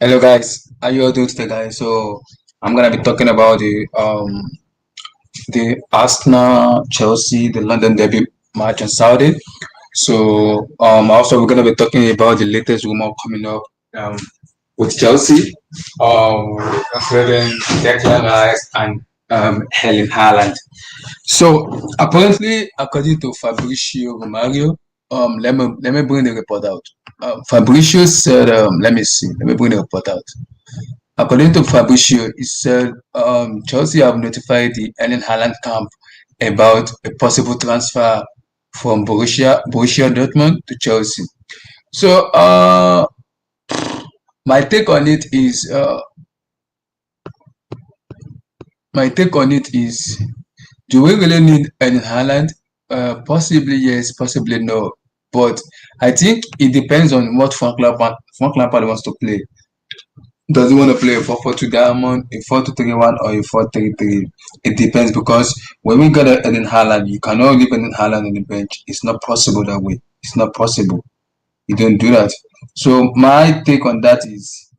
Hello guys, how you all doing today, guys? So I'm gonna be talking about the Arsenal Chelsea, the London derby match on Saturday. So also we're gonna be talking about the latest rumor coming up with Chelsea, including Declan Rice and Halland. So apparently, according to Fabrizio Romario, let me bring the report out. Fabrizio said, let me bring the report out. According to Fabrizio, he said Chelsea have notified the Erling Haaland camp about a possible transfer from Borussia Dortmund to Chelsea. So my take on it is my take on it is do we really need Erling Haaland? Possibly yes, possibly no. But I think it depends on what Frank Lampard wants to play. Does he want to play a 4-4-2 diamond, a 4-2-3-1, or a 4-3-3? It depends because when we got Eden Haaland, you cannot leave Eden Haaland on the bench. It's not possible that way. It's not possible. You don't do that. So my take on that is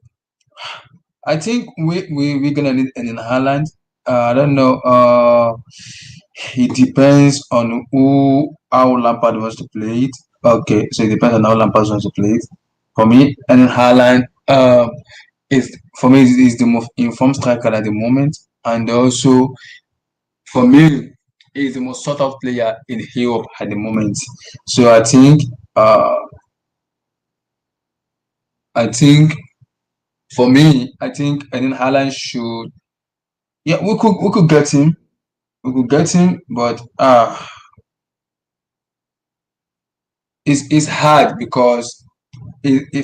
I think we're gonna need Eden Haaland. I don't know. It depends on how Lampard wants to play it. Okay, so it depends on how Lampard wants to play it. For me, Eden Haaland is for me is the most informed striker at the moment, and also for me is the most sought out player in Europe at the moment. So I think for me, I think Eden Haaland should. Yeah, we could get him. We could get him, but it's hard because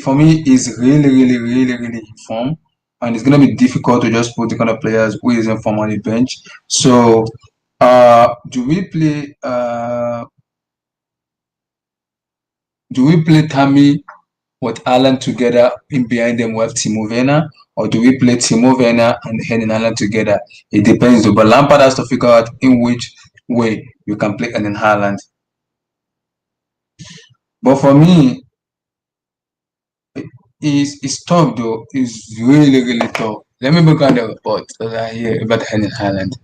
for me it's really informed, and it's gonna be difficult to just put the kind of players who is informed on the bench. So do we play Tammy with Alan together in behind them with Timo Werner, or do we play Timo Werner and Henning Alan together? It depends though, but Lampard has to figure out in which way you can play Henning Haaland. But for me, it's tough though. It's really tough. Let me look at the report that I hear about Henning Haaland.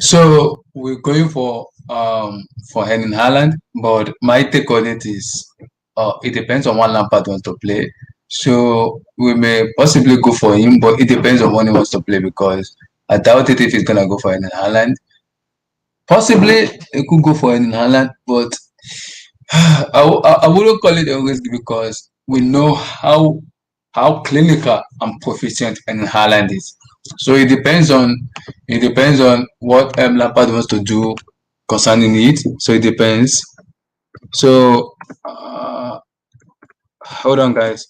So we're going for Henning Haaland, but my take on it is it depends on what Lampard wants to play. So we may possibly go for him, but it depends on when he wants to play because I doubt it if he's gonna go for Henning Haaland. Possibly he could go for Henning Haaland, but I wouldn't call it a risk because we know how clinical and proficient Henning Haaland is. So it depends on what Lampard wants to do concerning it. So it depends. So hold on, guys.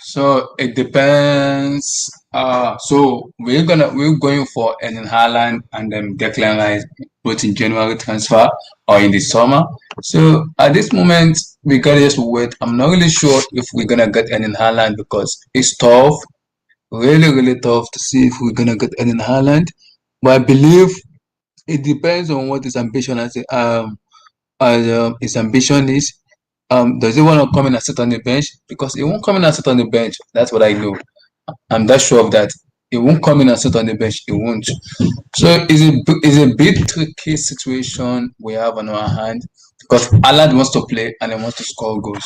So it depends. So we're going for Erling Haaland and then Declan Rice both in January transfer or in the summer. So at this moment we gotta just wait. I'm not really sure if we're gonna get Erling Haaland because it's tough, really tough to see if we're gonna get Erling Haaland. But I believe it depends on what his ambition his ambition is. Does he want to come in and sit on the bench? Because he won't come in and sit on the bench. That's what I know. I'm that sure of that. He won't come in and sit on the bench. He won't. So it's a bit tricky situation we have on our hand because Haaland wants to play and he wants to score goals.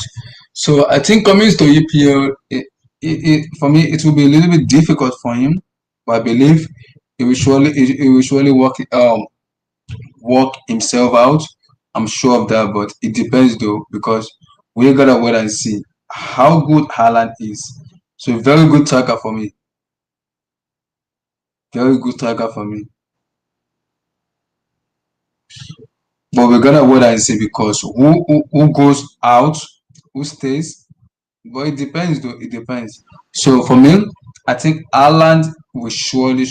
So I think coming to EPL, for me, it will be a little bit difficult for him, but I believe he will surely work himself out. I'm sure of that, but it depends though because we gotta wait and see how good Haaland is. So very good striker for me. Very good striker for me. But we're gonna wait and see because who goes out, who stays. But it depends though. It depends. So for me, I think Ireland will surely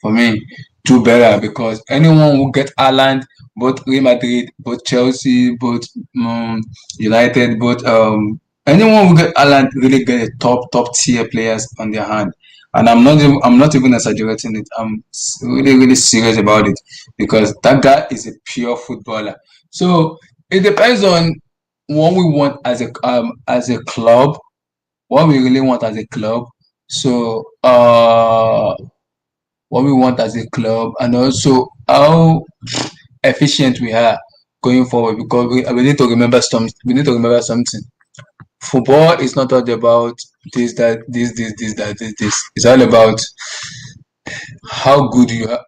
for me do better because anyone who get Ireland, both Real Madrid, both Chelsea, both United, both anyone who get Ireland really get a top tier players on their hand. And I'm not even exaggerating it. I'm really serious about it because that guy is a pure footballer. So it depends on what we want as a club, what we really want as a club. So what we want as a club and also how efficient we are going forward because we need to remember something. Football is not all about this, that, this. It's all about how good are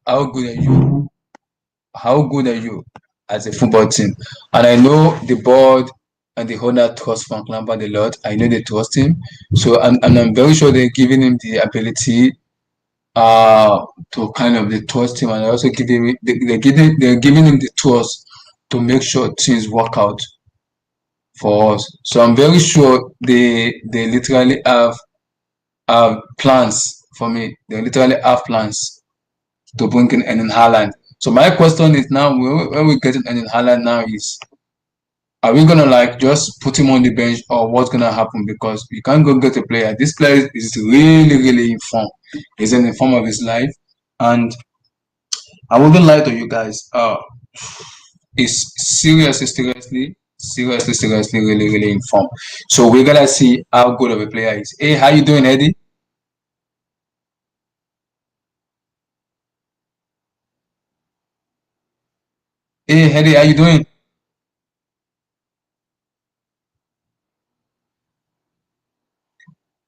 you, how good are you as a football team. And I know the board and the owner trust Frank Lampard a lot. I know they trust him. So and I'm very sure they're giving him the ability to kind of the trust him and also they're giving him the tools to make sure things work out for us. So I'm very sure they literally have plans for me. They literally have plans to bring in Erling Haaland. So my question is now when we get Erling Haaland now is are we gonna like just put him on the bench or what's gonna happen? Because you can't go get a player. This player is really in form. He's in the form of his life. And I wouldn't lie to you guys. Is seriously, really in form. So we're gonna see how good of a player he is. Hey, how you doing, Eddie? Hey, Eddie, how you doing?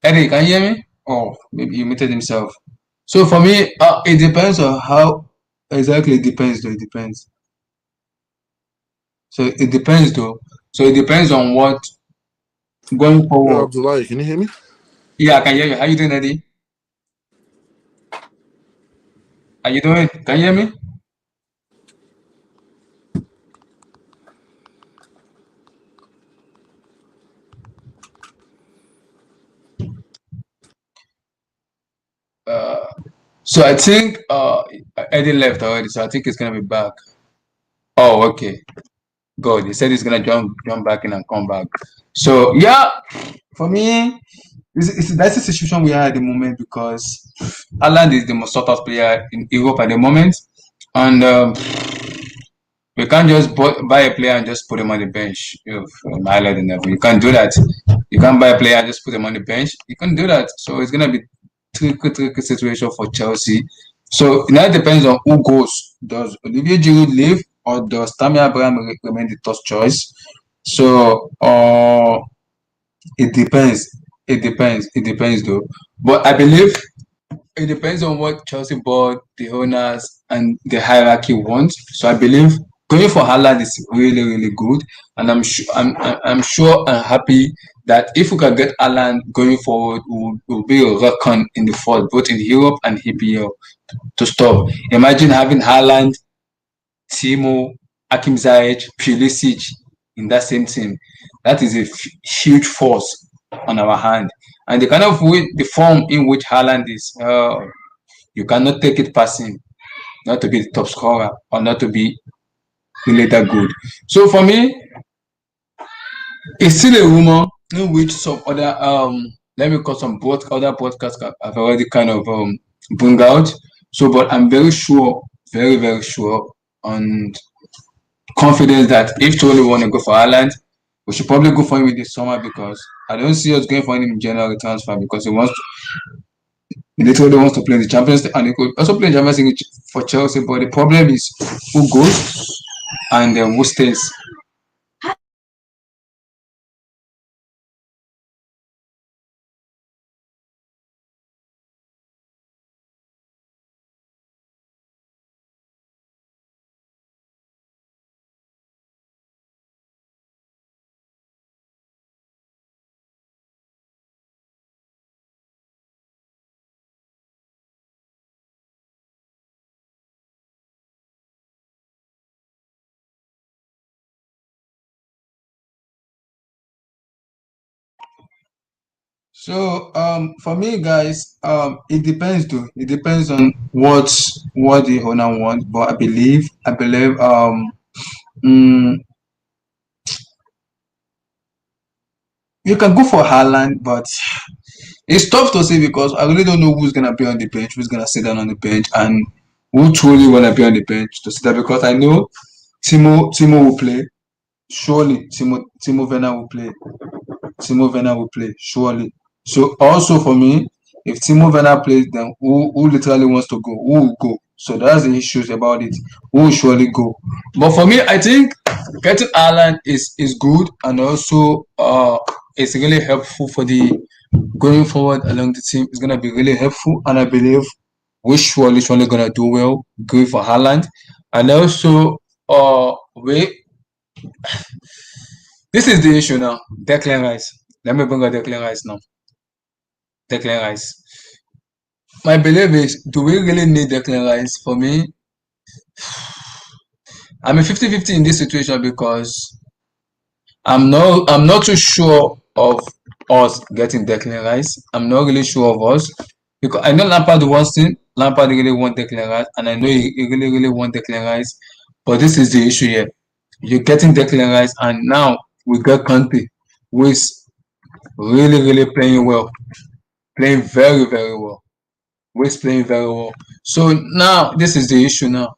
Eddie, can you hear me? Oh, maybe he muted himself. So for me, it depends on how exactly it depends though. It depends. So it depends though. So it depends on what going Yeah, forward. Abdullah, can you hear me? Yeah, I can hear you. How you doing, Eddie? How you doing? Can you hear me? So I think Eddie left already, so I think he's gonna be back. Oh, okay. Good. He said he's gonna jump back in and come back. So yeah, for me, that's the situation we are at the moment because Haaland is the most sought out player in Europe at the moment, and we can't just buy a player and just put him on the bench from Ireland level. You can't do that. You can't buy a player and just put him on the bench. You can't do that. So it's gonna be tricky situation for Chelsea. So it now depends on who goes. Does Olivier Giroud leave or does Tammy Abraham remain the top choice? So it depends. It depends. It depends though. But I believe it depends on what Chelsea board, the owners, and the hierarchy want. So I believe going for Haaland is really good, and I'm sure and happy that if we can get Haaland going forward, will be a reckon in the fourth, both in Europe and EPL to stop. Imagine having Haaland, Timo, Hakim Ziyech, Pulisic in that same team. That is a huge force on our hand. And the kind of way, the form in which Haaland is, you cannot take it past him, not to be the top scorer or not to be really that good. So for me, it's still a rumor in which some other let me call some other podcasts have already kind of bring out. So, but I'm very sure, very sure and confident that if Tony want to go for Ireland, We should probably go for him in the summer because I don't see us going for him in January transfer because he literally wants to play in the Champions League and he could also play in Champions League for Chelsea. But the problem is who goes and who stays. So for me guys, it depends though. It depends on what the owner wants. But I believe mm, you can go for Haaland, but it's tough to say because I really don't know who's gonna be on the bench, who's gonna sit down on the bench, and who truly wanna be on the bench to sit down. Because I know Timo will play. Surely Timo Werner will play. Timo Werner will play, surely. So also for me, if Timo Werner plays, then who literally wants to go? Who will go? So that's the issues about it. Who will surely go? But for me, I think getting Ireland is good and also it's really helpful for the going forward along the team. It's gonna be really helpful, and I believe we surely gonna do well going for Haaland, and also we this is the issue now. Declan Rice. Let me bring up Declan Rice now. Declan Rice. My belief is, do we really need Declan Rice? For me, I'm a 50-50 in this situation because I'm not too sure of us getting Declan Rice. I'm not really sure of us because I know Lampard wants him. Lampard really want Declan Rice, and I know he really want Declan Rice. But this is the issue here. You're getting Declan Rice, and now we got Conte, who is really playing well, playing very well. Who is playing very well. So now this is the issue now.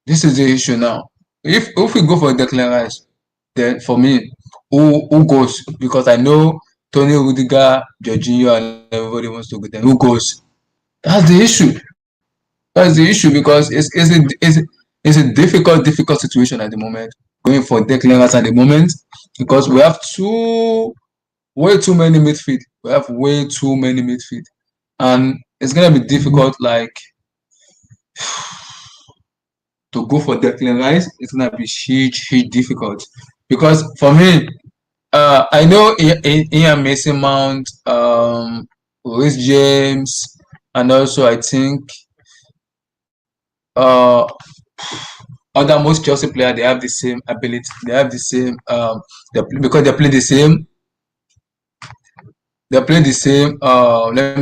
This is the issue now. If we go for Declan Rice, then for me, who goes? Because I know Tony Rudiger, Jorginho, and everybody wants to go. Then who goes? That's the issue. That's the issue because it's a difficult situation at the moment. Going for Declan Rice at the moment because we have way too many midfield. We have way too many midfield, and it's gonna be difficult. Like to go for Declan Rice, it's gonna be huge difficult because for me, I know Ian Mason Mount, Rhys James, and also I think uh other most Chelsea players they have the same ability, they have the same because they play the same let me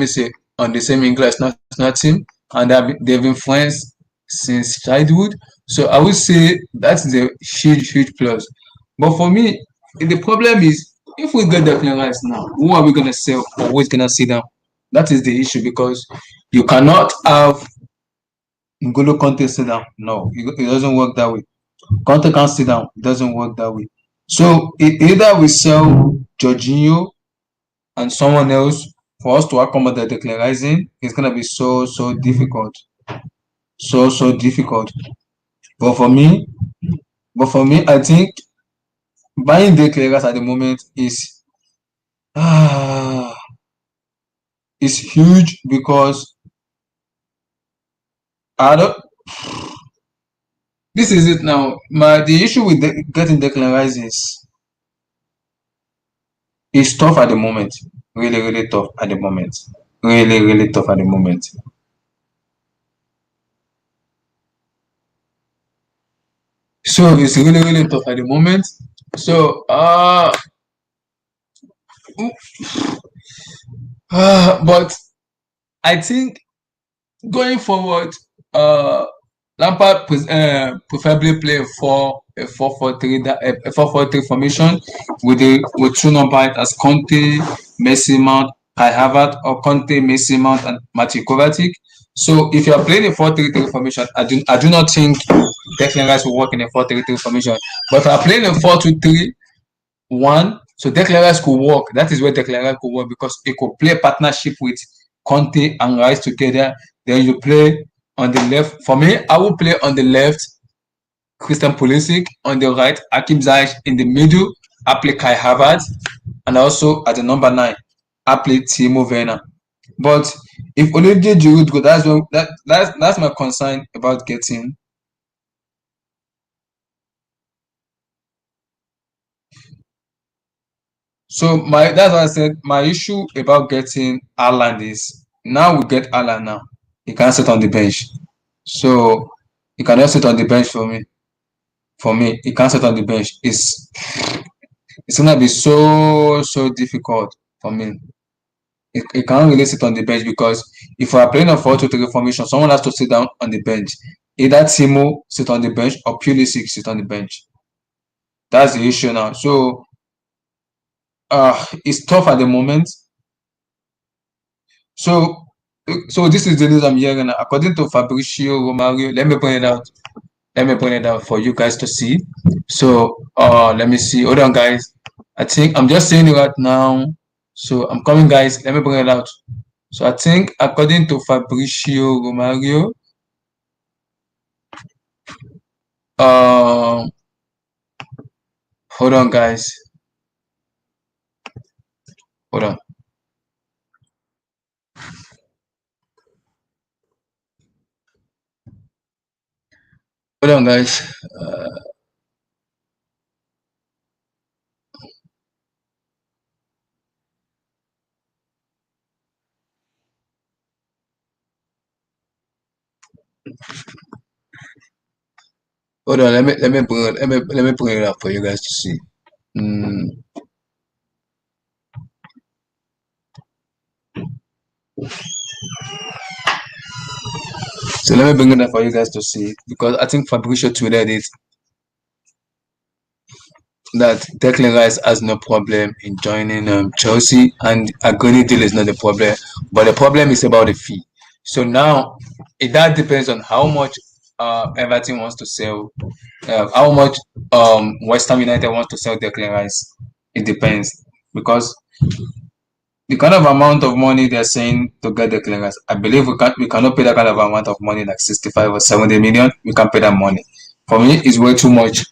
say on the same English national team and they've been friends since childhood. So I would say that's the huge plus. But for me, the problem is if we get Declan Rice now, who are we gonna sell or who is gonna sit down? That is the issue because you cannot have N'Golo Conte sit down. No, it doesn't work that way. Conte can't sit down. It doesn't work that way. So either we sell Jorginho and someone else for us to accommodate Declan Rice in, it's gonna be so difficult. So difficult. But for me, I think buying Declan Rice at the moment ah is huge because I don't. This is it now. The issue with getting Declan Rice is tough at the moment. Really tough at the moment. Really tough at the moment. So it's really tough at the moment. So but I think going forward, Lampard preferably play a 4-4-3 a 4-4-3 formation with two numbers as Conte, Messi, Mount, Kai Havertz, or Conte, Messi, Mount, and Matthew Kovacic. So if you are playing a 4-3-3 formation, I do not think Declan Rice will work in a 4-3-3 formation But if I'm playing a 4-2-3-1, so Declan Rice could work. That is where Declan Rice could work because it could play partnership with Conte and Rice together. Then you play on the left. For me, I will play on the left Christian Pulisic, on the right Hakim Ziyech, in the middle I play Kai Havertz, and also at the number 9 I play Timo Werner. But if Olivier Giroud go, that's my concern about getting. So that's why I said my issue about getting Haaland is now we get Haaland now. He can't sit on the bench. So he cannot sit on the bench for me. For me, he can't sit on the bench. It's gonna be so difficult for me. He can't really sit on the bench because if we are playing a 4-2-3 formation, someone has to sit down on the bench. Either Timo sit on the bench or Pulisic sit on the bench. That's the issue now. So it's tough at the moment. So this is the news I'm hearing now. According to Fabrizio Romario, let me bring it out. Let me bring it out for you guys to see. So let me see. Hold on, guys. I think I'm just saying it right now. So I'm coming, guys. Let me bring it out. So I think according to Fabrizio Romario, um, hold on, guys. Hold on. Hold on, guys. Hold on. Let me bring it up for you guys to see. Mm, so let me bring it up for you guys to see because I think Fabrizio tweeted it that Declan Rice has no problem in joining Chelsea, and a Goni deal is not the problem, but the problem is about the fee. So now that depends on how much Everton wants to sell, how much West Ham United wants to sell Declan Rice. It depends because the kind of amount of money they're saying to get the clearance, I believe we cannot pay that kind of amount of money like 65 or 70 million. We can't pay that money. For me, it's way too much.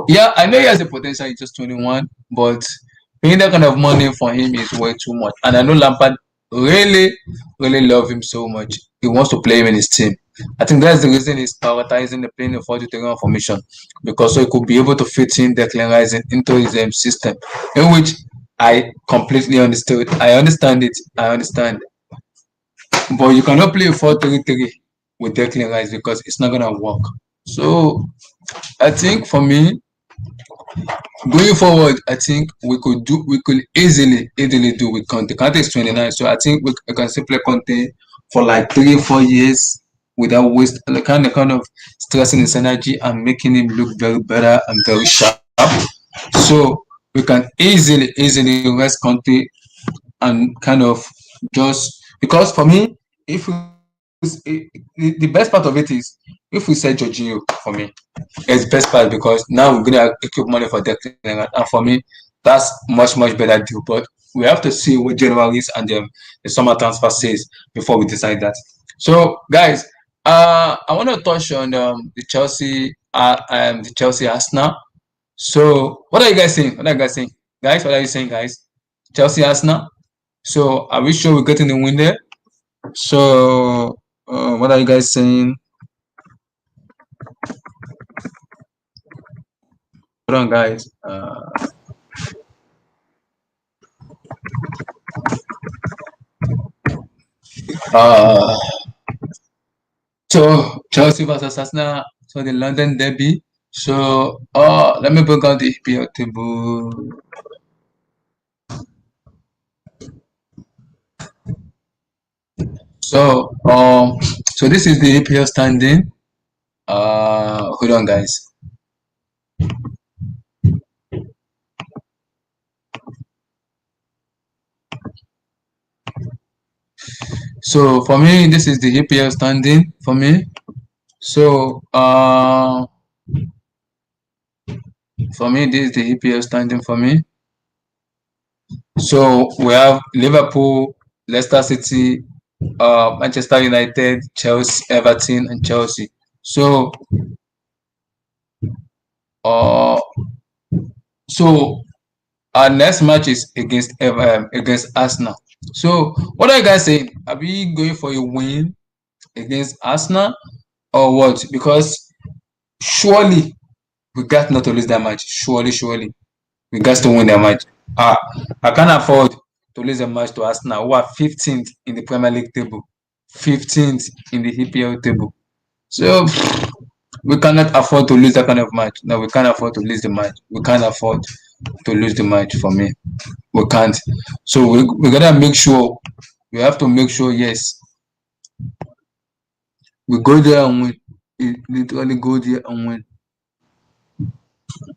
Yeah, I know he has the potential, he's just 21, but paying that kind of money for him is way too much. And I know Lampard really love him so much. He wants to play him in his team. I think that's the reason he's prioritizing the playing the 40-31 formation because so he could be able to fit in Declan Rice into his system, in which I completely understood. I understand it. I understand. But you cannot play a 4-3-3 with Declan Rice because it's not gonna work. So I think for me, going forward, I think we could easily do with Conte. Conte is 29, so I think we can simply Conte for like 3 4 years without waste the kind of stressing his energy and making him look very better and very sharp. So we can easily rest Conte and kind of just because for me, if we, the best part of it is if we sell Jorginho for me, it's best part because now we're gonna equip money for Declan, and for me, that's much better deal. But we have to see what January is and the summer transfer says before we decide that. So, guys, I want to touch on the Chelsea Arsenal. So, what are you guys saying? What are you guys saying, guys? What are you saying, guys? Chelsea Arsenal. So, are we sure we're getting the win there? So, what are you guys saying? Hold on, guys. Uh, so Chelsea versus Arsenal, so the London derby. So let me bring out the EPL table. So so this is the EPL standing. Hold on, guys. So for me, this is the EPL standing for me. So For me, this is the EPL standing for me. So we have Liverpool, Leicester City, Manchester United, Chelsea, Everton, and Chelsea. So, uh, so our next match is against Arsenal. So, what are you guys saying? Are we going for a win against Arsenal or what? Because surely we got not to lose that match. Surely, we got to win that match. Ah, I can't afford to lose a match to Arsenal, who are 15th in the Premier League table, 15th in the EPL table. So we cannot afford to lose that kind of match. No, we can't afford to lose the match. We can't afford to lose the match for me. We can't. So we gotta make sure. We have to make sure. Yes, we go there and win. Literally go there and win.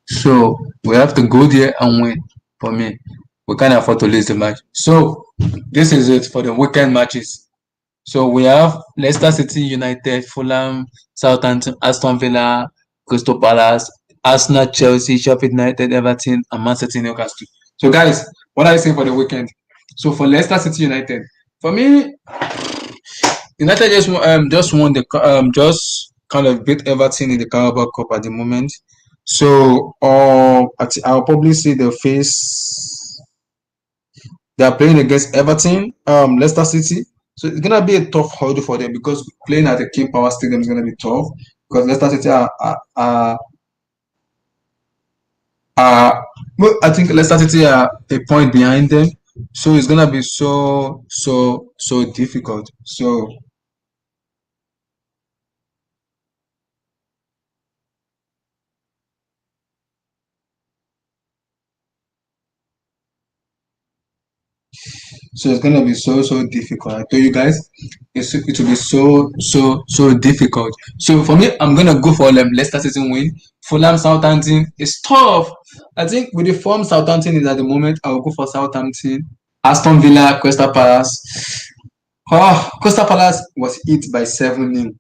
So we have to go there and win. For me, we can't afford to lose the match. So this is it for the weekend matches. So we have Leicester City, United, Fulham, Southampton, Aston Villa, Crystal Palace, Arsenal, Chelsea, Sheffield United, Everton, and Man City, Newcastle. So guys, what are you saying for the weekend? So for Leicester City United, for me, United just won the just kind of beat Everton in the Carabao Cup at the moment. So I'll probably see the face. They are playing against Everton, Leicester City. So it's gonna be a tough hurdle for them because playing at the King Power Stadium is gonna be tough because Leicester City are well, I think Leicester City are a point behind them. So it's gonna be so difficult. So it's gonna be so difficult. I told you guys, it will be so difficult. So for me, I'm gonna go for Leicester City win. Fulham Southampton is tough. I think with the form Southampton is at the moment, I will go for Southampton. Aston Villa, Crystal Palace. Oh, Crystal Palace was hit by 7-0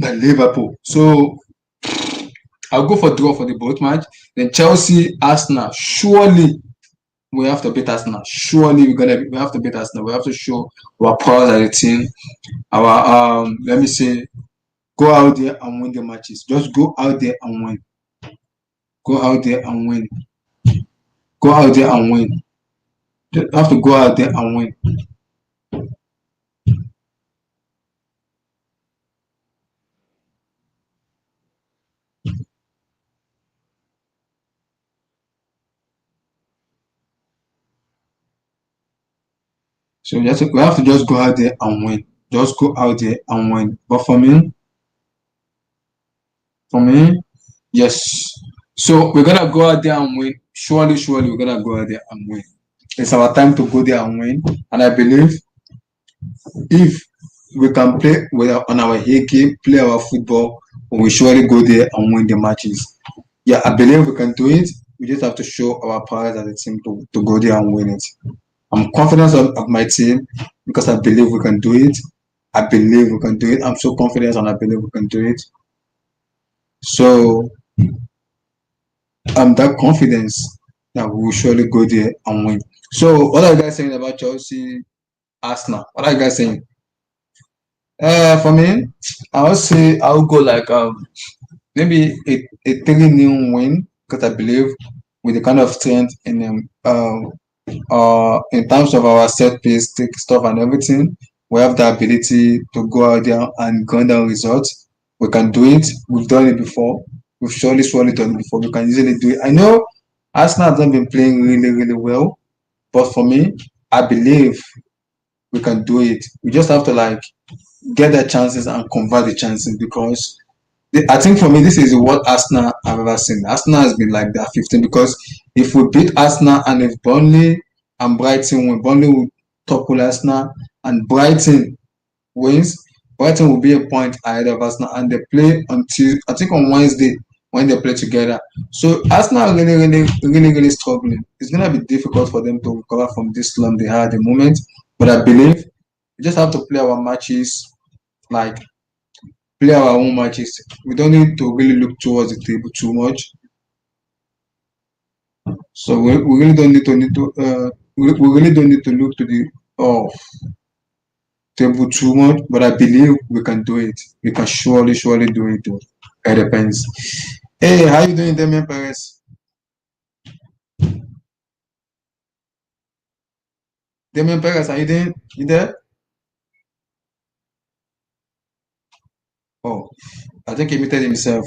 by Liverpool. So I'll go for draw for the both match. Then Chelsea, Arsenal. Surely we have to beat Arsenal. Surely we have to beat Arsenal. We have to show our powers as a team. Our let me say, go out there and win the matches. Just go out there and win. Go out there and win. Go out there and win. You have to go out there and win. So we have to just go out there and win. Just go out there and win. But for me, yes. So we're gonna go out there and win. Surely, we're gonna go out there and win. It's our time to go there and win. And I believe if we can play on our A game, play our football, we will surely go there and win the matches. Yeah, I believe we can do it. We just have to show our powers as a team to go there and win it. I'm confident of my team because I believe we can do it. I believe we can do it. I'm so confident and I believe we can do it. So I'm that confidence that we will surely go there and win. So what are you guys saying about Chelsea, Arsenal? What are you guys saying? For me, I would say I'll go like maybe a 3-0 win because I believe with the kind of strength in terms of our set piece stuff and everything, we have the ability to go out there and grind down results. We can do it. We've done it before. We've surely done it before. We can easily do it. I know Arsenal have not been playing really well, but for me, I believe we can do it. We just have to like get the chances and convert the chances because I think for me this is what Arsenal I've ever seen. Arsenal has been like that 15 because if we beat Arsenal and if Burnley and Brighton win, Burnley will topple Arsenal and Brighton wins, Brighton will be a point ahead of Arsenal and they play until I think on Wednesday when they play together. So Arsenal are really struggling. It's gonna be difficult for them to recover from this slump they had at the moment. But I believe we just have to play our matches like play our own matches. We don't need to really look towards the table too much. So we really don't we really don't need to look to the table too much, but I believe we can do it. We can surely do it. Though. It depends. Hey, how you doing, Damian Perez? Damian Perez, are you doing? You there? Oh, I think he muted himself.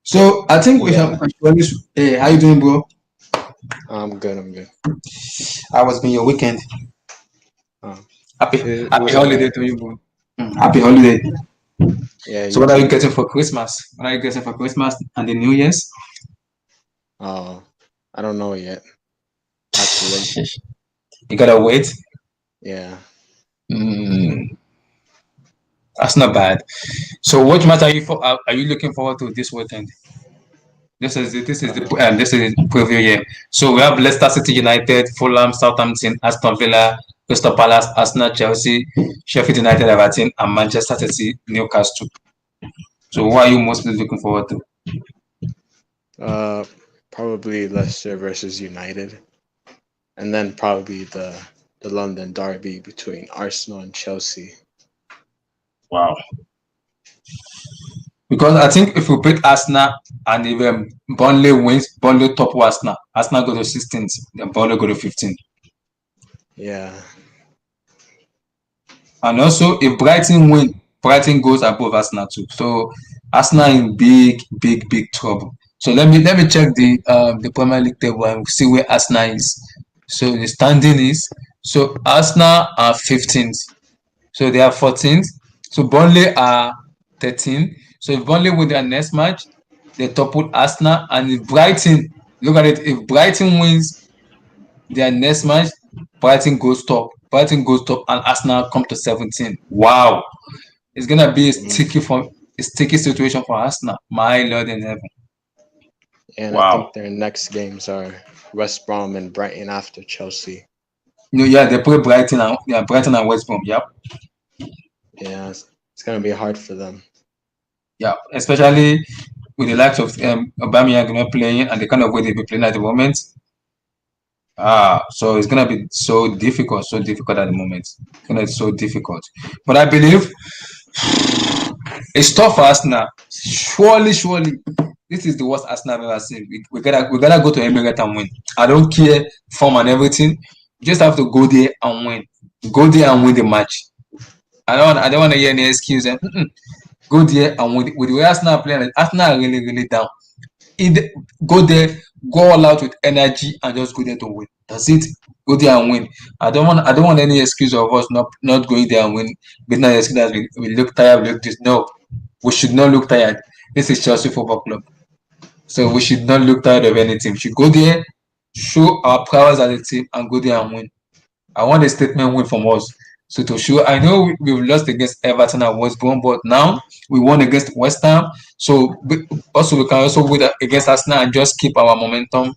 So I think we Yeah, can surely. Hey, how you doing, bro? I'm good. I'm good. How was been your weekend? Um, Happy it happy was all holiday right. to you, bro. Happy holiday. Yeah, So you what are you too. getting for Christmas? What are you getting for Christmas and the New Year's? Uh, I don't know yet. I have to wait. You gotta wait. Yeah. Mm, that's not bad. So which match are you looking forward to this weekend? This is the preview year. So we have Leicester City United, Fulham, Southampton, Aston Villa, Crystal Palace, Arsenal, Chelsea, Sheffield United, Everton, and Manchester City, Newcastle. So what are you mostly looking forward to? Uh, Probably Leicester versus United, and then probably the London derby between Arsenal and Chelsea. Wow. Because I think if we beat Arsenal and if Burnley wins, Burnley top Arsenal. Arsenal go to 16th, then Burnley go to 15th. Yeah. And also, if Brighton win, Brighton goes above Arsenal too. So Arsenal in big trouble. So let me check the Premier League table and see where Arsenal is. So the standing is Arsenal are 15th. So they are 14th. So Burnley are 13. So if Burnley win their next match, they topple Arsenal. And if Brighton, look at it, if Brighton wins their next match, Brighton goes top. Brighton goes top and Arsenal come to 17. Wow. It's gonna be Mm. a sticky situation for Arsenal. My Lord in heaven. And I Wow. think their next games are West Brom and Brighton after Chelsea. Yeah, they play Brighton and West Brom. Yep. Yeah, it's gonna be hard for them. Yeah. Especially with the likes of Aubameyang not playing and the kind of way they've been playing at the moment. So it's gonna be so difficult at the moment. It's gonna be so difficult. But I believe it's tough for Arsenal. Surely, this is the worst Arsenal I've ever seen. We gotta go to Emirates and win. I don't care form and everything. You just have to go there and win. Go there and win the match. I don't want to hear any excuse. Go there and win. With the way Arsenal are playing, Arsenal are really down. Go there, go all out with energy and just go there to win. That's it. Go there and win. I don't want any excuse of us not going there and win. But not excuse that we look tired, we look this. No, we should not look tired. This is Chelsea Football Club. So we should not look tired of anything. We should go there, show our prowess as a team, and go there and win. I want a statement win from us. So to show, I know we've lost against Everton and West Brom, but now we won against West Ham. So we can also win against Arsenal and just keep our momentum.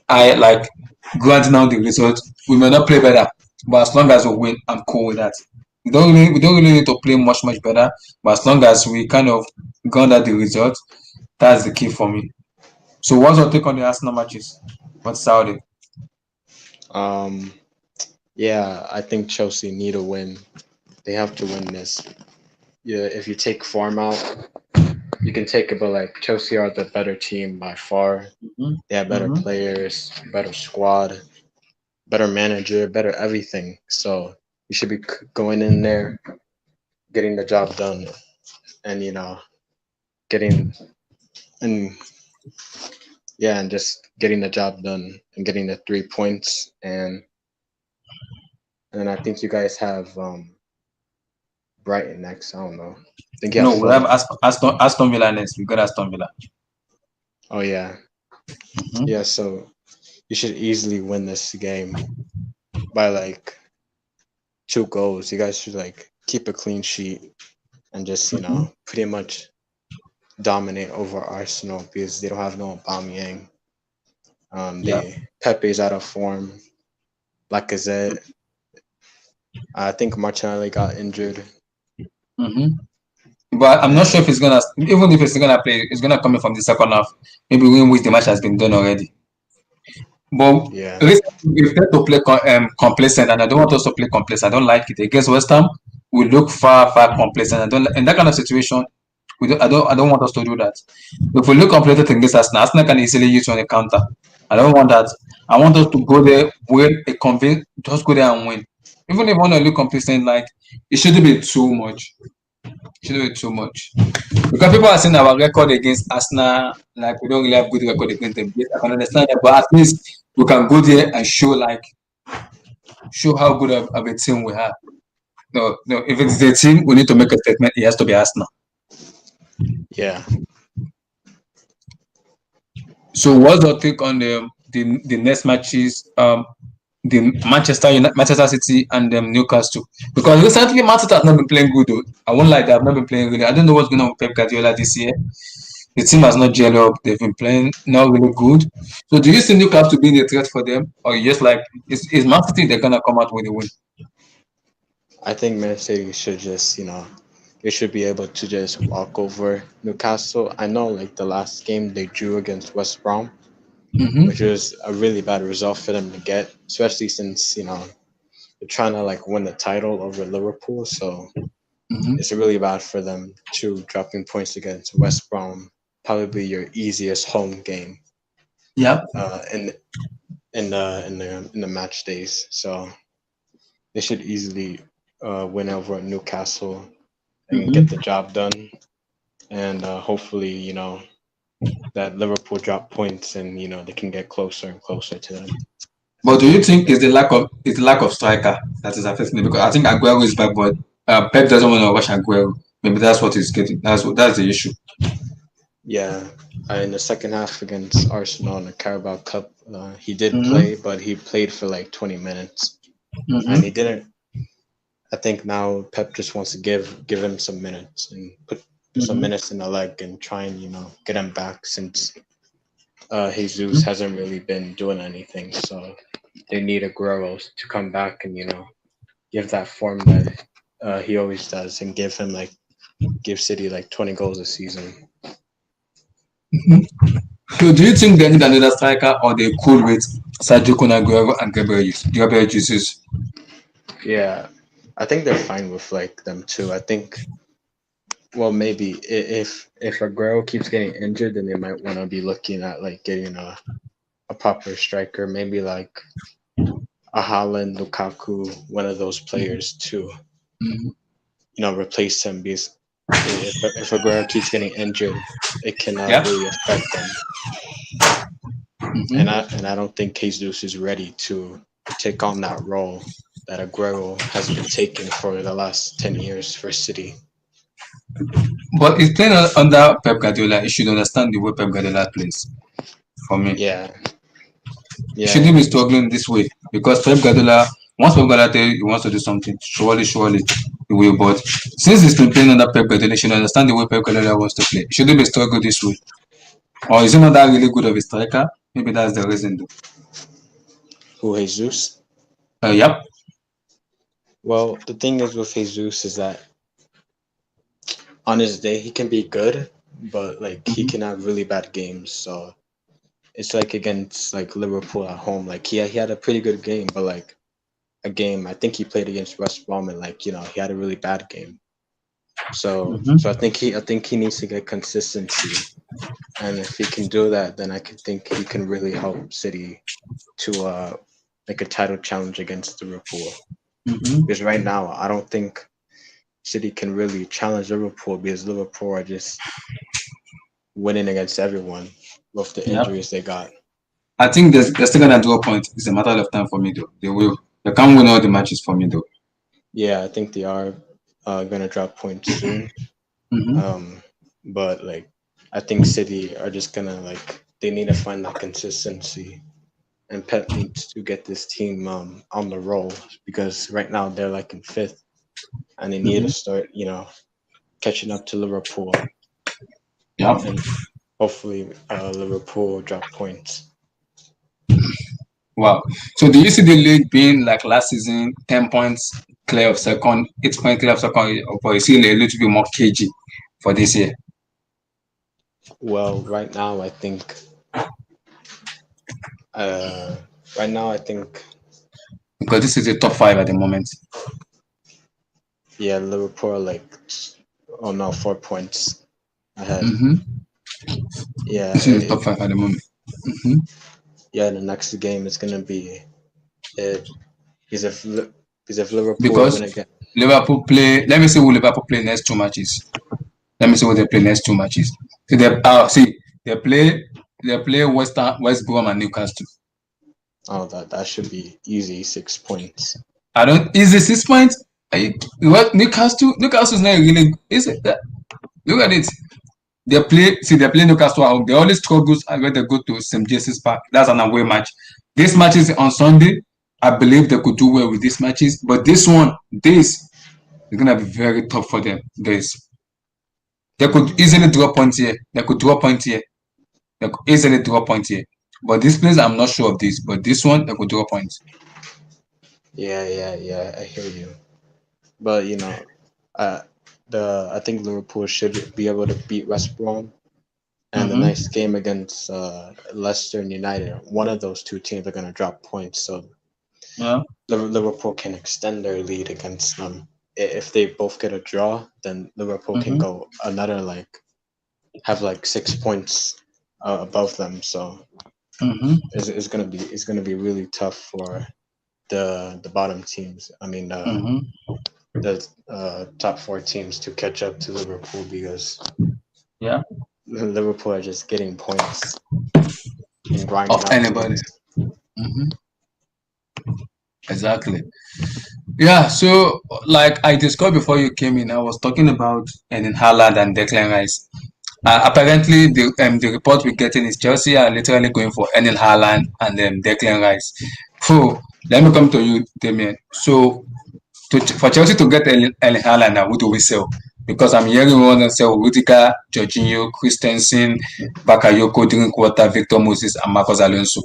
I like granting out the result. We may not play better, but as long as we win, I'm cool with that. We don't really need to play much better, but as long as we kind of garner the result, that's the key for me. So what's your take on the Arsenal matches? What's Saudi? Um, yeah, I think Chelsea need a win. They have to win this. Yeah, if you take form out, you can take it, but like Chelsea are the better team by far. Mm-hmm. They have better Mm-hmm. players, better squad, better manager, better everything. So you should be going in there, getting the job done, and getting and yeah, and just getting the job done and getting the 3 points. And then I think you guys have Brighton next. I don't know. I think you have No, we have Fulham. Aston Villa next. We got Aston Villa. Oh yeah, Mm-hmm. yeah. So you should easily win this game by like 2 goals. You guys should like keep a clean sheet and just Mm-hmm. pretty much dominate over Arsenal because they don't have no Aubameyang. Yeah. They Pepe's out of form. Lacazette. I think Martinelli got injured. Mm-hmm. But I'm not sure if And it's gonna even if it's gonna play, it's gonna come in from the second half. Maybe when which the match has been done already. But Yeah, recently we tend to play complacent, and I don't want us to play complacent. I don't like it. Against West Ham, we look far complacent. I don't in that kind of situation. I don't want us to do that. If we look complacent against Arsenal, Arsenal can easily use on a counter. I don't want that. I want us to go there, win a convince, just go there and win. Even if we want to look complacent, like it shouldn't be too much. It shouldn't be too much. Because people are saying our record against Arsenal, like we don't really have good record against them. Yes, I can understand that, but at least we can go there and show how good of a team we have. No, no. If it's a team, we need to make a statement. It has to be Arsenal. yeah. So, what's your take on the next matches? The Manchester City, and Newcastle. Because recently Manchester has not been playing good. Though. I won't lie, they have not been playing really. I don't know what's going on with Pep Guardiola this year. The team has not gelled up. They've been playing not really good. So, do you see Newcastle being a threat for them, or you just like is Man City they're gonna come out with a win? I think Man City should just, they should be able to just walk over Newcastle. I know, like the last game they drew against West Brom, which Mm-hmm. was a really bad result for them to get, especially since they're trying to like win the title over Liverpool. So Mm-hmm. it's really bad for them to dropping points against West Brom, probably your easiest home game Yep. uh, in in the match days. So they should easily win over Newcastle and get the Mm-hmm. job done. And hopefully, that Liverpool drop points and they can get closer and closer to them. But do you think it's the lack of striker that is affecting me? Because I think Aguero is back, but Pep doesn't want to rush Aguero. Maybe that's what he's getting. That's the issue. Yeah, in the second half against Arsenal in the Carabao Cup, he did play, Mm-hmm. but he played for like 20 minutes, and he Mm-hmm. didn't. I think now Pep just wants to give him some minutes and put some Mm-hmm. minutes in the leg and try and get him back since Jesus Mm-hmm. hasn't really been doing anything. So they need Aguero to come back and give that form that he always does and give City like 20 goals a season. So do you think they need another striker, or they cool with Sadio Aguero and Gabriel Jesus? Yeah, I think they're fine with like them too. I think well maybe if Aguero keeps getting injured, then they might want to be looking at like getting a proper striker, maybe like a Holland, Lukaku, one of those players to Mm-hmm. replace him because if Aguero keeps getting injured, it can Yeah. really affect them. And I Mm-hmm. and I don't think Jesus is ready to take on that role that Aguero has been taking for the last 10 years for City. But he's playing under Pep Guardiola. He should understand the way Pep Guardiola plays. For me, Yeah, he yeah, shouldn't be struggling this way because once Pep Guardiola tell you he wants to do something, surely he will. But since he's been playing under Pep Guardiola, he should understand the way Pep Guardiola wants to play. He shouldn't be struggling this way. Or is he not that really good of a striker? Maybe that's the reason, though. who Jesus? Yep. Well, the thing is with Jesus is that on his day he can be good, but like he Mm-hmm. can have really bad games. So it's like against like Liverpool at home. Like he had a pretty good game, but like a game I think he played against West Brom and like he had a really bad game. So Mm-hmm. I think he needs to get consistency, and if he can do that, then I can think he can really help City to make a title challenge against Liverpool. Mm-hmm. Because right now I don't think City can really challenge Liverpool because Liverpool are just winning against everyone with the Yep. injuries they got. I think they're still gonna draw a point. It's a matter of time for me, though. They will. They can't win all the matches for me, though. Yeah, I think they are gonna drop points soon. Mm-hmm. Um, but like I think City are just gonna like they need to find that consistency, and Pep needs to get this team on the roll because right now they're like in fifth, and they need to Mm-hmm. start catching up to Liverpool, Yep. and hopefully Liverpool drop points. Wow. So do you see the league being like last season, 10 points clear of second, 8 points clear of second, or you see a little bit more cagey for this year? Well, right now I think Uh, right now, I think Because this is the top five at the moment. yeah, Liverpool are like oh no, 4 points ahead. Mm-hmm. Yeah, This is the top five at the moment. Mm-hmm. yeah. The next game is gonna be it because if Liverpool Because win again. Liverpool play. Let me see who Liverpool play next two matches. Let me see what they play next two matches. See they play West Brom and Newcastle. Oh, that should be easy. 6 points. I don't is it 6 points? Are you, what Newcastle is not really is it that look at it. They play Newcastle at home. They always struggle when they go to St. James's Park. That's an away match. This match is on Sunday. I believe they could do well with these matches, but this is gonna be very tough for them. They could Mm, easily draw points here. They could draw points here. They could easily draw points here. But this place, I'm not sure of this. But this one, they could draw points. yeah, yeah, yeah. I hear you. But uh, the I think Liverpool should be able to beat West Brom, and the Mm-hmm. next game against Leicester and United, one of those two teams are gonna drop points, so Yeah. Liverpool can extend their lead against them. If they both get a draw, then Liverpool can Mm-hmm. go another like have like 6 points above them. So Mm-hmm. it's gonna be really tough for the bottom teams. I mean Mm-hmm. the top four teams to catch up to Liverpool because Yeah. Liverpool are just getting points and grinding Of out anybody. points. Mm-hmm. Exactly. Yeah, so like I discussed before you came in, I was talking about Erling Haaland and Declan Rice. Apparently, the report we're getting is Chelsea are literally going for Erling Haaland and Declan Rice. So let me come to you, Damien. So for Chelsea to get Erling Haaland now, who do we sell? Because I'm hearing we want to sell Rudiger, Jorginho, Christensen, Bakayoko, Drinkwater, Victor Moses, and Marcos Alonso.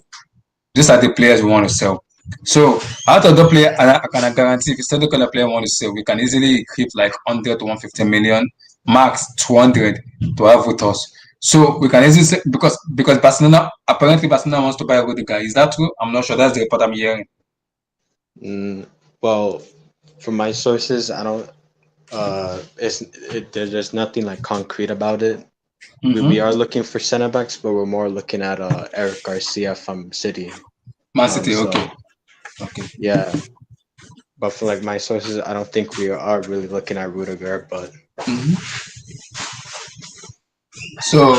These are the players we want to sell. So out of the player, I can guarantee if you sell the kind of player we want to sell, we can easily hit like 100 to 150 million, max 200 to have with us. So we can easily say, because Barcelona apparently Barcelona wants to buy Rudiger. Is that true? I'm not sure. That's the report I'm hearing. Mm, well, from my sources, I don't. There's nothing like concrete about it. We are Mm-hmm. looking for center backs, but we're more looking at Eric Garcia from City. Man City, So okay, okay. yeah, but for like my sources, I don't think we are really looking at Rudiger. But Mm-hmm. So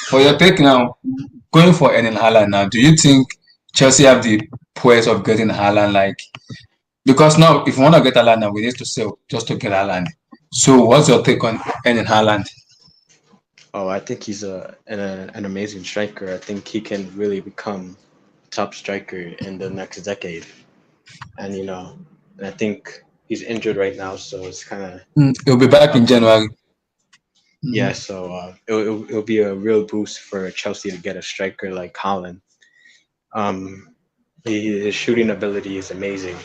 for your take now, going for Erling Haaland now, do you think Chelsea have the poise of getting Haaland like? Because now, if we want to get Haaland now, we need to sell just to get Haaland. So, what's your take on Erling Haaland? oh, I think he's an amazing striker. I think he can really become a top striker in the next decade. And and I think he's injured right now, so it's kind of He'll be back in tough. January. Yeah, Mm-hmm. so it'll be a real boost for Chelsea to get a striker like Holland. Um, his shooting ability is amazing,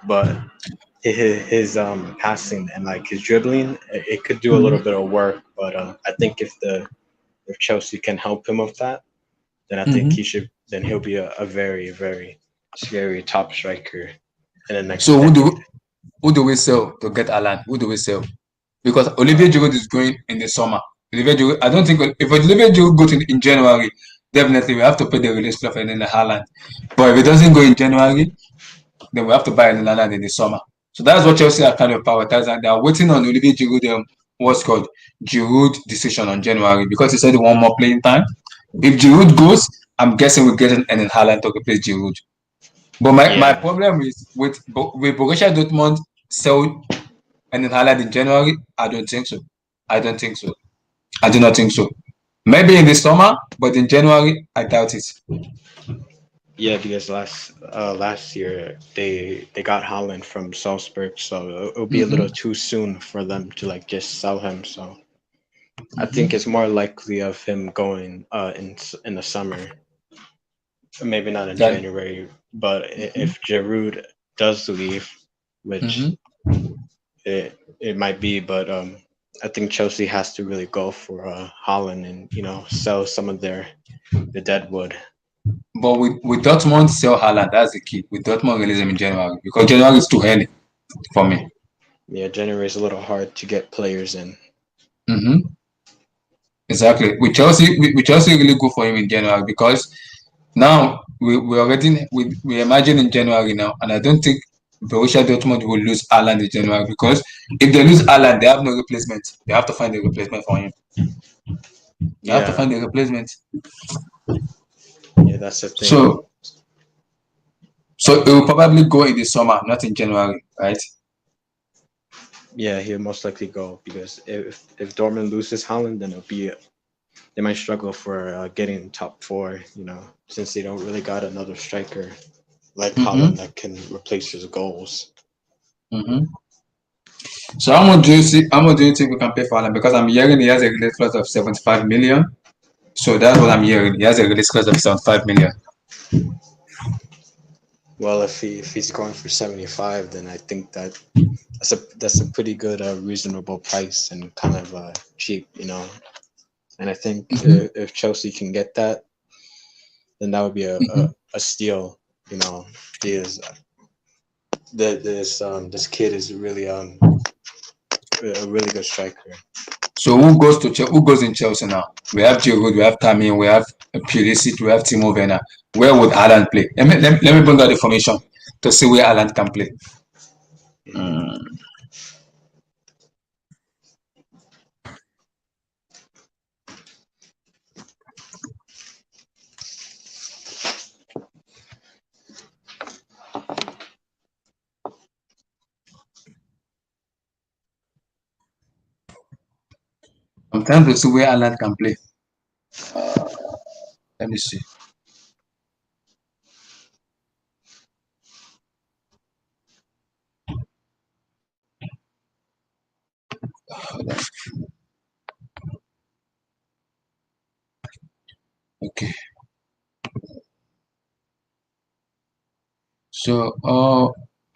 but his passing and like his dribbling, it could do a little bit of work. But I think if Chelsea can help him with that, then I think Mm-hmm. then he'll be a very very scary top striker in the next So, decade. who do we sell to get Haaland? Who do we sell? Because Olivier Uh, Giroud is going in the summer. Olivier Giroud, I don't think if Olivier Giroud goes in January, definitely we have to pay the release fee for Erling Haaland. But if it doesn't go in January, then we have to buy Erling Haaland in the summer. So that's what Chelsea are kind of prioritizing. They are waiting on Olivier Giroud, what's called Giroud decision on January because he said he want more playing time. If Giroud goes, I'm guessing we're getting Erling Haaland to replace Giroud. But my yeah, problem is with Borussia Dortmund sell Erling Haaland in January. I don't think so. I don't think so. I do not think so. Maybe in the summer, but in January, I doubt it. yeah, because last year they got Holland from Salzburg, so it'll be a little Mm-hmm. too soon for them to like just sell him. So I think it's Mm-hmm. more likely of him going in the summer, maybe not in That, January. But mm-hmm. if Giroud does leave, which Mm-hmm. it might be, but I think Chelsea has to really go for Holland and sell some of their the deadwood. But with Dortmund sell Haaland, that's the key. With Dortmund release him in January because January is too early for me. Yeah, January is a little hard to get players in. Mm-hmm. Exactly. With Chelsea really go for him in January because now we already we imagine in January now, and I don't think Borussia Dortmund will lose Haaland in January because if they lose Haaland, they have no replacement. They have to find a replacement for him. They have to Yeah, find a replacement. yeah, that's the thing. So so it will probably go in the summer, not in January, right? Yeah, he'll most likely go because if Dortmund loses Holland, then it'll be they might struggle for getting top four. You know, since they don't really got another striker like Mm-hmm. Holland that can replace his goals. Mm-hmm. So how much do you think we can pay for Haaland? Because I'm hearing he has a release clause of 75 million. So that's what I'm hearing. He has a release clause of 75 million. Well, if he's going for 75, then I think that's a pretty good reasonable price and kind of cheap, you know. And I think Mm-hmm. if Chelsea can get that, then that would be a, Mm-hmm. a, a steal, you know. Because this kid is really a really good striker. So who goes in Chelsea now? We have Giroud, we have Tammy, we have Pulisic, we have Timo Werner. Where would Haaland play? Let me bring out the formation to see where Haaland can play. Mhm. Mm. I'm trying to see where Haaland can play. Uh, Let me see. Okay. So,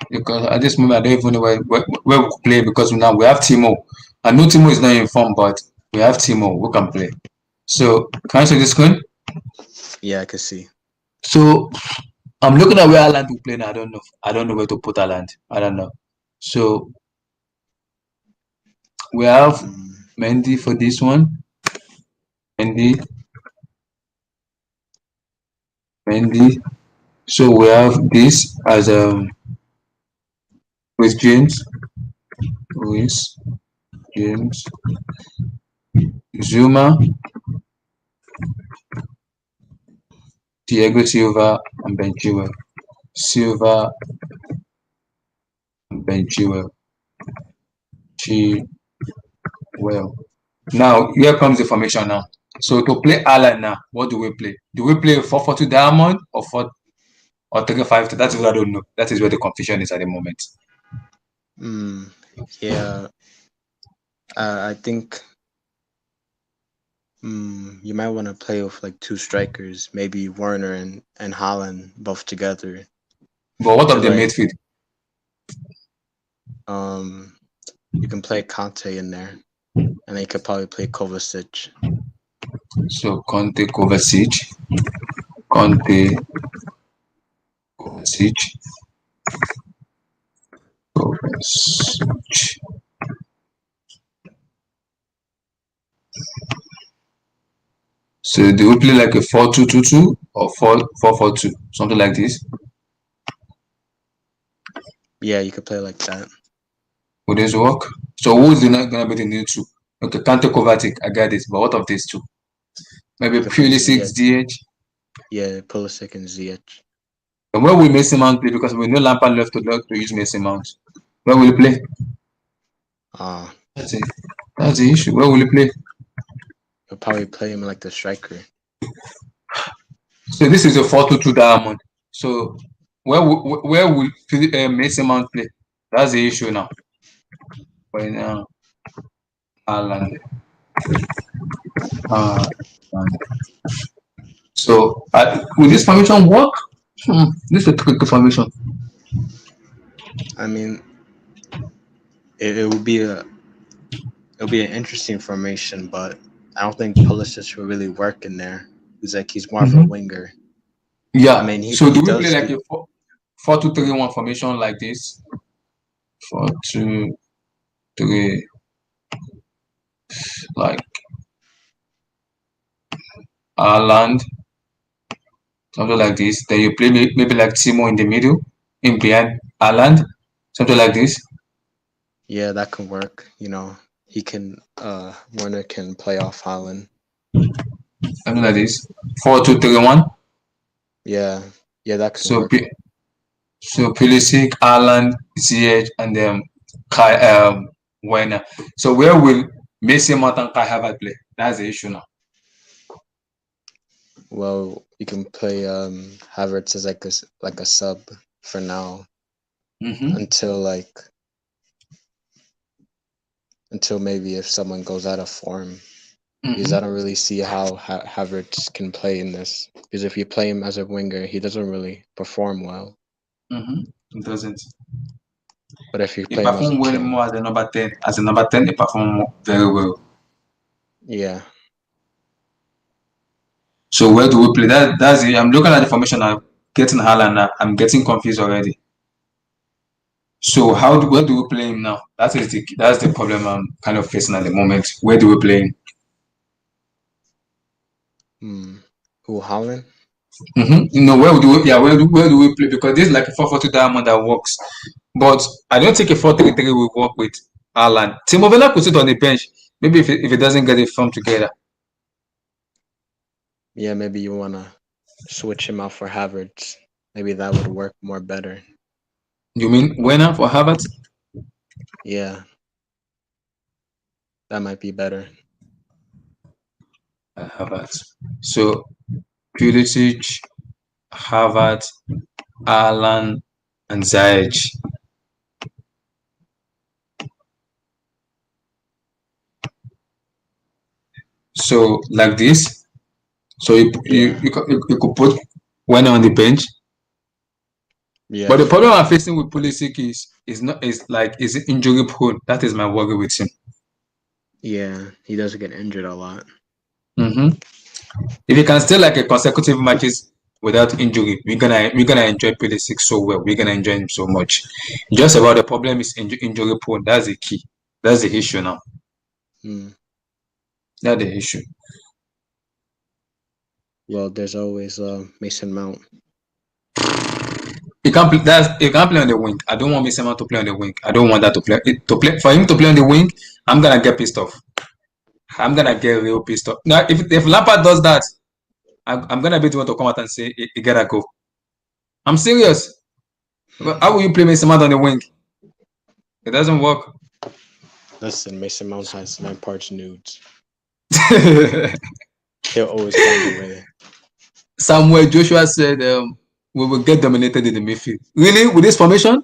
because at this moment I don't even know where we could play because now we have Timo. I know Timo is not in form, but we have Timo who can play. So, can I see the screen? Yeah, I could see. So, I'm looking at where Haaland will play now. I don't know. I don't know where to put Haaland. I don't know. So, we have Mm, Mendy for this one. Mendy, Mendy. So, we have this as with James, with James, Zuma, Diego Silva, and Ben Chilwell. Silva and Ben Chilwell. Chilwell. Now, here comes the formation now. So to play Haaland now, what do we play? Do we play 4-4-2 diamond or 3-5-2? That is what I don't know. That is where the confusion is at the moment. mm, yeah, I think you might want to play with like two strikers, maybe Werner and Holland both together But what to of the like midfield? um you can play Conte in there, and then you could probably play Kovacic. So Conte, Kovacic, Conte, Kovacic, Kovacic. So do we play like a 4-2-2-2 or 4-4-4-2, something like this? Yeah, you could play like that. Would this work? So who's gonna be the new two? Okay, Kante Kovacic, I get it. But what of these two? Maybe You could play Pulisic, Ziyech. DH. Yeah, Pulisic and Ziyech. And where will Mason Mount play? Because we know Lampard left to use Mason Mount. Where will he play? Uh, That's it. That's the issue. Where will he play? you'll probably play him like the striker. So this is a 4-2-2 diamond. So where will Mason Mount play? That's the issue now. Right now, Haaland. Uh, so will this formation work? This is a tricky formation. I mean, it would be it'll be an interesting formation, but I don't think Pulisic will really work in there. He's more of a Mm-hmm. winger. I Yeah. mean, So he do we play does like do. a 4-2-3-1 formation like this? 4-2-3, like Ireland, something like this. Then you play maybe like Timo in the middle, in behind Ireland, something like this. Yeah, that can work. You know, he can. Werner can play off Holland. Something like this. 4-2-3-1. Yeah, yeah, that can So work. Pulisic, Ireland, Ziyech, and Kai Werner. So where will Messi, Mount, and Kai Havertz play? That's the issue now. Well, you can play Havertz as like a sub for now Mm-hmm. until until maybe if someone goes out of form, because I Mm-hmm. don't really see how Havertz can play in this. Because if you play him as a winger, he doesn't really perform well. Mm-hmm. It doesn't. But if you He play him as a performed well more as a number 10. As a number 10, he performed very well. yeah, So where do we play? That's it. I'm looking at the formation. I'm getting Haaland now. I'm getting confused already. So where do we play him now? That's the problem I'm kind of facing at the moment. Where do we play him? hmm. Who Holland? Mm-hmm. No, where do we play? Because this is like a 4-4-2 diamond that works. But I don't think a 4-3-3 will work with Haaland. Timo Werner could sit on the bench. Maybe if it doesn't get it from together. Yeah, maybe you wanna switch him out for Havertz. Maybe that would work more better. You mean Werner for Havertz? Yeah, that might be better. Havertz. So Pulisic, Havertz, Haaland, and Ziyech. So like this. So Yeah, you could put Werner on the bench. yeah, But the for problem I'm now. facing with Pulisic is injury prone. That is my worry with him. Yeah, he does get injured a lot. Mm-hmm. If he can stay like a consecutive matches without injury, we're gonna enjoy Pulisic so well. We're gonna enjoy him so much. Just about the problem is injury prone. That's the key. That's the issue now. Hmm. That's the issue. Well, there's always Mason Mount. He can't play on the wing. I don't want Mason Mount to play on the wing. I don't want that to play for him to play on the wing. I'm gonna get pissed off. I'm gonna get real pissed off. Now, if Lampard does that, I'm gonna be the one to come out and say he gotta go. I'm serious. How will you play Mason Mount on the wing? It doesn't work. Listen, Mason Mount has Lampard's nudes. He'll always find a way. Samuel Joshua said we will get dominated in the midfield. Really? With this formation?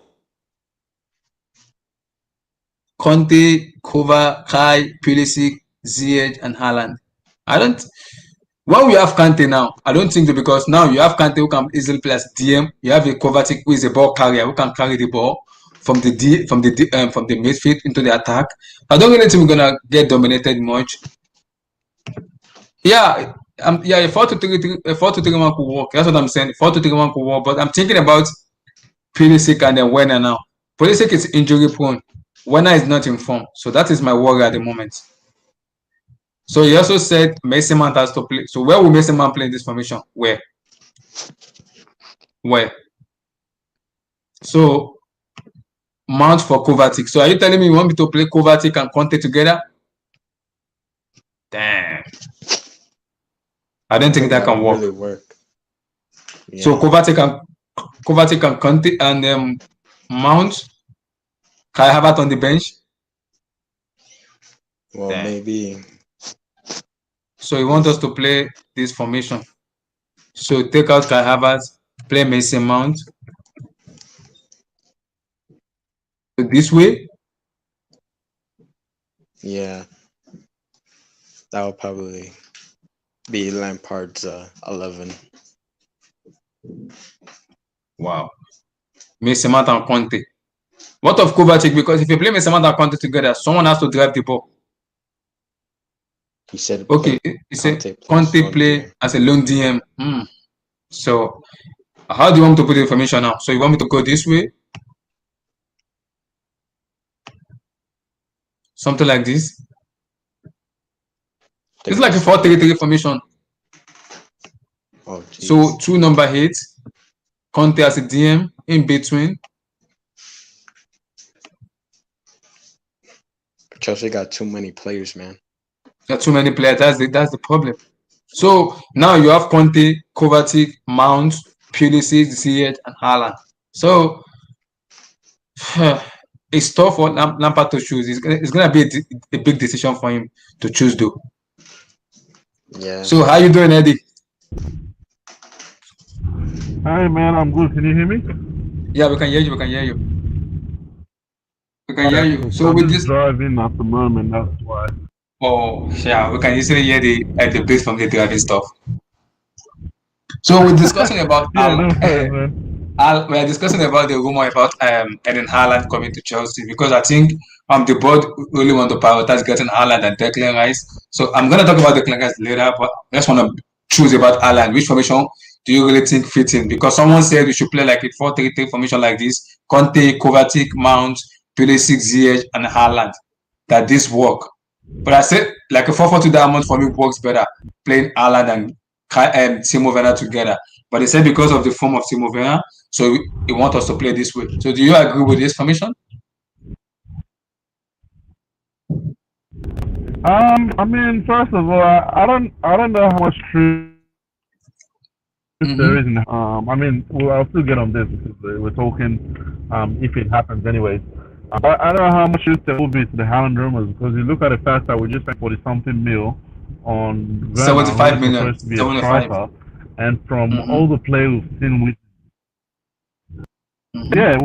Conte, Kova, Kai, Pulisic, Ziyech, and Haaland. I don't. When we have Kante now, I don't think so because now you have Kante who can easily play as DM. You have a Kovacic who is a ball carrier who can carry the ball from the midfield into the attack. I don't really think we're gonna get dominated much. Yeah, yeah, a 4-2-3-1 could work. That's what I'm saying. 4-2-3-1 could work, but I'm thinking about Pulisic and then Werner now. Pulisic is injury prone. Werner is not in form, so that is my worry at the moment. So he also said Mason Mount has to play. So where will Mason Mount play in this formation? Where? Where? So Mount for Kovacic. So are you telling me you want me to play Kovacic and Conte together? Damn. I don't I think think that that can would work. really work. So Yeah. Kovacic and Conte and Mount. Can I have that on the bench? Well, Damn. maybe So you want us he's to play this formation. So take out Kai Havertz, play Mason Mount. So this way, yeah. That would probably be Lampard's 11. wow. Mason Mount and Conte. What of Kovacic? Because if you play Mason Mount and Conte together, someone has to drive the ball. He said Okay, play he said Conte plays Conte lone play DM. as a lone DM. So how do you want me to put the information now? So you want me to go this way, something like this? Take It's it like a a second. 4-3-3 formation. Oh, So jeez. two number eight, Conte as a DM in between. Chelsea got too many players, man. There are too many players. That's the problem. So now you have Conte, Kovacic, Mount, Pulisic, Ziyech, and Haaland. So it's tough for Lampard to choose. It's gonna be a big decision for him to choose, though. Yeah. So how you doing, Eddie? Hi man, I'm good. Can you hear me? Yeah, we can hear you. We can hear you. We can hear Okay, you. cool. So I'm with just this, driving at the moment. That's why. oh yeah, we can easily hear the bass from the driving stuff. So we're discussing about Yeah, no worries, man. We are discussing about the rumor about Eden Haaland coming to Chelsea because I think the board really want to prioritize getting Haaland and Declan Rice. So I'm gonna talk about Declan Rice later, but I just want to choose about Haaland. Which formation do you really think fits in? Because someone said we should play like a 4-3-3 formation like this: Conte, Kovacic, Mount, Pulisic, Ziyech, and Haaland. That this work. But I said like a 4-4-2 diamond for me works better playing Haaland and Timo Werner together. But they said because of the form of Timo Werner, so he want us to play this way. So do you agree with this formation? I mean, first of all, I don't know how much truth there Mm-hmm. is in. I mean, well, I'll still get on this because we're talking. If it happens, anyways. But I don't know how much truth there will be to the Haaland rumors because you look at the fact that we just spent 40 something mil on Werner, who 75 is million. supposed to be a 75. striker, and from all Mm-hmm. the players we've seen with. Mm-hmm. Yeah,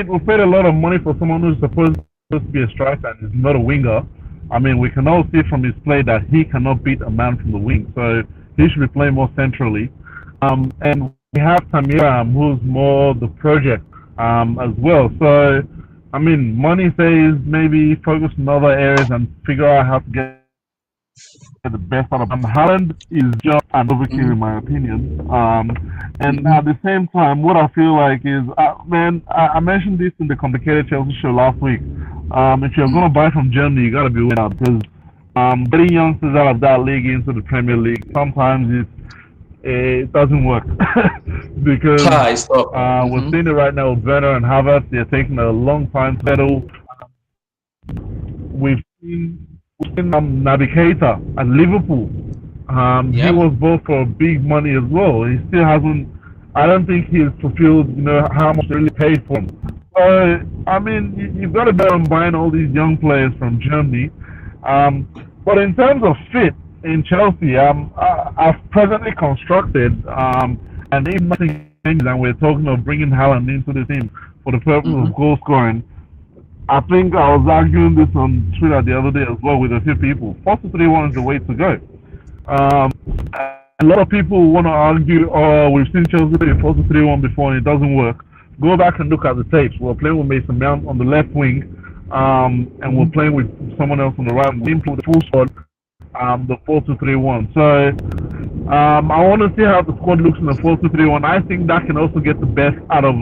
we paid a lot of money for someone who's supposed to be a striker and is not a winger. I mean, we can all see from his play that he cannot beat a man from the wing, so he should be playing more centrally. And we have Tamira, who's more the project as well. So, I mean, money says maybe focus on other areas and figure out how to get the best out of him. Haaland is just an overkill Mm-hmm. in my opinion. And Mm-hmm. at the same time, what I feel like is, man, I mentioned this in the complicated Chelsea show last week. If you're Mm-hmm. gonna buy from Germany, you gotta be winning out because getting youngsters out of that league into the Premier League sometimes it doesn't work because Ha, it's tough. we're Mm-hmm. seeing it right now with Werner and Havertz. They're taking a long time to settle. We've seen Navigator at Liverpool. He Yep. was bought for big money as well. He still hasn't. I don't think he's fulfilled. How much they really paid for him. I mean, you've got to bear on buying all these young players from Germany. But in terms of fit in Chelsea, I've presently constructed, and if nothing changes, and we're talking of bringing Haaland into the team for the purpose Mm-hmm. of goal scoring. I think I was arguing this on Twitter the other day as well with a few people. 4-2-3-1 is the way to go. Um, a lot of people want to argue, oh, we've seen Chelsea play 4-2-3-1 before and it doesn't work. Go back and look at the tapes. We're playing with Mason Mount on the left wing, and we're playing with someone else on the right. We're playing with the full squad, the 4-2-3-1. So I want to see how the squad looks in the 4-2-3-1. I think that can also get the best out of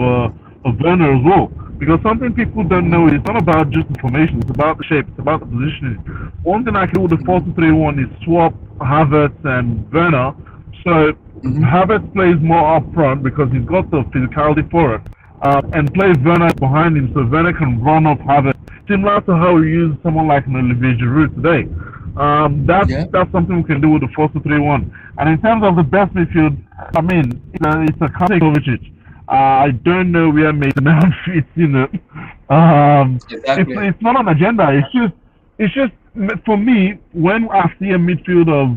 Werner as well. Because something people don't know is it's not about just the formation, it's about the shape, it's about the positioning. One thing I can do with the 4-2-3-1 is swap Havertz and Werner. So Mm-hmm. Havertz plays more up front because he's got the physicality for it. And plays Werner behind him so Werner can run off Havertz. Similar to how we use someone like an Olivier Giroud today. Yeah. That's something we can do with the 4-2-3-1. And in terms of the best midfield, I mean, it's a Kante Kovacic. I don't know where Mason Mount fits in it. Exactly. It's not an agenda. It's just for me when I see a midfield of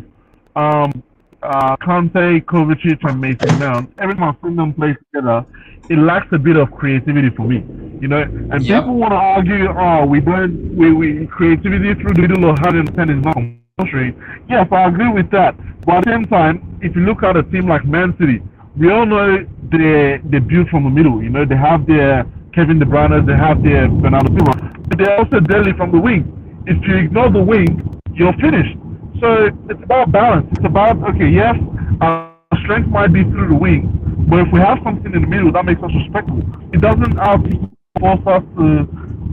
um, Kante, Kovacic, and Mason Mount. Every time I see them play together, it lacks a bit of creativity for me. And Yep. people want to argue, oh, we don't, we creativity through the middle of having ten is not compulsory. Yes, I agree with that. But at the same time, if you look at a team like Man City, we all know they build from the middle. They have their Kevin De Bruyne, they have their Bernardo Silva, but they're also deadly from the wing. If you ignore the wing, you're finished. So it's about balance. It's about, okay, yes, our strength might be through the wing, but if we have something in the middle, that makes us respectable. It doesn't have to force us to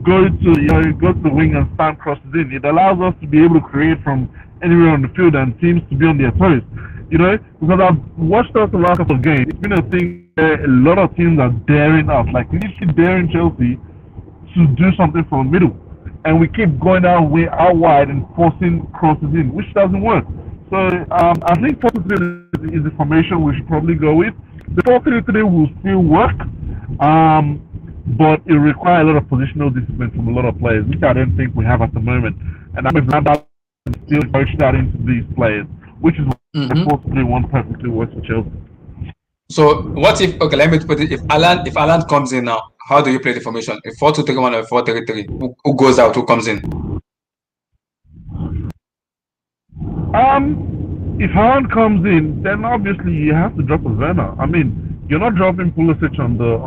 go to the wing and stand crosses in. It allows us to be able to create from anywhere on the field and teams to be on their toes. Because I've watched us the last couple of games. It's been a thing where a lot of teams are daring us, like literally daring Chelsea to do something from the middle, and we keep going out wide and forcing crosses in, which doesn't work. So I think 4-3 is the formation we should probably go with. The 4-3-3 will still work, but it requires a lot of positional discipline from a lot of players, which I don't think we have at the moment. And I'm still coach that into these players, which is why the 4-3-1 perfectly works for Chelsea. So what if, okay, let me put it, if Alan comes in now, how do you play the formation? A 4-2-3-1 or 4-3-3? Who goes out? Who comes in? If Halland comes in, then obviously you have to drop a Werner. I mean, you're not dropping Pulisic on the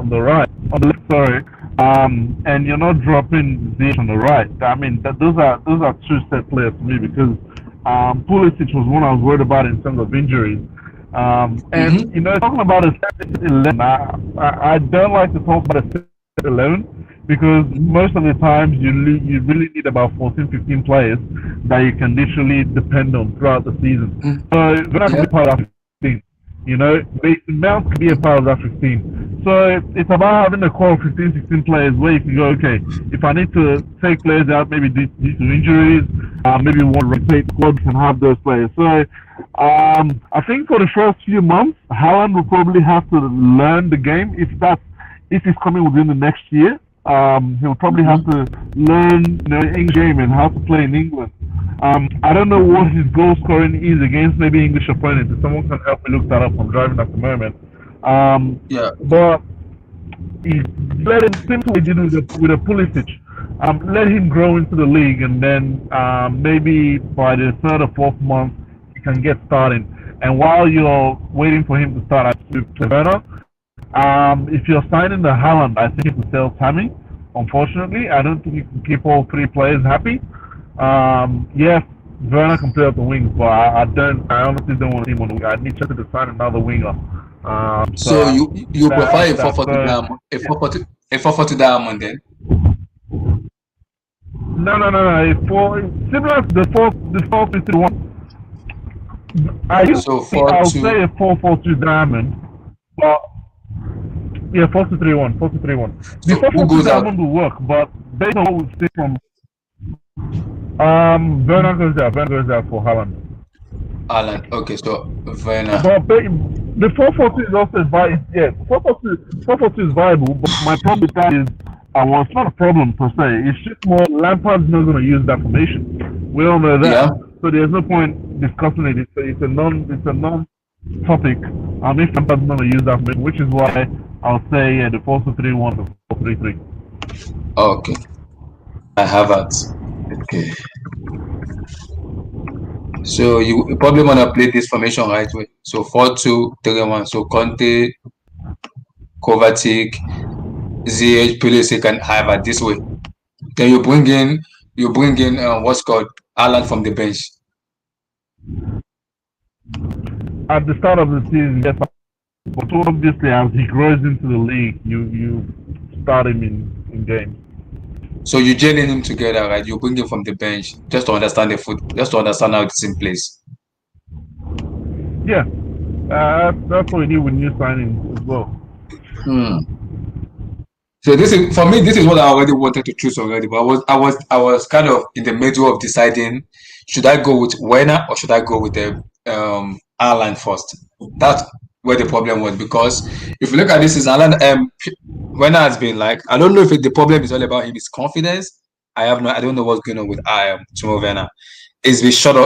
left, sorry, and you're not dropping Ziyech on the right. I mean, those are two set players to me, because Pulisic was one I was worried about in terms of injuries. And talking about a set 11, I don't like to talk about a set 11, because most of the times you really need about 14-15 players that you can literally depend on throughout the season. So we're not going to be part of that 15. Mason Mount can be a part of that 15. So it's about having a core of 15-16 players where you can go, okay, if I need to take players out, maybe due to injuries, maybe want to rotate squads and have those players. So I think for the first few months, Halland will probably have to learn the game if he's coming within the next year. He'll probably have to learn English game and how to play in England. I don't know what his goal scoring is against maybe English opponents. If someone can help me look that up, I'm driving at the moment. But he let him simply did with a Pulisic. Let him grow into the league, and then maybe by the third or fourth month he can get started. And while you're waiting for him to start at Werner, if you're signing the Halland, I think it will sell Tammy. Unfortunately, I don't think you can keep all three players happy. Yes, Werner can play up the wings, but I honestly don't want to see him on the wing. I need Chelsea to sign another winger. So you prefer a 4-4-2 Diamond, a 4-4-2 Diamond then? No. Similar to the 4-3-1. I'll say a 4-4-2 Diamond, but yeah, 4-2-3-1. 4-2-3-1. The 4-4-2 Diamond will work, but based on what we've seen from Werner goes out for Halland. Okay, so Werner. But the 4-4-2 is also viable. Yeah, 4-4-2 is viable, but my problem with that is, well, it's not a problem per se. It's just more Lampard's not going to use that formation. We all know that, so there's no point discussing it. It's a non-topic. If Lampard's not going to use that formation, which is why I'll say the 4-2-3-1 or 4-3-3. Okay, I have it. Okay. So you probably want to play this formation right way. So 4-2-3-1. So Conte, Kovacic, Ziyech, Pulisic, and Havertz this way. Then you bring in what's called Halland from the bench. At the start of the season, yes, but obviously as he grows into the league, you start him in games. So you gelling him together, right? You bring him from the bench just to understand just to understand how it's in place. Yeah, that's what we need with new signings as well. So this is, for me, this is what I already wanted to choose already, but I was kind of in the middle of deciding, should I go with Werner or should I go with the Halland first? That's where the problem was, because if you look at this, is Werner has been like, I don't know if the problem is all about his confidence. I don't know what's going on with Timo Werner. It's been shot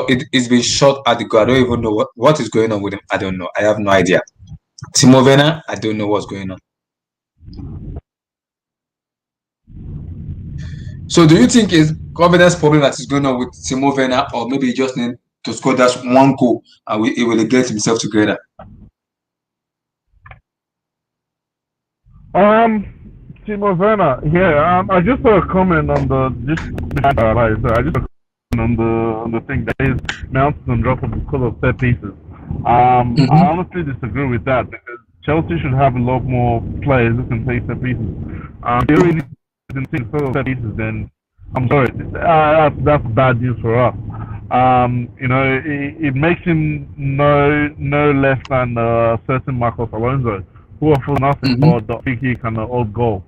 at the goal. I don't even know what is going on with him. I don't know. I have no idea. Timo Werner, I don't know what's going on. So do you think it's confidence problem that is going on with Timo Werner, or maybe he just need to score that one goal and he will get himself together? Timo Werner, yeah. I just saw a comment on the thing that is mounted and dropped because of set pieces. I Mm-hmm. honestly disagree with that because Chelsea should have a lot more players who can play set pieces. They already didn't think so set pieces, then I'm sorry, that's bad news for us. It makes him no less than certain Marcos Alonso, who are for nothing Mm-hmm. but the free kick and the old goal.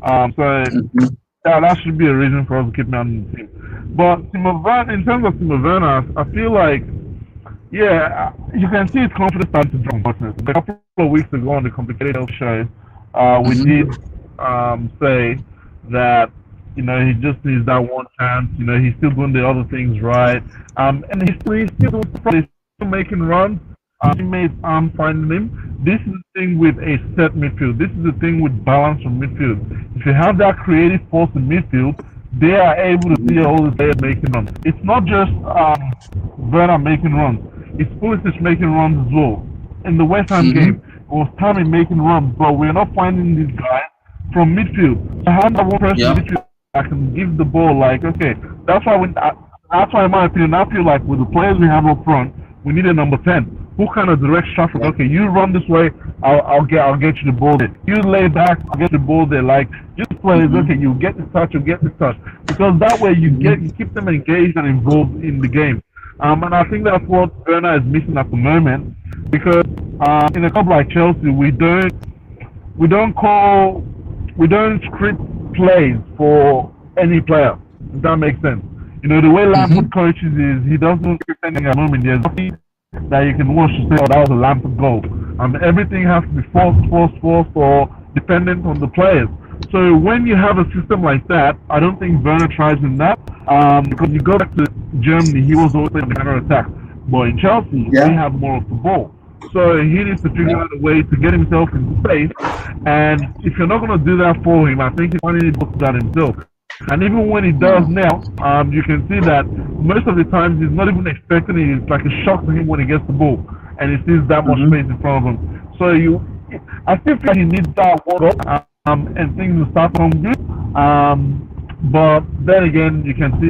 So Mm-hmm. that should be a reason for us to keep him on the team. But Timo Werner, in terms of Timo Werner, I feel like yeah, you can see his confidence starting to drop. Unfortunately, a couple of weeks ago on the Complicated Health show, we did Mm-hmm. say that he just needs that one chance. He's still doing the other things right, and he's still doing stuff. He's still making runs. Teammates aren't finding him. This is the thing with a set midfield. This is the thing with balance from midfield. If you have that creative force in midfield, they are able to see all the players making runs. It's not just Werner making runs. It's Pulisic making runs as well. In the West Ham Mm-hmm. game, it was Tammy making runs, but we're not finding this guy from midfield. I have that one person in Yeah. midfield that can give the ball. Like, okay, that's why that's why in my opinion, I feel like with the players we have up front, we need a number 10 who kind of directs traffic. Yeah. Okay, you run this way, I'll get you the ball there. You lay back, I'll get the ball there. Like, just players, Mm-hmm. okay, you get this touch, you get this touch, because that way Mm-hmm. you keep them engaged and involved in the game. And I think that's what Werner is missing at the moment, because in a club like Chelsea, we don't call we don't script plays for any player. If that makes sense. The way Lampard Mm-hmm. coaches is he doesn't script anything at the moment. There's nothing that you can watch to say, oh, that was a Lampard goal. Everything has to be forced, or dependent on the players. So when you have a system like that, I don't think Werner thrives in that. Because you go back to Germany, he was always playing the counter attack. But in Chelsea, we Yeah. have more of the ball. So he needs to figure Yeah. out a way to get himself in space. And if you're not going to do that for him, I think he's finding it to do that himself. And even when he does Mm. now, you can see that most of the times he's not even expecting it. It's like a shock to him when he gets the ball and he sees that much Mm-hmm. space in front of him. So I still feel like he needs that one goal, and things will start from good. But then again, you can see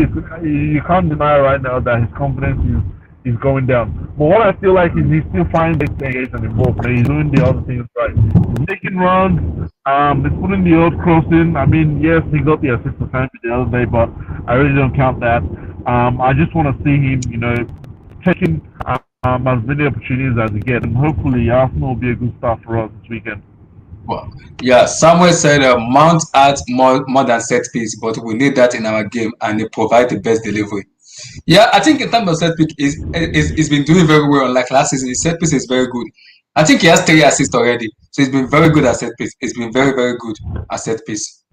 you can't deny right now that his confidence is going down. But what I feel like is he's still finding ways to engage and involved. He's doing the other things right. He's taking runs. He's putting the odd cross in. I mean, yes, he got the assist to Sancho the other day, but I really don't count that. I just want to see him, taking as many opportunities as he gets, and hopefully Arsenal will be a good start for us this weekend. Well, yeah, Samuel said Mount adds more than set piece, but we need that in our game and they provide the best delivery. Yeah, I think in terms of set piece, he's been doing very well. Like last season, his set piece is very good. I think he has 3 assists already, so he's been very good at set piece. He's been very, very good at set piece.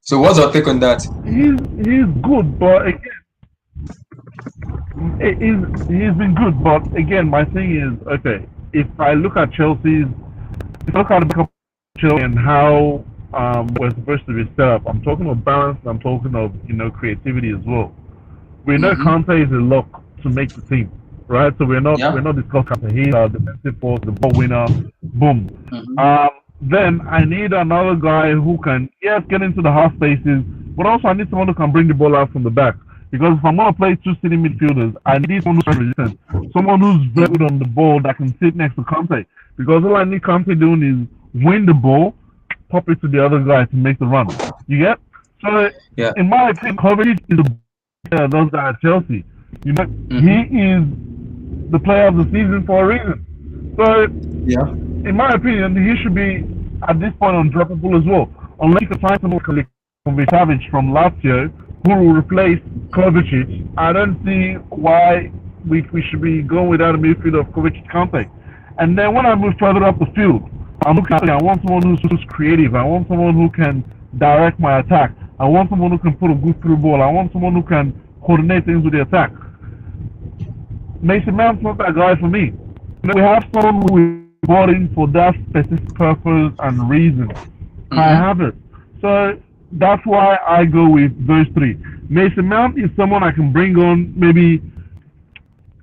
So what's your take on that? He's good, but again, he's been good. But again, my thing is okay. If I look at if I look at Chelsea and how we're supposed to be set up, I'm talking of balance. I'm talking of creativity as well. We know Mm-hmm. Conte is a lock to make the team, right? So we're Yeah. not discussing Conte. He's our defensive force, the ball winner, boom. Mm-hmm. Then I need another guy who can get into the half spaces, but also I need someone who can bring the ball out from the back. Because if I'm gonna play two sitting midfielders, I need someone who's resistant, someone who's very good on the ball that can sit next to Conte. Because all I need Conte doing is win the ball, pop it to the other guy to make the run. You get? So Yeah. in my opinion, Kovacic is the those guys at Chelsea. He Mm-hmm. is the player of the season for a reason. So, Yeah. in my opinion, he should be at this point undroppable as well. Unless you can find someone from Savic from Lazio who will replace Kovacic, I don't see why we should be going without a midfield of Kovacic Kante. And then when I move further up the field, I'm looking at I want someone who's creative. I want someone who can direct my attack. I want someone who can put a good through ball. I want someone who can coordinate things with the attack. Mason Mount's not that guy for me. We have someone who is brought in for that specific purpose and reason. I Mm-hmm. have it. So that's why I go with those three. Mason Mount is someone I can bring on maybe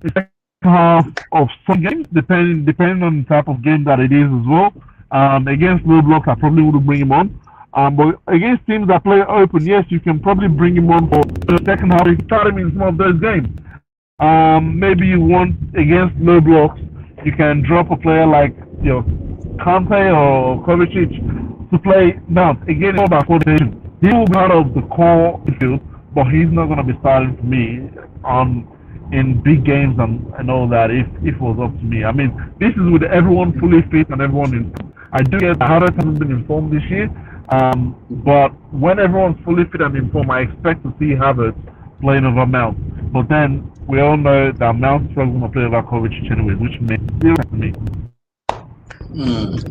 the second half of some games, depending on the type of game that it is as well. Against low blocks, I probably wouldn't bring him on. But against teams that play open, yes, you can probably bring him on for the second half. You start him in some of those games. Maybe you want against low blocks, you can drop a player like your Kante or Kovacic to play Mount. Again, it's all about coordination. He will be part of the core midfield, but he's not going to be starting for me on in big games and all that. If it was up to me, I mean, this is with everyone fully fit and everyone in. I do get that Havertz hasn't been informed this year, but when everyone's fully fit and informed, I expect to see Havertz playing over Mount. But then we all know that Mount struggles to play over Kovacic anyway, which makes it to me.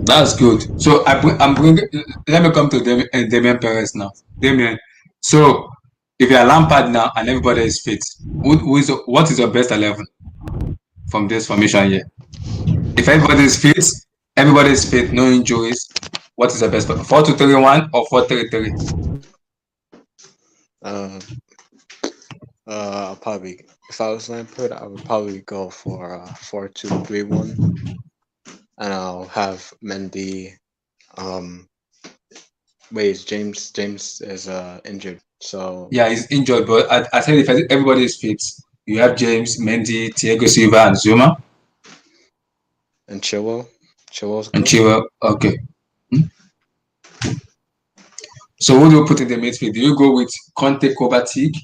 That's good. So I'm bringing. Let me come to Damien Perez now. Damien. So if you're Lampard now and everybody is fit, what is your best 11 from this formation here? If everybody is fit, no injuries. What is the best? 4-2-3-1 or 4-3-3? Uh, I'll probably, if I was Lampard, I would probably go for 4-2-3-1, and I'll have Mendy. Um, wait, James is injured, so Yeah, he's injured, but I said if everybody is fit, you have James, Mendy, Thiago Silva, and Zuma, and Chilwell's and good. Chilwell. Okay. So who do you put in the midfield? Do you go with Conte, Kovacic,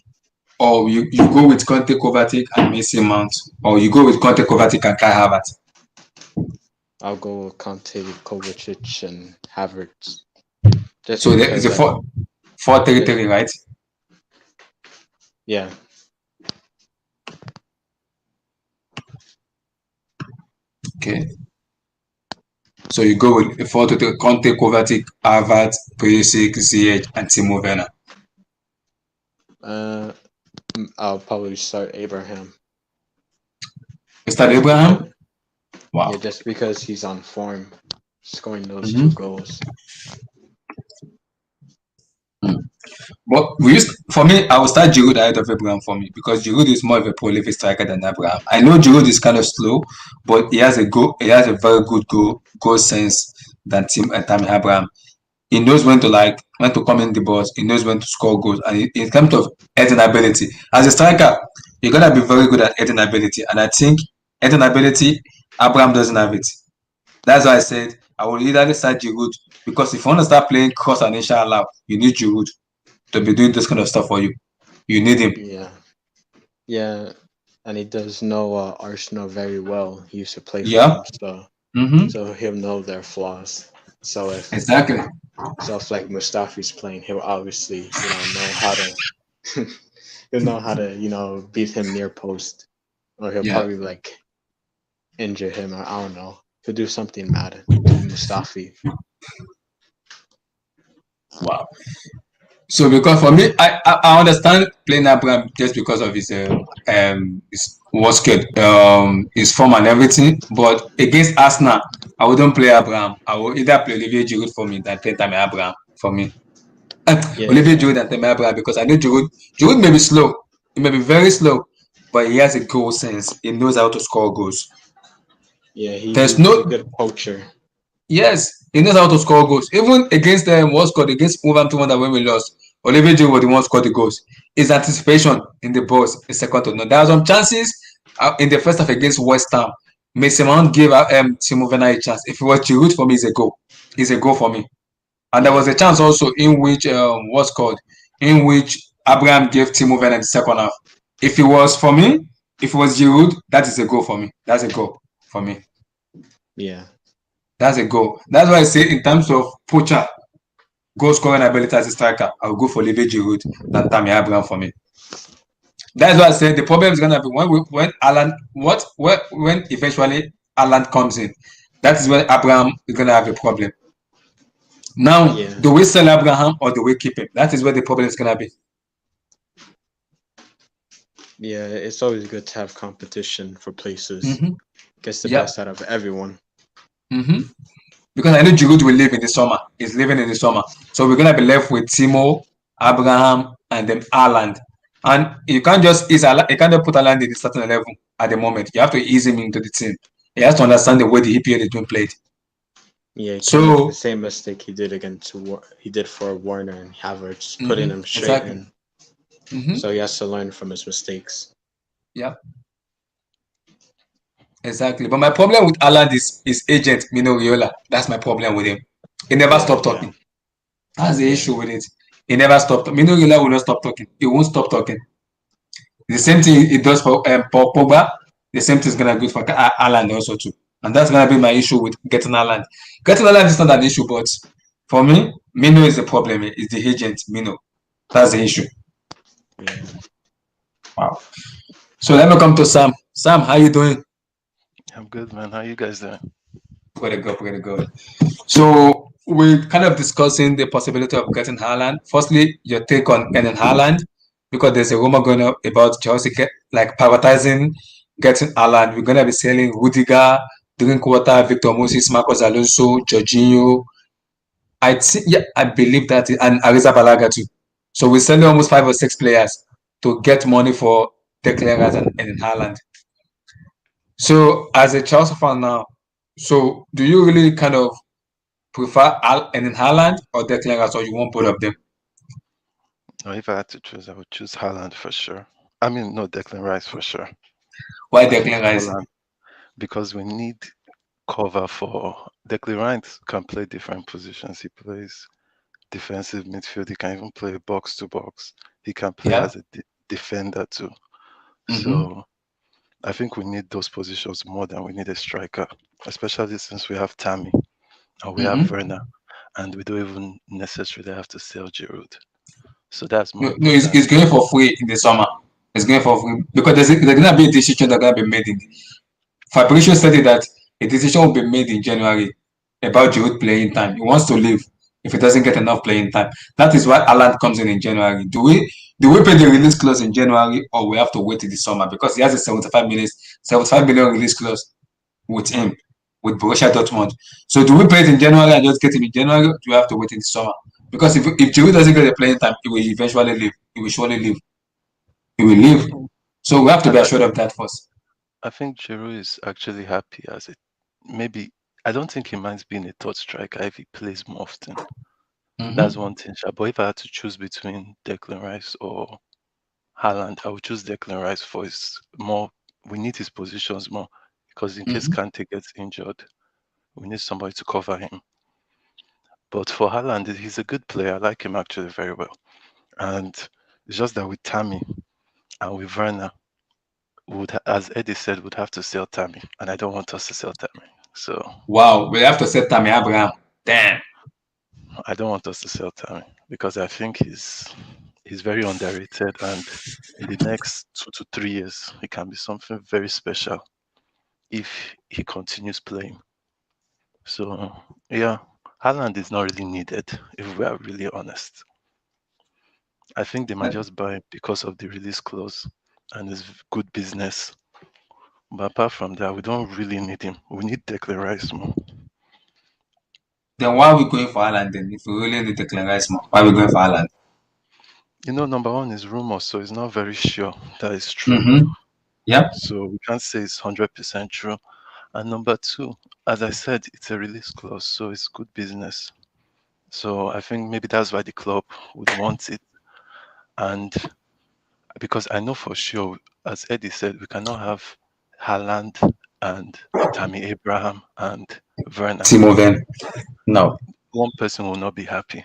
or you go with Conte, Kovacic, and Mason Mount, or you go with Conte, Kovacic, and Kai Havertz? I'll go with Conte, Kovacic, and Havertz. Just So there is because, a 4-3-3, right? yeah, Okay. So you go with a 4-3-3: Conte, Kovacic, Havertz, Perisic, Ziyech, and Timo Werner. uh, I'll probably start Abraham. Mr. Just Abraham? because, Wow. yeah, just because he's on form, scoring those Mm-hmm. 2 goals. But for me, I will start Giroud ahead of Abraham for me because Giroud is more of a prolific striker than Abraham. I know Giroud is kind of slow, but he has a very good goal sense than Tammy Abraham. He knows when to come in the box. He knows when to score goals. And in terms of heading ability, as a striker, you're gonna be very good at heading ability. And I think heading ability, Abraham doesn't have it. That's why I said I will either start Giroud because if you want to start playing cross and inshallah, you need Giroud to be doing this kind of stuff for you. You need him. Yeah, yeah, and he does know Arsenal very well. He used to play for Yeah. them, so Mm-hmm. so he'll know their flaws. So Exactly. if like Mustafi's playing, he'll obviously know how to he'll know how to beat him near post, or he'll Yeah. probably like injure him, or I don't know. He'll do something mad to Mustafi. Wow. So because for me, I understand playing Abraham just because of his work schedule, his form and everything. But against Arsenal, I wouldn't play Abraham. I would either play Olivier Giroud for me than play Tammy Abraham for me. Olivier Yeah, Giroud and Tammy Abraham because I know Giroud may be slow. He may be very slow, but he has a goal sense. He knows how to score goals. yeah, There's he's a no good poacher. Yes, he knows how to score goals. Even against what scored against Wolverhampton that when we lost, Olivier Giroud was the one scored the goals. His anticipation in the box is second to none. There are some chances in the first half against West Ham. Mason Mount gave Timo Werner a chance. If it was Giroud for me, it's a goal. It's a goal for me. And there was a chance also in which in which Abraham gave Timo Werner the second half. If it was for me, if it was Giroud, that is a goal for me. That's a goal for me. Yeah, That's a goal. That's why I say in terms of poacher, goal scoring ability as a striker, I'll go for Olivier Giroud than Tammy Abraham for me. That's why I said the problem is gonna be when eventually Alan comes in. That is when Abraham is gonna have a problem. Now, yeah, do we sell Abraham or do we keep him? That is where the problem is gonna be. yeah. It's always good to have competition for places. Mm-hmm. Gets the Yeah. best out of everyone. Mm-hmm. Because I know Giroud will leave in the summer. He's leaving in the summer. So we're gonna be left with Timo, Abraham, and then Haaland. And you can't just put Haaland in the starting 11 at the moment. You have to ease him into the team. He has to understand the way the EPL is being played. Yeah, he can't make the So same mistake he did for Warner and Havertz, putting him straight exactly. in. Mm-hmm. So he has to learn from his mistakes. Yeah. Exactly. But my problem with Haaland is agent Mino Raiola. That's my problem with him. He never Yeah, stopped yeah, talking. That's the yeah, issue with it. He never stopped. Mino Raiola will not stop talking. He won't stop talking. The same thing it does for Pogba. The same thing is gonna do for Haaland also too. And that's gonna be my issue with getting Haaland. Getting Haaland is not an issue, but for me, Mino is the problem. Is the agent Mino. That's the issue. yeah. Wow. So let me come to Sam. Sam, how you doing? I'm good, man. How you guys doing? Pretty good, pretty good. So we're kind of discussing the possibility of getting Haaland. Firstly, your take on getting Haaland, because there's a rumor going up about Chelsea like privatizing getting Haaland. We're gonna be selling Rudiger, Drinkwater, Victor Moses, Marcos Alonso, Jorginho. I think, yeah, I believe that, and Ariza Balaga too. So we're selling almost 5 or 6 players to get money for Declan Rice and Haaland. So as a Chelsea fan now, so do you really kind of prefer Erling Haaland or Declan Rice, or you want both of them? Or if I had to choose, I would choose Haaland for sure. I mean, no, Declan Rice for sure. Why I think Declan Rice? Haaland, because we need cover for Declan Rice can play different positions. He plays defensive midfield. He can even play box to box. He can play Yeah. as a defender too. Mm-hmm. So I think we need those positions more than we need a striker, especially since we have Tammy and we have Mm-hmm. Werner, and we don't even necessarily have to sell Giroud. So that's more No, no, it's important. going for free in the summer. It's going for free because there's gonna be a decision that's gonna be made in. Fabrizio said it that a decision will be made in January about Giroud playing time. He wants to leave if he doesn't get enough playing time. That is why Alan comes in January. Do we pay the release clause in January, or we have to wait till the summer because he has a 75 million release clause with him, with Borussia Dortmund. So do we pay it in January and just get him in January, or do we have to wait in the summer? Because if Giroud doesn't get the playing time, he will eventually leave. He will surely leave. He will leave. So we have to I, be I assured of that first. I think Giroud is actually happy as it. Maybe I don't think he minds being a third striker if he plays more often. That's Mm-hmm. one thing. But if I had to choose between Declan Rice or Haaland, I would choose Declan Rice for his more. We need his positions more because in case Mm-hmm. Kante gets injured, we need somebody to cover him. But for Haaland, he's a good player. I like him actually very well. And it's just that with Tammy and with Werner, as Eddie said, would have to sell Tammy, and I don't want us to sell Tammy. So Wow, we have to set Tammy Abraham. Damn. I don't want us to sell Tammy because I think he's very underrated, and in the next 2 to 3 years, he can be something very special if he continues playing. So yeah, Haaland is not really needed if we are really honest. I think they might just buy him because of the release clause and it's good business. But apart from that, we don't really need him. We need Declan Rice more. Then why are we going for Haaland then? If we really need Declan Rice more, why are we going for Haaland? Number one is rumors, so it's not very sure that it's true. Mm-hmm. Yep. So we can't say it's 100% true. And number two, as I said, it's a release clause, so it's good business. So I think maybe that's why the club would want it. And because I know for sure, as Eddie said, we cannot have Haaland and Tammy Abraham and Werner. Timo Werner. No. One person will not be happy.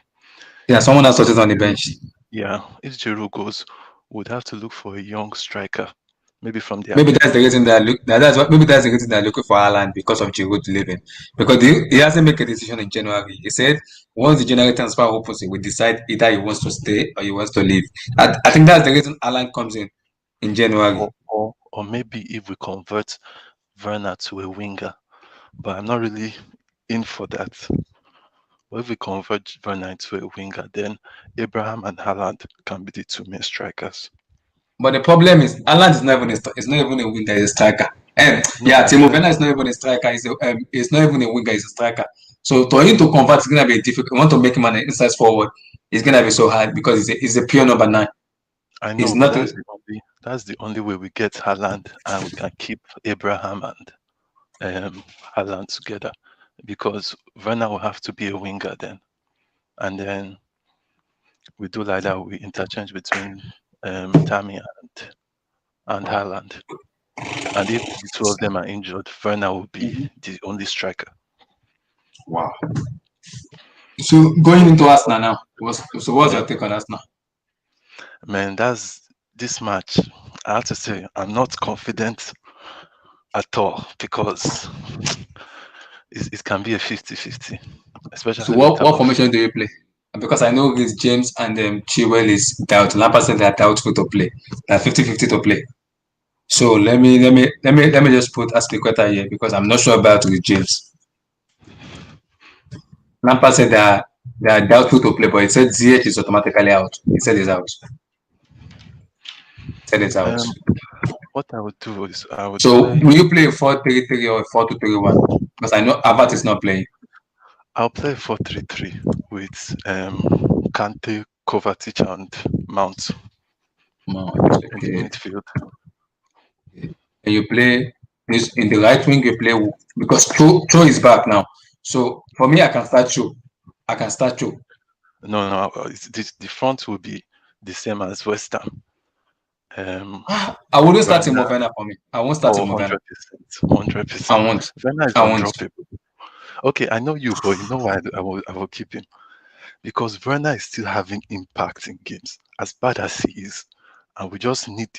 Yeah, someone else was on the bench. Yeah, if Giroud goes, we'd have to look for a young striker, maybe from the Maybe that's the academy. reason maybe that's the reason they're looking for Haaland because of Giroud leaving. Because he hasn't made a decision in January. He said once the January transfer opens, he will decide either he wants to stay or he wants to leave. I think that's the reason Haaland comes in January. Or maybe if we convert Werner to a winger, but I'm not really in for that. But if we convert Werner into a winger, then Abraham and Haaland can be the two main strikers. But the problem is Haaland is not even it's not even a winger, he's a striker. And No, yeah, I Timo said Werner is not even a striker. He's not even a winger, he's a striker. So for him to convert is gonna be difficult. You want to make him an inside forward, it's gonna be so hard because he's a pure number 9. I He's know, but not a, that's the only way we get Haaland and we can keep Abraham and Haaland together because Werner will have to be a winger then, and then we do like that. We interchange between Tammy and Haaland. And if the two of them are injured, Werner will be Mhm. the only striker. Wow. So going into Arsenal now, what's Yeah, your take on Arsenal? man, that's this match. I have to say, I'm not confident at all because it can be a 50-50, So especially with what type what of. formation do you play? Because I know Rhys James and Chilwell is doubt. Lampard said they're doubtful to play. They're 50-50 to play. So let me just put Aspilicueta here because I'm not sure about Rhys James. Lampard said they are doubtful to play, but he said ZH is automatically out. He said he's out. Said it's out. Um, what I would do is I would So play. will you play a 4-3-3 or a 4-2-3-1? Because I know Havertz is not playing. I'll play 4-3-3 with Kante, Kovacic, and Mount in the Okay. midfield. And you play this in the right wing. You play because Cho is back now. So for me, I can start Cho. I can start Cho. No, no, the front will be the same as West Ham. I wouldn't start Werner, Timo Werner for me. I won't start oh, Timo Werner. 100%, 100%. I won't. Werner is I won't. undroppable. Okay, I know you, but you know why I will keep him? Because Werner is still having impact in games, as bad as he is. And we just need,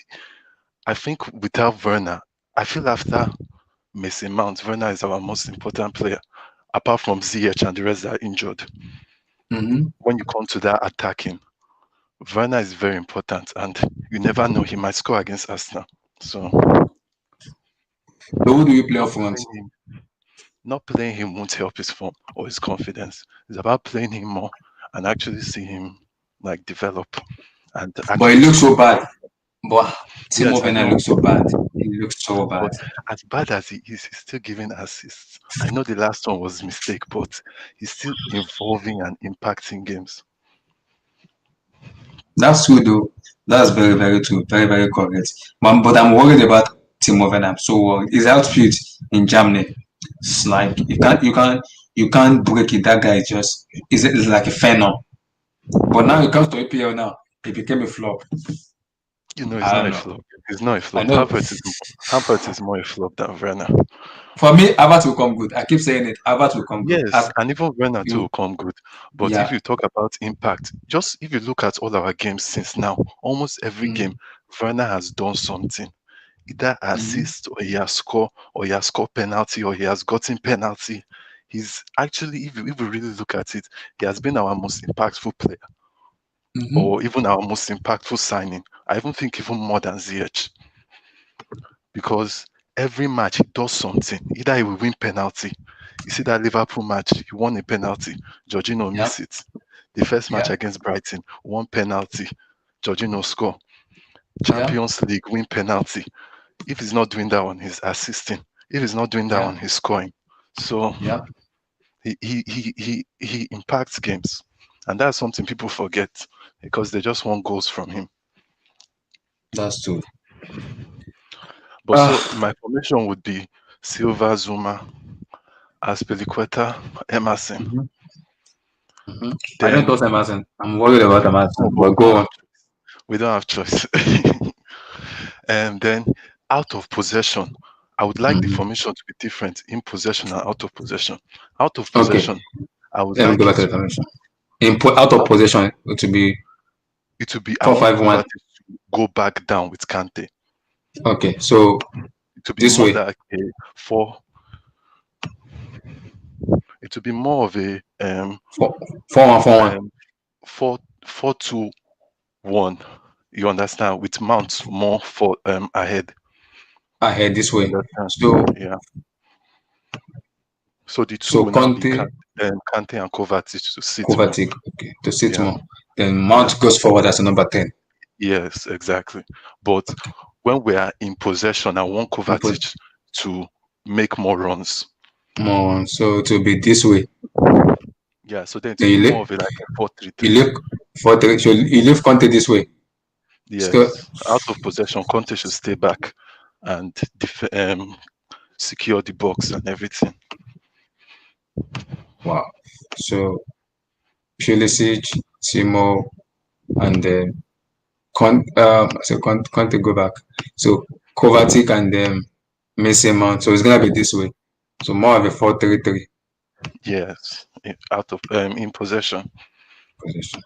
I think without Werner, I feel after Mason Mount, Werner is our most important player, apart from ZH and the rest that are injured. Mm-hmm. When you come to that attacking, Werner is very important, and you never know, he might score against Arsenal. So So who do you play up not front? playing him, not playing him won't help his form or his confidence. It's about playing him more and actually see him like develop and But actually he looks score so more. bad. But Yes, Timo I Werner know. looks so bad. He looks so bad. But as bad as he is, he's still giving assists. I know the last one was a mistake, but he's still involving and impacting games. That's true though. That's very, very true. Very, very correct. But I'm worried about Timo Werner. I'm so worried. His outfit in Germany. It's like you can't break it. That guy is like a phenom. But now he comes to APL now. He became a flop. You know, he's I not don't a know. flop. He's not a I flop. know. Havertz is more a flop than Werner. For me, Havertz will come good. I keep saying it. Havertz will come good. Yes, and even Werner too You, will come good. But if yeah. you talk about impact, just if you look at all our games since now, almost every Mm-hmm. game, Werner has done something. Either Mm-hmm. assist or he has scored or he has scored penalty or he has gotten penalty. He's actually, if you really look at it, he has been our most impactful player Mm-hmm. or even our most impactful signing. I even think even more than ZH because every match he does something. Either he will win penalty. You see that Liverpool match, he won a penalty. Jorginho Yeah. miss it. The first match Yeah. against Brighton, one penalty. Jorginho score. Yeah. Champions League win penalty. If he's not doing that one, he's assisting. If he's not doing that Yeah. one, he's scoring. So Yeah. he impacts games, and that's something people forget because they just want goals from him. That's true. But so Ah. my formation would be Silva, Zuma, Aspilicueta, Emerson. Mm-hmm. Mm-hmm. I don't Then trust Emerson. I'm worried about oh, Emerson. but But go on. we don't have choice. And then out of possession, I would like the Mm-hmm. formation to be different in possession and out of possession. Out of Okay. possession, I would Let me go like back it to the to formation. Out of out position, it will be it to be I want 4-5-1. Kovacic to go back down with Kante. Okay. So To be this more way, like a four. It will be more of a 4-1-4-1 um 4-4-2-1. You understand? With Mount more for ahead. ahead this You way. understand? So Yeah. So the two so will now be Conte, Kante and Kovacic to sit more. Kovacic, okay, to sit Yeah. more. Then Yeah. Mount goes forward as a number 10. Yes, exactly. But when we are in possession, I want And put Kovacic to make more runs. more on. So it will be this way. Yeah, so then it will Then be you more leave, of a like a you 4-3-3. leave 4-3. So you leave Conte this way. So Yes, out of possession, Conte should stay back and secure the box and everything. wow. So Pulisic, Timo, and Conte go back. So Kovacic and Mason Mount. So it's gonna be this way. So more of a 4-3-3 Yes, out of in possession. position.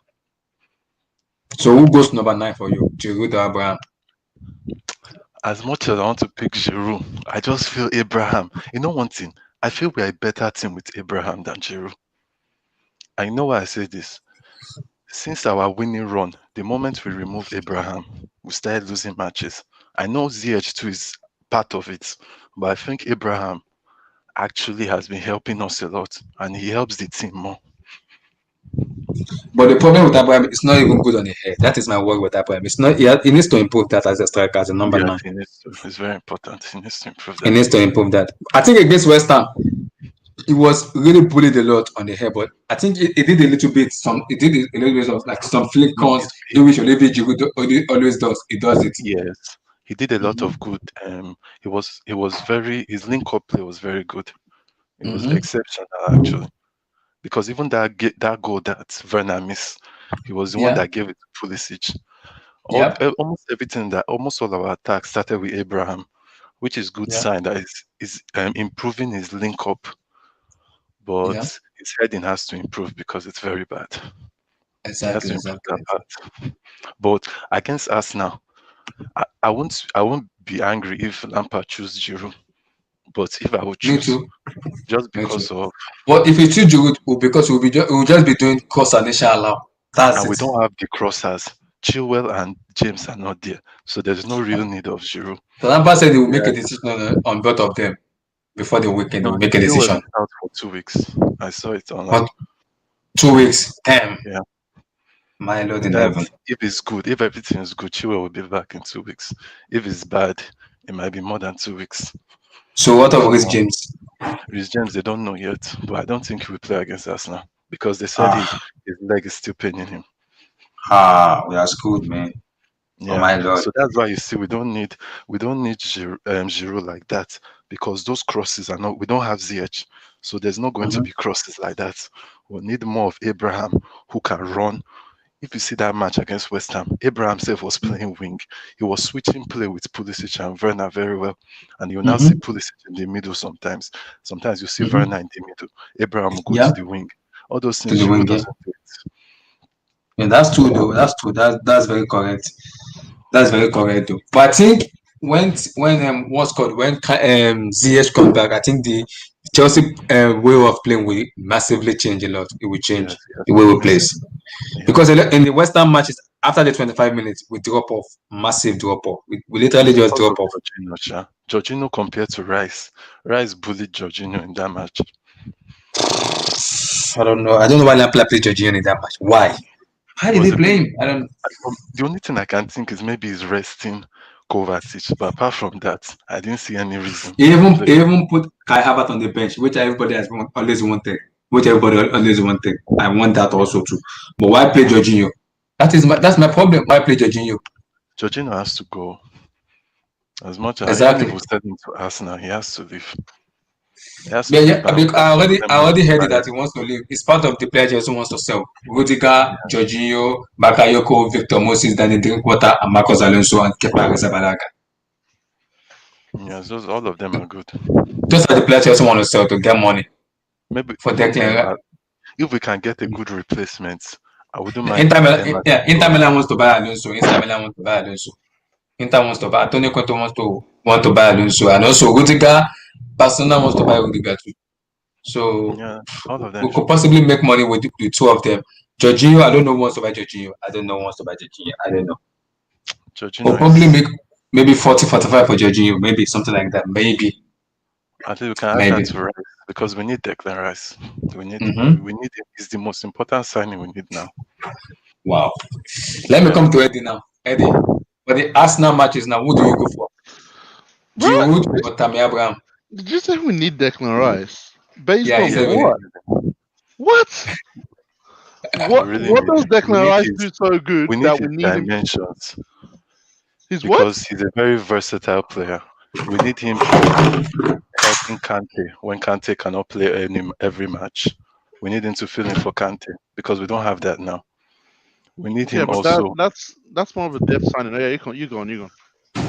So who goes number 9 for you? Giroud or Abraham? As much as I want to pick Giroud, I just feel Abraham. You know one thing, I feel we are a better team with Abraham than Giroud. I know why I say this. Since our winning run, the moment we removed Abraham, we started losing matches. I know ZH2 is part of it, but I think Abraham actually has been helping us a lot, and he helps the team more. But the problem with Abraham is not even good on the head. That is my worry with Abraham. It's not. He needs to improve that as a striker, as a number Yes, 9. he needs to. It's very important. He needs to improve He that. needs to improve that. I think against West Ham, he was really bullied a lot on the head, but I think he did a little bit. He did a little bit of like some flick No, ons, in which Olivier Giroud always does. He does it. yes, he did a lot of good. He was very. His link-up play was very good. It was Mm-hmm. exceptional actually, because even that goal that Werner missed, he was the one Yeah. that gave it to Pulisic. Yep. Almost everything that almost all our attacks started with Abraham, which is good Yeah. sign that is improving his link up, but Yeah. his heading has to improve because it's very bad. He has Exactly. to improve that Exactly. part. But against us now, I won't be angry if Lampard choose Giroud. But if I would Me choose, too. just Me too. because of, But if it's too Giroud, because we'll just be doing cross and allow. That's and we it. don't have the crossers. Chilwell and James are not there, so there's no real need of Giroud. So Lampard said he will make Yeah, a decision on both of them before the weekend. He no, will make a Chilwell decision. is out for 2 weeks. I saw it online. But 2 weeks, damn, Yeah, my lord in that heaven. if it's good, if everything is good, Chilwell will be back in 2 weeks. If it's bad, it might be more than 2 weeks. So what of For Rhys now, James? Reece James, they don't know yet, but I don't think he will play against Arsenal because they said Ah, his leg is still paining him. we are screwed, man. Oh Yeah, my lord. so that's why you see we don't need Giroud like that because those crosses are not. We don't have ZH, so there's not going to Mm-hmm. be crosses like that. We need more of Abraham who can run. If you see that match against West Ham, Abraham himself was playing wing. He was switching play with Pulisic and Werner very well, and you now see Mm-hmm. Pulisic in the middle sometimes. Sometimes you see Mm-hmm. Werner in the middle. Abraham will go to Yeah, the wing. All those to things the Giroud wing. Yeah, doesn't do it. yeah, that's true though. That's true. That's very correct. That's very correct though. But I think when what's called when ZH comes back, I think the Chelsea way of playing will massively change a lot. It will change Yes, yes, the way we play. yes, he Because has to. in the Western matches, after the 25 minutes, we drop off, massive drop off. We literally It's just because drop of off. Jorginho, Sha. Jorginho compared to Rice. Rice bullied Jorginho in that match. I don't know. I don't know why Lampard played Jorginho in that match. Why? Why He did was they a play bit. him? I don't. The only thing I can think is maybe he's resting Kovacic, but apart from that, I didn't see any reason to play. He even put Kai Havertz on the bench, which everybody has always wanted. Which everybody always wanted. I want that also too. But why play Jorginho? That's my problem. Why play Jorginho? Jorginho has to go. As much as even if Exactly. we send him to Arsenal, he has to leave. He has to Yeah, leave. yeah. And we have to put I them more already heard it that tired. he wants to leave. It's part of the players he also wants to sell. Rudiger, Yeah, Jorginho, Bakayoko, Victor Moses, Danny Drinkwater, and Marcos Alonso and Kepa Arrizabalaga. yes, those all of them are good. Those are the players he also want to sell to get money Maybe for even Declan. if we can get a good replacement, I wouldn't mind Inter Milan, Emerson yeah, Inter going. Milan wants to buy Alonso. Inter Milan wants to buy Alonso. Inter wants to buy. Antonio Conte want to buy Alonso, and also Rudiger. Barcelona wants to buy Rudiger too. So Yeah, all of them we could should go. possibly make money with the two of them. Jorginho, I don't know who wants to buy Jorginho. I don't know who wants to buy Jorginho. I don't know. We'll Jorginho probably is. make maybe 40, 45 for Jorginho. Maybe something like that. Maybe. I think we can add that Maybe. to Rice because we need Declan Rice. We need Mm-hmm. we need him. He's the most important signing we need now. Wow. Let me Yeah, come to Eddie now. Eddie, for the Arsenal matches now, who do you go for? Bro, Giroud or Tammy Abraham? did you say we need Declan Rice? Based Yeah, he on said yeah, we need. what? What? we What really what need does him. We Declan need Rice his do so good we need that we his need him? dimensions His what? because he's a very versatile player. We need him for helping Kante when Kante cannot play every match. We need him to fill in for Kante because we don't have that now. We need Okay, him but that also. that's more of a depth signing. Oh, yeah, you go on.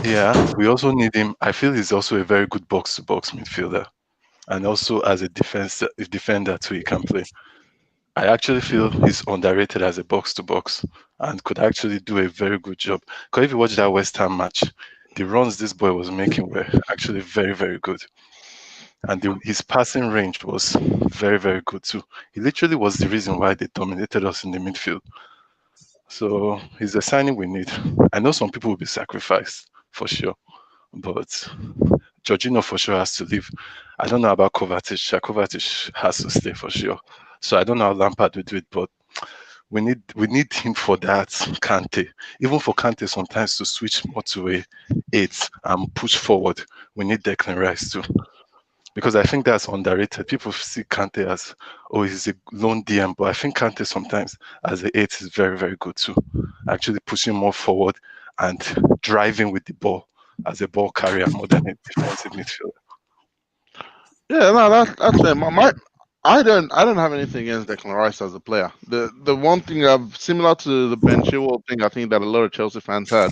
Yeah, we also need him. I feel he's also a very good box-to-box midfielder, and also as a defender too, he can play. I actually feel he's underrated as a box-to-box and could actually do a very good job. Because if you watch that West Ham match, the runs this boy was making were actually very, very good. And his passing range was very, very good too. He literally was the reason why they dominated us in the midfield. So he's a signing we need. I know some people will be sacrificed for sure, but Jorginho for sure has to leave. I don't know about Kovacic. Kovacic has to stay for sure. So I don't know how Lampard will do it, but we need him for that Kante. Even for Kante sometimes to switch more to a eight and push forward. We need Declan Rice too. Because I think that's underrated. People see Kante as, oh, he's a lone DM, but I think Kante sometimes as a eight is very, very good too. Actually pushing more forward and driving with the ball as a ball carrier more than a defensive midfielder. Yeah, no, that's fair. I don't have anything against Declan Rice as a player. The one thing I've similar to the Ben Chilwell thing, I think that a lot of Chelsea fans had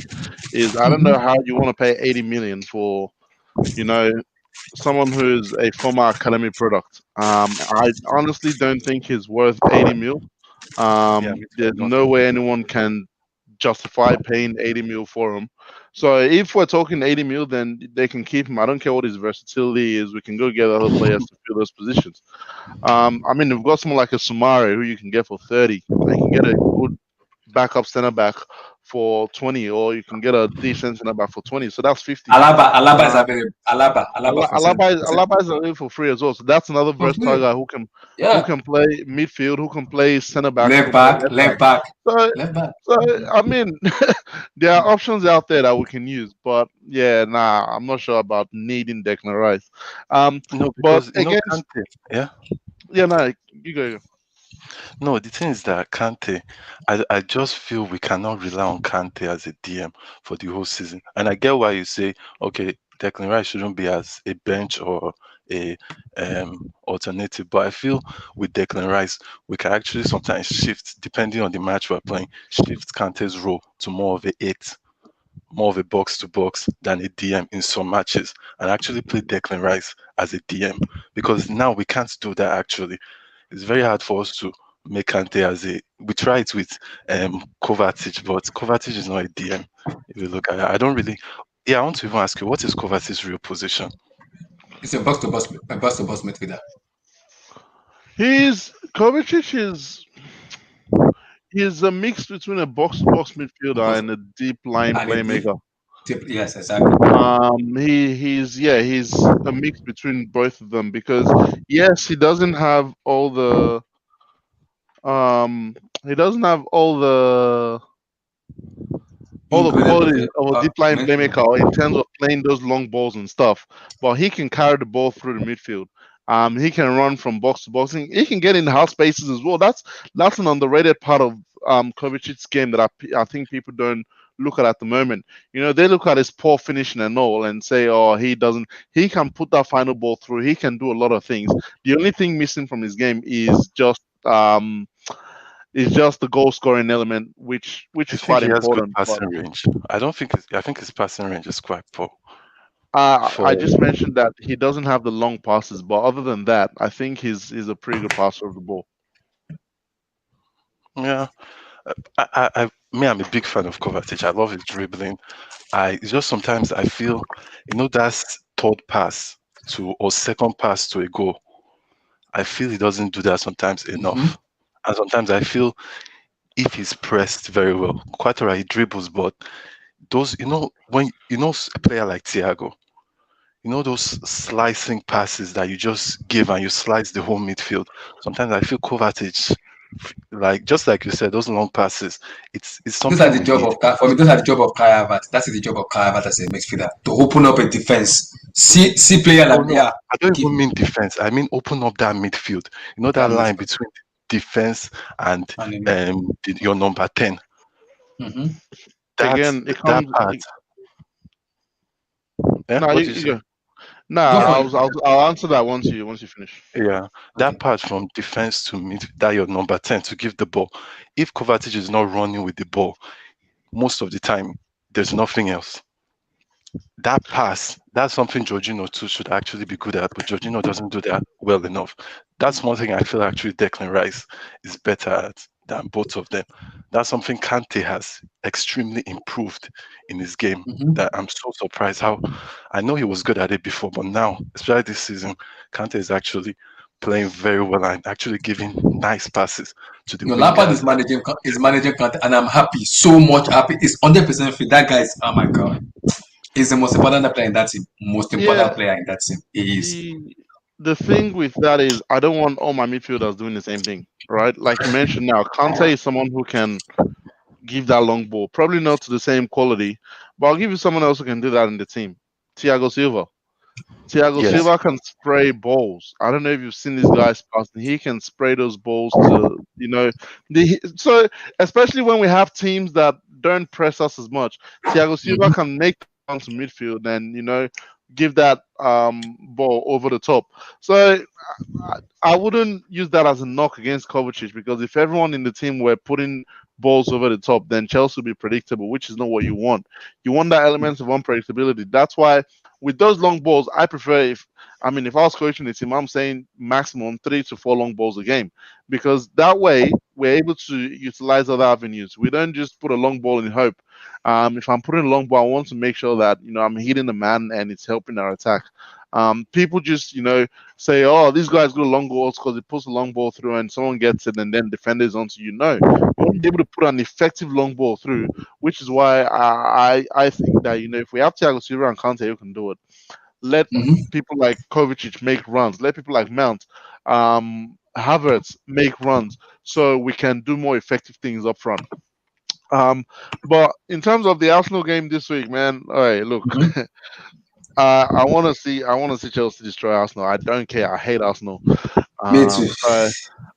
is I don't know how you want to pay 80 million for you know someone who's a former academy product. I honestly don't think he's worth 80 mil. Yeah, me too. I There's don't no think way so. anyone can justify paying 80 mil for him. So if we're talking 80 mil, then they can keep him. I don't care what his versatility is. We can go get other players to fill those positions. I mean, we've got someone like a Sumari who you can get for 30. You can get a good backup centre back for 20, or you can get a decent centre back for 20. So that's 50. Alaba is Uh, available. Alaba for Alaba is available for free as well. So that's another for versatile free. guy who Yeah, can play midfield, who can play centre back, who left can play back, left back. left back, So, left back. I mean, there are options out there that we can use, but yeah, nah, I'm not sure about needing Declan Rice. No, But because against, Kante, yeah. yeah, nah, you go. No, the thing is that Kante, I just feel we cannot rely on Kante as a DM for the whole season. And I get why you say, okay, Declan Rice shouldn't be as a bench or a alternative. But I feel with Declan Rice, we can actually sometimes shift, depending on the match we're playing, shift Kante's role to more of a eight, more of a box to box than a DM in some matches, and actually play Declan Rice as a DM. Because now we can't do that actually. It's very hard for us to make Kante as a. We try it with Kovacic, but Kovacic is not a DM. If you look at it, I don't really. Yeah, I want to even ask you, what is Kovacic's real position? It's a box to box midfielder. He's Kovacic is he's a mix between a box-to-box midfielder Box and a deep line and a deep, playmaker. deep. Yes, exactly. He's a mix between both of them because yes, he doesn't have um he doesn't have all the Ingredient of qualities it. of a deep line Mid, playmaker in terms of playing those long balls and stuff. But he can carry the ball through the midfield. He can run from box to box. He can get in half spaces as well. That's an underrated part of Kovacic's game that I think people don't look at the moment. They look at his poor finishing and all and say, oh, he doesn't. He can put that final ball through. He can do a lot of things. The only thing missing from his game is just the goal scoring element, which I is think quite he has good important. But passing range. I don't think. I think his passing range is quite poor. I For just mentioned that he doesn't have the long passes, but other than that, I think he's a pretty good passer of the ball. yeah, I'm a big fan of Kovacic. I love his dribbling. It's just sometimes I feel, that's third pass to or second pass to a goal. I feel he doesn't do that sometimes mm-hmm. enough. And sometimes I feel if he's pressed very well, quite alright, he dribbles, but those, when a player like Thiago, those slicing passes that you just give and you slice the whole midfield. Sometimes I feel Kovacic, like just like you said, those long passes, it's Those are something the we job need. of for me. Those are the job of Kai Havertz. That is the job of Kai Havertz as a midfielder to open up a defense. See player Oh like no, yeah, I don't keep even mean defense. I mean open up that midfield. That that line midfield between defense and and him. your number 10. Mm-hmm. That Again, it that comes. part. Yeah, No, what you, do you you say? go. No, Go I'll answer that once you finish. Yeah, that Okay. part from defense to mid, that your number 10 to give the ball. If Kovacic is not running with the ball, most of the time, there's nothing else. that pass, that's something Jorginho too should actually be good at, but Jorginho doesn't do that well enough. That's one thing I feel actually Declan Rice is better at than both of them. That's something Kante has extremely improved in his game. Mhm. That I'm so surprised how I know he was good at it before, but now, especially this season, Kante is actually playing very well and actually giving nice passes to the No, Lampard wingers. is managing Conte, and I'm happy, so much happy. It's 100% free. That guy is, oh my god, he's the most important player in that team. Most Yeah, important player in that team. He is. the the thing with that is I don't want all my midfielders doing the same thing, right? Like you mentioned now, Kante is someone who can give that long ball. Probably not to the same quality, but I'll give you someone else who can do that in the team. Thiago Silva. Thiago Yeah. Yes, Silva can spray balls. I don't know if you've seen this guy's pass. He can spray those balls to, so especially when we have teams that don't press us as much, Thiago Silva Mhm. can make the run to midfield and give that ball over the top. So I wouldn't use that as a knock against Kovacic because if everyone in the team were putting balls over the top, then Chelsea would be predictable, which is not what you want. You want that element of unpredictability. That's why with those long balls, I prefer if I was coaching the team, I'm saying maximum 3 to 4 long balls a game because that way we're able to utilize other avenues. We don't just put a long ball in hope. If I'm putting a long ball, I want to make sure that I'm hitting the man and it's helping our attack. People just say, "Oh, this guy's got a long balls because he puts a long ball through and someone gets it and then defenders onto you." No, you want to be able to put an effective long ball through, which is why I think that if we have Thiago Silva and Kante who can do it, let Mhm. people like Kovacic make runs, let people like Mount, Havertz make runs, so we can do more effective things up front. But in terms of the Arsenal game this week, man, all right, look, Mhm. I want to see Chelsea destroy Arsenal. I don't care. I hate Arsenal. Me too. So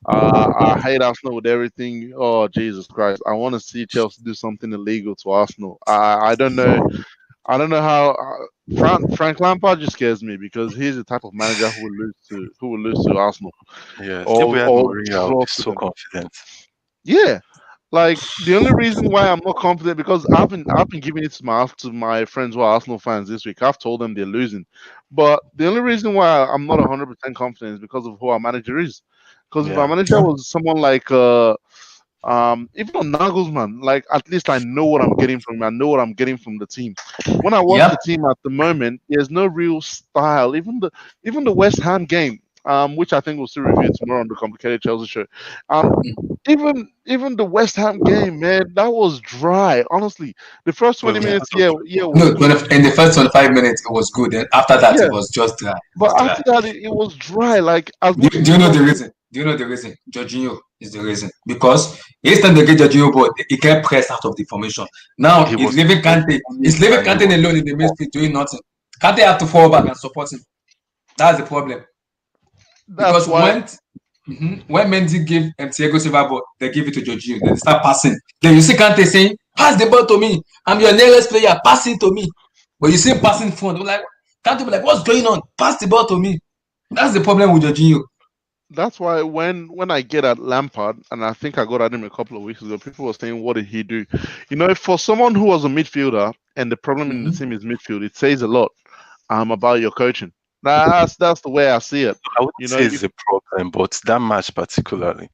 I hate Arsenal with everything. Oh Jesus Christ! I want to see Chelsea do something illegal to Arsenal. I don't know. I don't know how. Frank Lampard just scares me because he's the type of manager who will lose to Arsenal yes. If we had or Mourinho, I would draw be to so them. confident. Yeah, like the only reason why I'm not confident because I've been giving it to my friends who are Arsenal fans this week. I've told them they're losing, but the only reason why I'm not 100% confident is because of who our manager is. Because if our Yeah, manager Yeah. was someone like even on Nagelsmann, like at least I know what I'm getting from him. I know what I'm getting from the team. When I watch the Yep. team at the moment, there's no real style. Even the West Ham game, which I think we'll still review tomorrow on the Complicated Chelsea show. Even the West Ham game, man, that was dry. Honestly, the first but 20 it was Yeah. minutes, because of yeah, Jorginho. was No, good. in the first 25 minutes it was good. Then after that it Yeah, was just dry. It but was dry. after that, it was dry. Like as much as Do we you know love the him, reason? Do you know the reason? Jorginho is the reason. Because each time they get Jorginho ball, he can't press out of the formation. Now He was He's running leaving and he Kante was alone in the poor. midfield doing nothing. Kante have to fall back and support him. That's the problem. that's Because why. when Mendy give Thiago Silva ball, they give it to Jorginho. Then they start passing. Then you see Kante saying, "Pass the ball to me. I'm your nearest player. Pass it to me." But you see him passing front. Like Kante be like, "What's going on? Pass the ball to me." That's the problem with Jorginho. That's why when I get at Lampard, and I think I got at him a couple of weeks ago, people were saying, "What did he do?" For someone who was a midfielder, and the problem in the Mm-hmm. team is midfield, it says a lot about your coaching. That's the way I see it. I wouldn't You know, say you it's a problem, but that match particularly,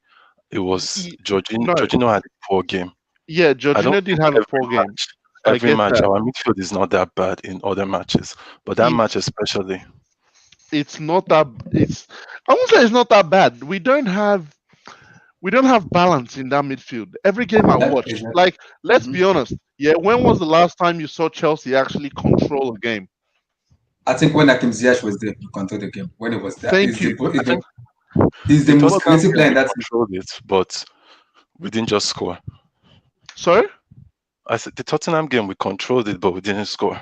it was y- Jorginho. no, Jorginho had a poor game. yeah, I don't Jorginho did think have a poor game. I every get match, that. our midfield is not that bad in other matches, but that match It's especially, it's not that it's I won't say it's not that bad. We don't have balance in that midfield. Every game I That watch, is it. like let's Mm-hmm. be honest, yeah. When was the last time you saw Chelsea actually control a game? I think when Hakim Ziyech was there, he controlled the game. When it was there, Thank you. I think he's the the most Tottenham creative game player in we that team. controlled it, but we didn't just score. Sorry, I said the Tottenham game we controlled it, but we didn't score.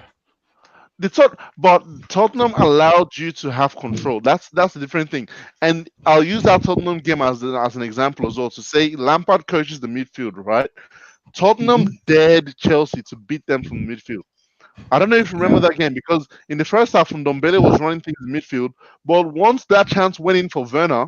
but Tottenham allowed you to have control. That's a different thing. And I'll use that Tottenham game as an example as well to say Lampard coaches the midfield, right? Tottenham Mm-hmm. dared Chelsea to beat them from the midfield. I don't know if you remember Yeah. that game because in the first half, Ndombele was running things in midfield, but once that chance went in for Werner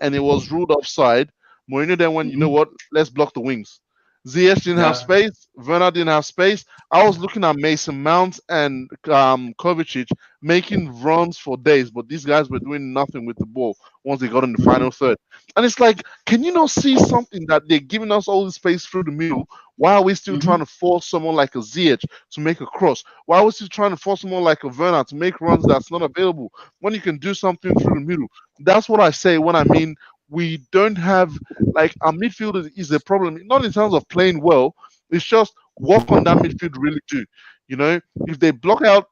and it was ruled offside, Mourinho then went, you know Mm-hmm. what? Let's block the wings. Ziyech didn't have Yeah. space. Werner didn't have space. I was looking at Mason Mount and Kovacic making runs for days, but these guys were doing nothing with the ball once they got in the final third. And it's like, can you not see something that they're giving us all the space through the middle? Why are we still Hmm. trying to force someone like a Ziyech to make a cross? Why are we still trying to force someone like a Werner to make runs that's not available when you can do something through the middle? That's what I say when I mean we don't have like our midfield is a problem, not in terms of playing well. It's just what can that midfield really do? You know, if they block out,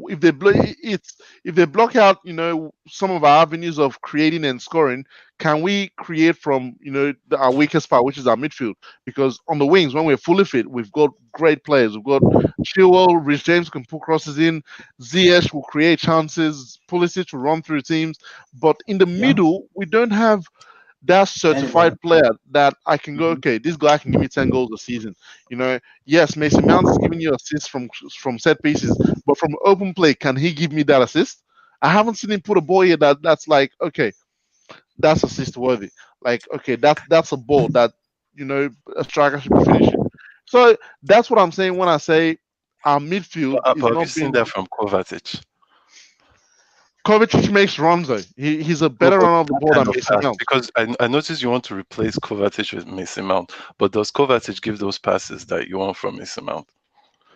if they block it's if they block out, some of our avenues of creating and scoring, can we create from our weakest part, which is our midfield? Because on the wings, when we're fully fit, we've got great players. We've got Chilwell, Rich James can put crosses in, Ziyech will create chances, Pulisic will run through teams, but in the Yeah. middle, we don't have that certified Anybody. player that I can go, Hmm. okay, this guy can give me 10 goals a season. Yes, Mason Mount is giving you assists from set pieces, but from open play, can he give me that assist? I haven't seen him put a ball here that's like, okay, that's assist worthy. Like, okay, that's a ball that a striker should be finishing. So that's what I'm saying when I say our midfield But is have you not seen being. that from Kovacic? Kovacic makes runs though. He's a No, better but runner of the that ball kind than of Mason pass, Mount. because I noticed you want to replace Kovacic with Mason Mount, but does Kovacic give those passes that you want from Mason Mount?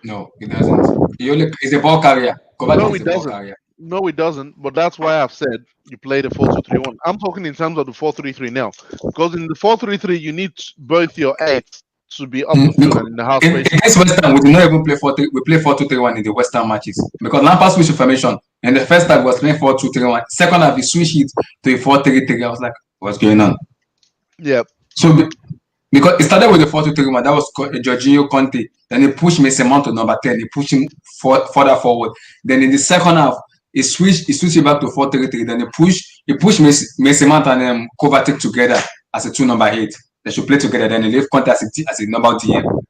No, he doesn't. He only is a ball carrier. Kovacic No, is it a ball doesn't. carrier. No, it doesn't. But that's why I've said you play the 4-2-3-1. I'm talking in terms of the 4-3-3 now, because in the 4-3-3 you need both your eights to be up the field Because and in the half spaces. against West Ham, we did not even play 4 3. We play 4-2-3-1 in the West Ham matches because Lampard switched formation. In the first half, he was playing 4-2-3-1. Second half, he switched it to a 4-3-3. I was like, what's going on? Yeah, So because it started with the 4-2-3-1, that was Jorginho Conte. Then he pushed Mason Mount to number 10. He pushed him further forward. Then in the second half, he switched it back to 4-3-3. Then he pushed Mason Mount and Kovacic together as a two number eight. They should play together. Then he left Conte as a number DM.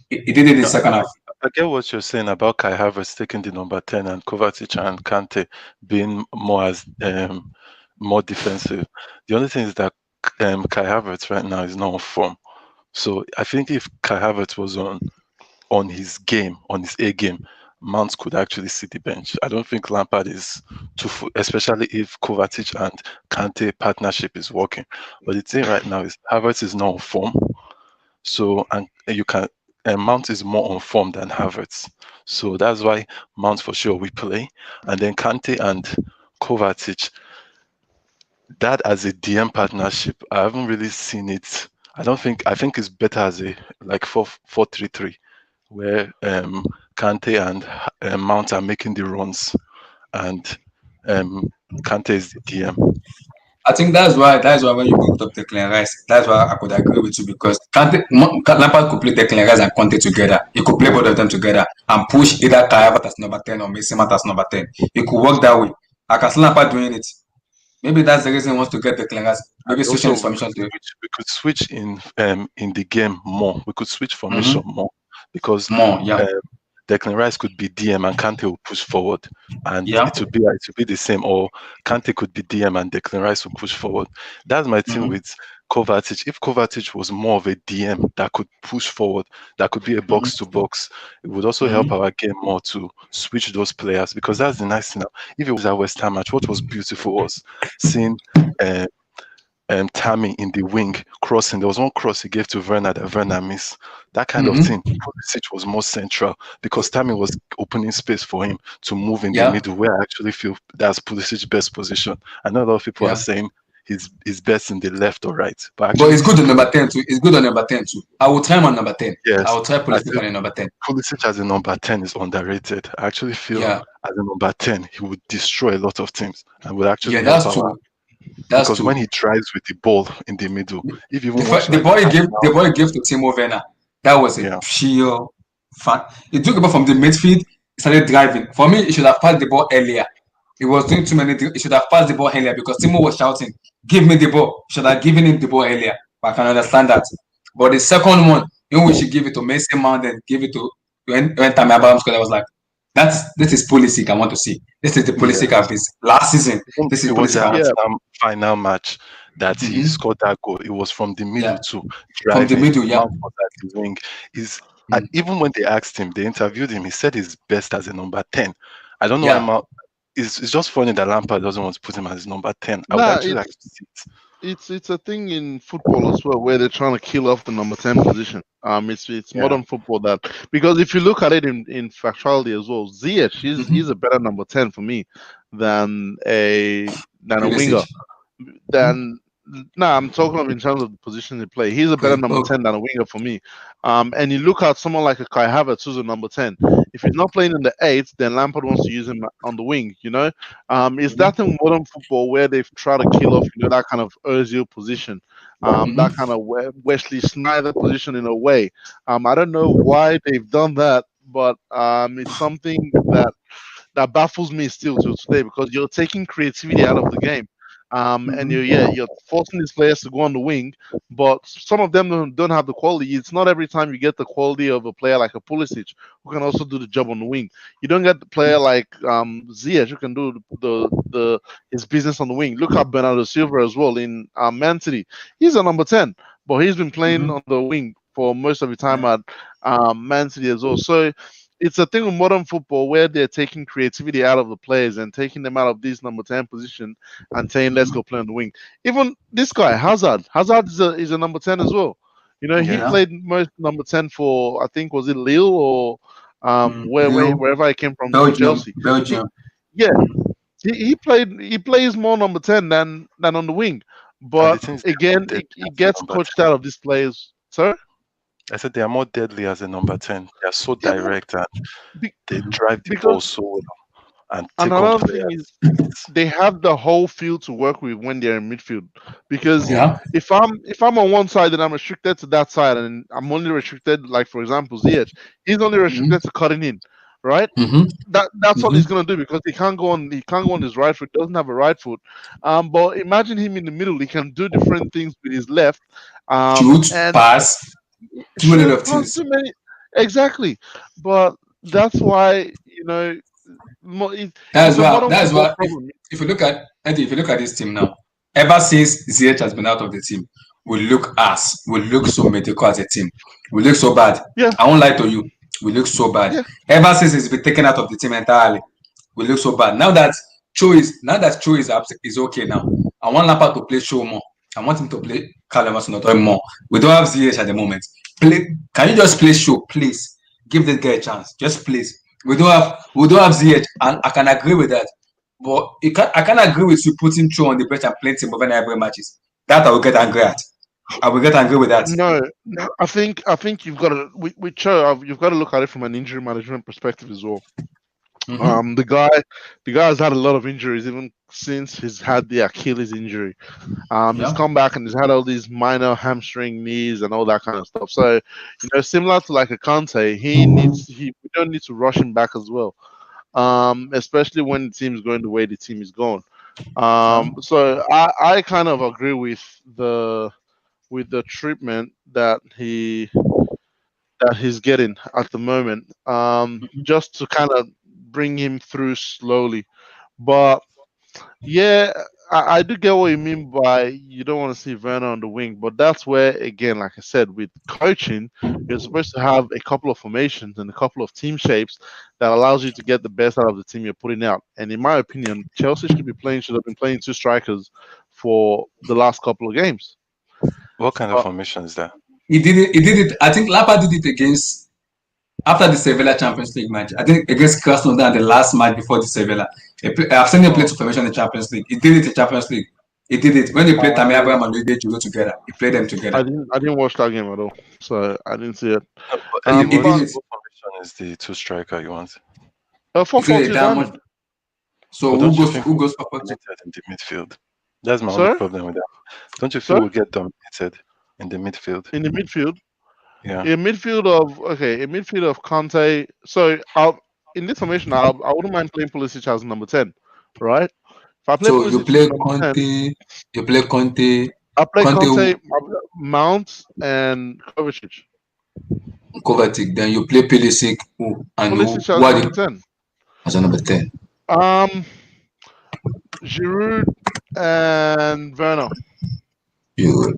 He did it in the No, second half. I get what you're saying about Kai Havertz taking the number 10 and Kovacic and Kante being more defensive. The only thing is that Kai Havertz right now is not on form. So I think if Kai Havertz was on his game, on his A game, Mount could actually see the bench. I don't think Lampard is especially if Kovacic and Kante partnership is working. But the thing right now is Havertz is not on form. So and you can Mount is more on form than Havertz. So that's why Mount for sure we play. And then Kante and Kovacic, that as a DM partnership, I haven't really seen it. I think it's better as a like 4-4-3-3, where Kante and Mount are making the runs and Kante is the DM. I think that's why when you brought up Declan Rice, that's why I could agree with you because Lampard could play Declan Rice and Conte together. He could play both of them together and push either Kai Havertz as number 10 or Mason Mount as number 10. It could work that way. I can see Lampard doing it. Maybe that's the reason he wants to get Declan Rice. And Maybe switching also his formation to we could switch in the game more. We could switch formation mm-hmm. more because More. Yeah. Declan Rice could be DM and Kante will push forward, and Yeah. it would be the same. Or Kante could be DM and Declan Rice will push forward. That's my thing Mm-hmm. with Kovacic. If Kovacic was more of a DM that could push forward, that could be a Mm-hmm. box to box, it would also help Mm-hmm. our game more to switch those players. Because that's the nice thing. If it was a West Ham match, what was beautiful was seeing. Uh, Tammy in the wing crossing. There was one cross he gave to Werner that Werner missed. That kind of thing. Mm-hmm. Pulisic was more central because Tammy was opening space for him to move in the Yeah. middle, where I actually feel that's Pulisic's best position. I know a lot of people are Yeah. saying he's best in the left or right, but I But actually it's good feel on number 10 too. It's good on number 10 too. I will try him on number 10. I yes, will try I Pulisic feel on a number 10. Pulisic as a number 10 is underrated. I actually feel Yeah. as a number 10 he would destroy a lot of teams and would actually Yeah, help that's our true. That's because true. when he drives with the ball in the middle, if you The, even watch the like boy he gave the Arsenal, boy he gave to Timo Werner, that was a yeah. pure fun. He took the ball from the midfield, he started driving. For me, he should have passed the ball earlier. He was doing too many things. He should have passed the ball earlier because Timo was shouting, "Give me the ball." He should have given him the ball earlier. But I can understand that. But the second one, in which he gave it to Mason Mount and give it to when Tammy Abraham scored, I was like, This is Pulisic I want to see. This is the Yeah. Pulisic of his last season. Even This is it was Pulisic the I want. Yeah, final match that he Mm-hmm. scored that goal. It was from the middle Yeah, too, from the driving. middle. Yeah. Mount was at the wing. Is Mm. even when they asked him, they interviewed him. He said he's best as a number 10. I don't know why Yeah. Mount. It's just funny that Lampard doesn't want to put him as number 10. I would nah, actually like to see it. it's a thing in football as well where they're trying to kill off the number 10 position. It's Yeah. modern football that, because if you look at it in factuality as well, Ziyech Mm-hmm. he's a better number 10 for me than a winger. Pulisic. Mm-hmm. Than Nah, I'm talking of in terms of the position they play. He's a better number Okay. 10 than a winger for me. And you look at someone like a Kai Havertz who's a number 10. If he's not playing in the eight, then Lampard wants to use him on the wing. Is Mm-hmm. that in modern football where they've tried to kill off that kind of Özil position, that Mm-hmm. kind of Wesley Sneijder position in a way. I don't know why they've done that, but it's something that baffles me still to today, because you're taking creativity out of the game. And Mm-hmm. you're forcing these players to go on the wing, but some of them don't have the quality. It's not every time you get the quality of a player like a Pulisic who can also do the job on the wing. You don't get the player like Ziyech who can do the his business on the wing. Look at Bernardo Silva as well in Man City. He's a number 10, but he's been playing Mm-hmm. on the wing for most of the time Yeah. at Man City as well. So it's a thing with modern football where they're taking creativity out of the players and taking them out of this number 10 position and saying, let's Mm-hmm. go play on the wing. Even this guy, Hazard. Hazard is a number 10 as well. He Yeah. Yeah. played most number 10 for, I think, was it Lille or Leo, wherever I came from, Belgium, Chelsea. He, Belgium. yeah, he plays more number 10 than on the wing. And the But things they are more again, deadly he as a gets number coached 10. out of these players. Sir? I said they are more deadly as a number 10. They are so Yeah, direct and be- they Mm-hmm. drive the ball because so well and take on another thing is players. It's, they have the whole field to work with when they're in midfield. Because yeah. Yeah. if I'm on one side and I'm restricted to that side, and I'm only restricted, like for example, Ziyech, he's only Mm-hmm. restricted to cutting in, right? Mm-hmm. That's all Mm-hmm. he's gonna do, because he can't go on his right foot, doesn't have a right foot. But imagine him in the middle, he can do different things with his left. Shoot, And pass, do a lot shoot of past things. too many, exactly. But that's why it's That's a why. modern That's football why. problem. If you look at Eddie, if you look at this team now, ever since Ziyech has been out of the team, we look so mediocre as a team. We look so bad. Yeah, I won't lie to you. We look so bad. yeah. Ever since he's been taken out of the team entirely, we look so bad. Now that Cho is okay now. I want Lampard to play Show more. I want him to play Callum more. We don't have Ziyech at the moment. Can you just play Show, please? Give this guy a chance. Just please. We don't have Ziyech, and I can agree with that. But I can agree with you putting Cho on the bench and playing Timber in every matches. That I will get angry at. I will get angry with that. No, no. I think you've got to with Cho, you've got to look at it from an injury management perspective as well. Mm-hmm. The guy has had a lot of injuries even since he's had the Achilles injury. He's Yeah. come back and he's had all these minor hamstring knees and all that kind of stuff. So, similar to like a Kante, we don't need to rush him back as well. Especially when the team is going the way the team is going. Yeah. So I kind of agree with the treatment that he's getting at the moment, just to kind of bring him through slowly. But yeah, I do get what you mean by you don't want to see Werner on the wing, but that's where, again, like I said, with coaching, you're supposed to have a couple of formations and a couple of team shapes that allows you to get the best out of the team you're putting out. And in my opinion, Chelsea should have been playing two strikers for the last couple of games. What kind of But formation is that? He did it. He did it. I think Lampard did it against after the Sevilla Champions League match. I think against Krasnodar the last match before the Sevilla. I've seen him play oh, to formation in the Champions League. He did it in Champions League. He did it when they played Tammy I Abraham and Luis Juro together. He played them together. I didn't watch that game at all, so I didn't see it. No, but Eddie, He did But it. what formation is the two striker you want? four He four did a two diamond. diamond. So But who don't you goes? think Who we'll goes get for two? dominated in the midfield? That's my only Sir, problem with that. Don't you feel sir, we'll get dominated in the midfield? in the midfield. Yeah. A midfield of Conte. So in this formation, I wouldn't mind playing Pulisic as number 10, right? If I play So you Pulisic as play number 10, Conte. You play Conte. I play Conte Conte, Mount, and Kovacic. Kovacic. Then you play Pulisic. Who and who? Pulisic Who as are number the 10. as a number 10. Um, Giroud and Werner. You,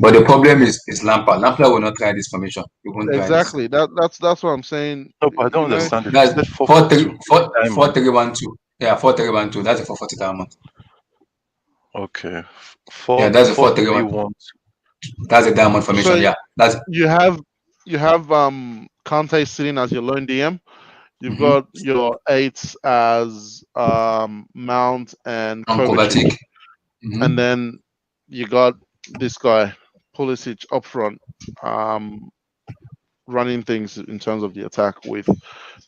but the problem is Lampard. Lampard will not try this formation. He won't try this. Exactly. That's what I'm saying. No, but I don't understand it. You That's said 4-4-2 4-3, with 4 Diamond. 4-3-1-2. Yeah, 4-3-1-2. That's a 4-40 diamond. Okay. Yeah, Four that's a four 4-3-1. three one. That's a diamond formation. So Yeah, that's. you have Conte sitting as your lone DM. You've Mm-hmm. got your eights as Mount and Kovacic, Kovacic. Mm-hmm. and then you got this guy Pulisic up front, um, running things in terms of the attack with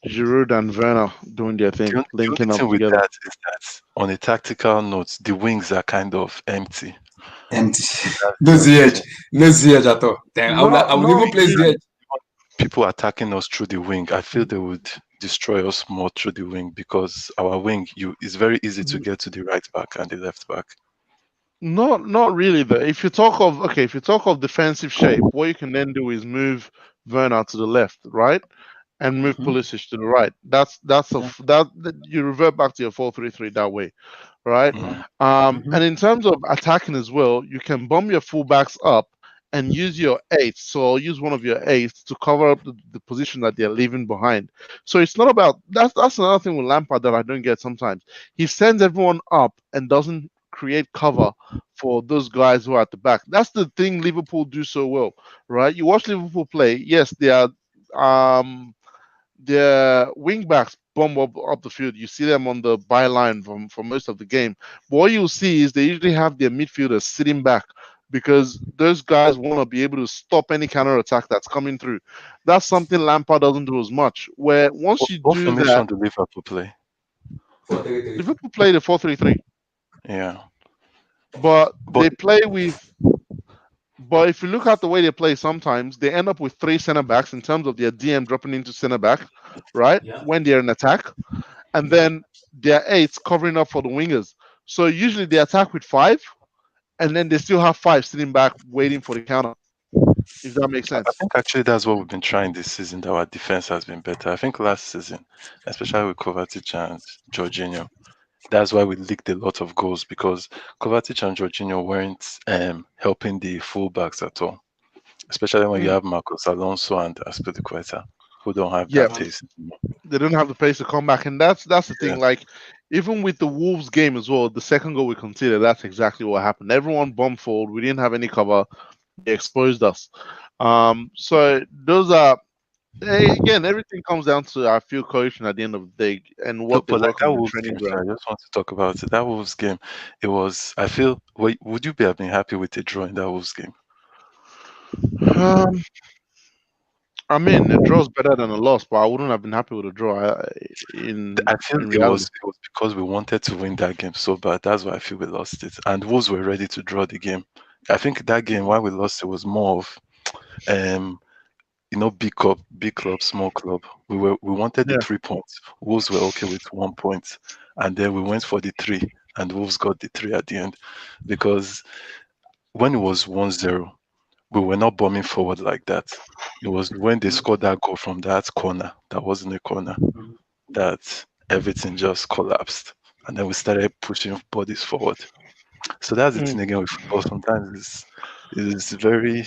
Giroud and Werner doing their thing, The only linking up thing with together. that is that on a tactical note, the wings are kind of empty. Empty. That's No the only ZH. thing. No ZH at all. Then Not I would not even play really. ZH. People attacking us through the wing, I feel they would destroy us more through the wing because our wing, it's very easy to get to the right back and the left back. Not really though. If you talk of defensive shape, what you can then do is move Werner to the left, right, and move Mm-hmm. Pulisic to the right. That's a Yeah. that you revert back to your 4-3-3 that way, right? Mm. Mm-hmm. And in terms of attacking as well, you can bomb your fullbacks up and use your eights. So use one of your eights to cover up the position that they're leaving behind. So it's not about that's another thing with Lampard that I don't get sometimes. He sends everyone up and doesn't create cover for those guys who are at the back. That's the thing Liverpool do so well, right? You watch Liverpool play, yes, they are their wing backs bomb up the field. You see them on the byline for most of the game. But what you'll see is they usually have their midfielders sitting back because those guys want to be able to stop any counter attack that's coming through. That's something Lampard doesn't do as much. Where once you What do that, formation do Liverpool play? 4-3-3. Liverpool play the 4-3-3, Yeah. but But they play with. But if you look at the way they play, sometimes they end up with three center backs in terms of their DM dropping into center back, right? Yeah. When they're in attack, and then their eights covering up for the wingers. So usually they attack with five, and then they still have five sitting back waiting for the counter. If that makes I sense. think actually that's what we've been trying this season, that our defense has been better. I think last season, especially with Kovacic and Jorginho, that's why we leaked a lot of goals because Kovacic and Jorginho weren't helping the fullbacks at all. Especially when you Mm. have Marcos Alonso and Aspilicueta, who don't have Yeah, that pace anymore. they don't have the pace to come back, and that's the thing. Yes. Like even with the Wolves game as well, the second goal we conceded, that's exactly what happened. Everyone bombed forward. We didn't have any cover. They exposed us. So those are again, everything comes down to our field coaching at the end of the day and No, what they but like work that on the Wolves training game, sir, ground. I just want to talk about it. That Wolves game, it was. I feel. Would you have been happy with a draw in that Wolves game? Um, I mean, a draw is better than a loss, but I wouldn't have been happy with a draw I feel in it was reality. it was because we wanted to win that game so bad. That's why I feel we lost it. And Wolves were ready to draw the game. I think that game why we lost it was more of um big club, small club. We wanted the Yeah. 3 points. Wolves were okay with 1 point, and then we went for the three, and Wolves got the three at the end. Because when it was 1-0, we were not bombing forward like that. It was when they scored that goal from that corner, that wasn't a corner, that everything just collapsed. And then we started pushing bodies forward. So that's the Mm. thing again with football. Sometimes it's very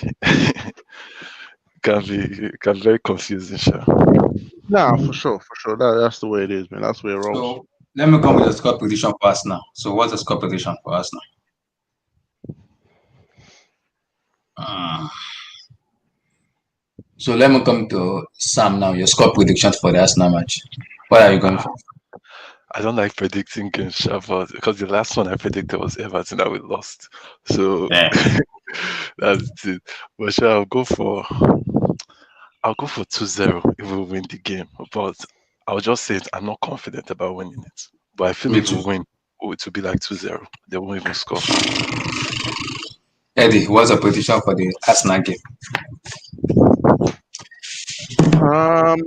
can be very confusing, sure. Nah, for sure. That's the way it is, man. That's the way it rolls. So let me come with the score prediction for us now. So what's the score prediction for us now? So let me come to Sam now. Your score predictions for the Arsenal match. What are you going for? I don't like predicting games, sure, but because the last one I predicted was Everton that we lost. So Yeah. that's it. But sure, I'll go for 2-0 if we win the game. But I'll just say it, I'm not confident about winning it. But I feel Me if we too. win, it will be like 2-0. They won't even score. Eddie, what's the prediction for the Arsenal game? Um,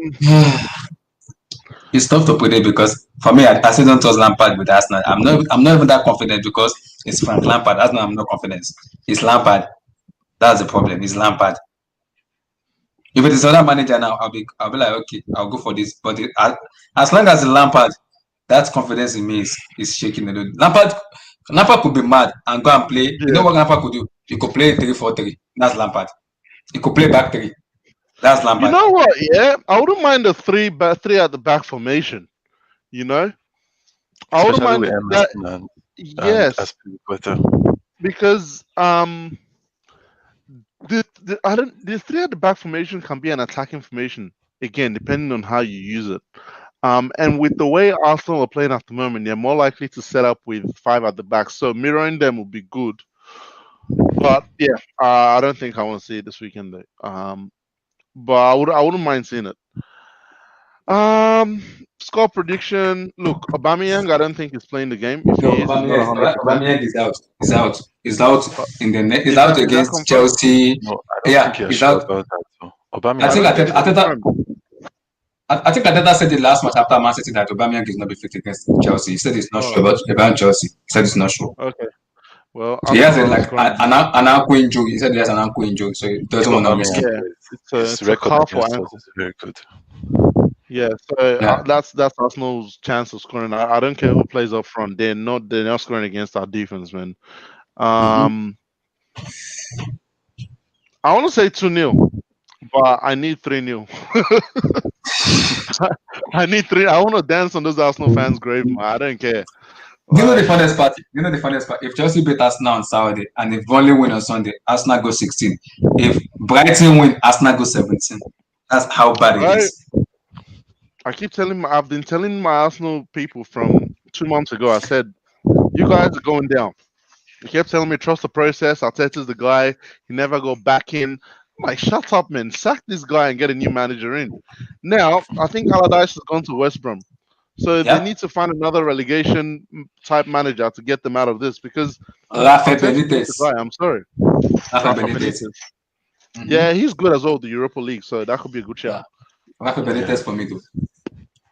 It's tough to predict because for me, I still don't trust Lampard with Arsenal. I'm not even that confident because it's Frank Lampard. Arsenal, I'm not confident. It's Lampard. That's the problem. It's Lampard. If it is other manager now, I'll be like, okay, I'll go for this. But as long as Lampard, that confidence in me is shaking a little. Lampard could be mad and go and play. You know Yeah. what Lampard could do? He could play 3-4-3. That's Lampard. He could play back three. That's You Lampard. know what? Yeah, I wouldn't mind the three at the back formation. You know, I wouldn't Especially with mind that. Emerson and Yes, Aspilicueta. because the three at the back formation can be an attacking formation again, depending on how you use it. And with the way Arsenal are playing at the moment, they're more likely to set up with five at the back. So mirroring them would be good. But yeah, I don't think I want to see it this weekend. But I wouldn't mind seeing it. Score prediction. Look, Aubameyang, I don't think he's playing the game. If No, he is, he's not 100%. Aubameyang is out. He's out in the net. He's Is out that against confirmed? Chelsea. No, I don't Yeah, think you're he's sure out. about that. So I Aubameyang think is Is it definitely confirmed? I think Ateta said it last match after Man City that Aubameyang is not be fit against Chelsea. He said he's not sure Oh, about Chelsea. He said he's not sure. okay. Well, He has Arsenal are scoring. an ankle injury. He said he has an ankle injury, so he doesn't if want to risk Aubameyang it. Yeah, plays, it's his a record calf or against us ankle. is very good. Yeah, so Yeah. that's Arsenal's chance of scoring. I don't care who plays up front. They're not scoring against our defense, man. Mm-hmm. I want to say 2-0, but I need 3-0. I need three. I want to dance on those Arsenal fans' grave, man. I don't care. Do you know the Like, funniest part? You know the funniest part? If Chelsea beat Arsenal on Saturday and if Burnley win on Sunday, Arsenal go 16. If Brighton win, Arsenal go 17. That's how bad it right? is. I've been telling my Arsenal people from 2 months ago. I said, you guys are going down. He kept telling me trust the process. Arteta's the guy. He never go back in. I'm like, shut up, man. Sack this guy and get a new manager in. Now, I think Allardyce has gone to West Brom. So they Yep. need to find another relegation type manager to get them out of this because Rafa Arteta is the Benitez. guy. I'm sorry. Rafa Rafa Benitez. Benitez. Mhm. Yeah, he's good as well, the Europa League. So that could be a good Yeah. shout. Rafa Yeah. Benitez for me too.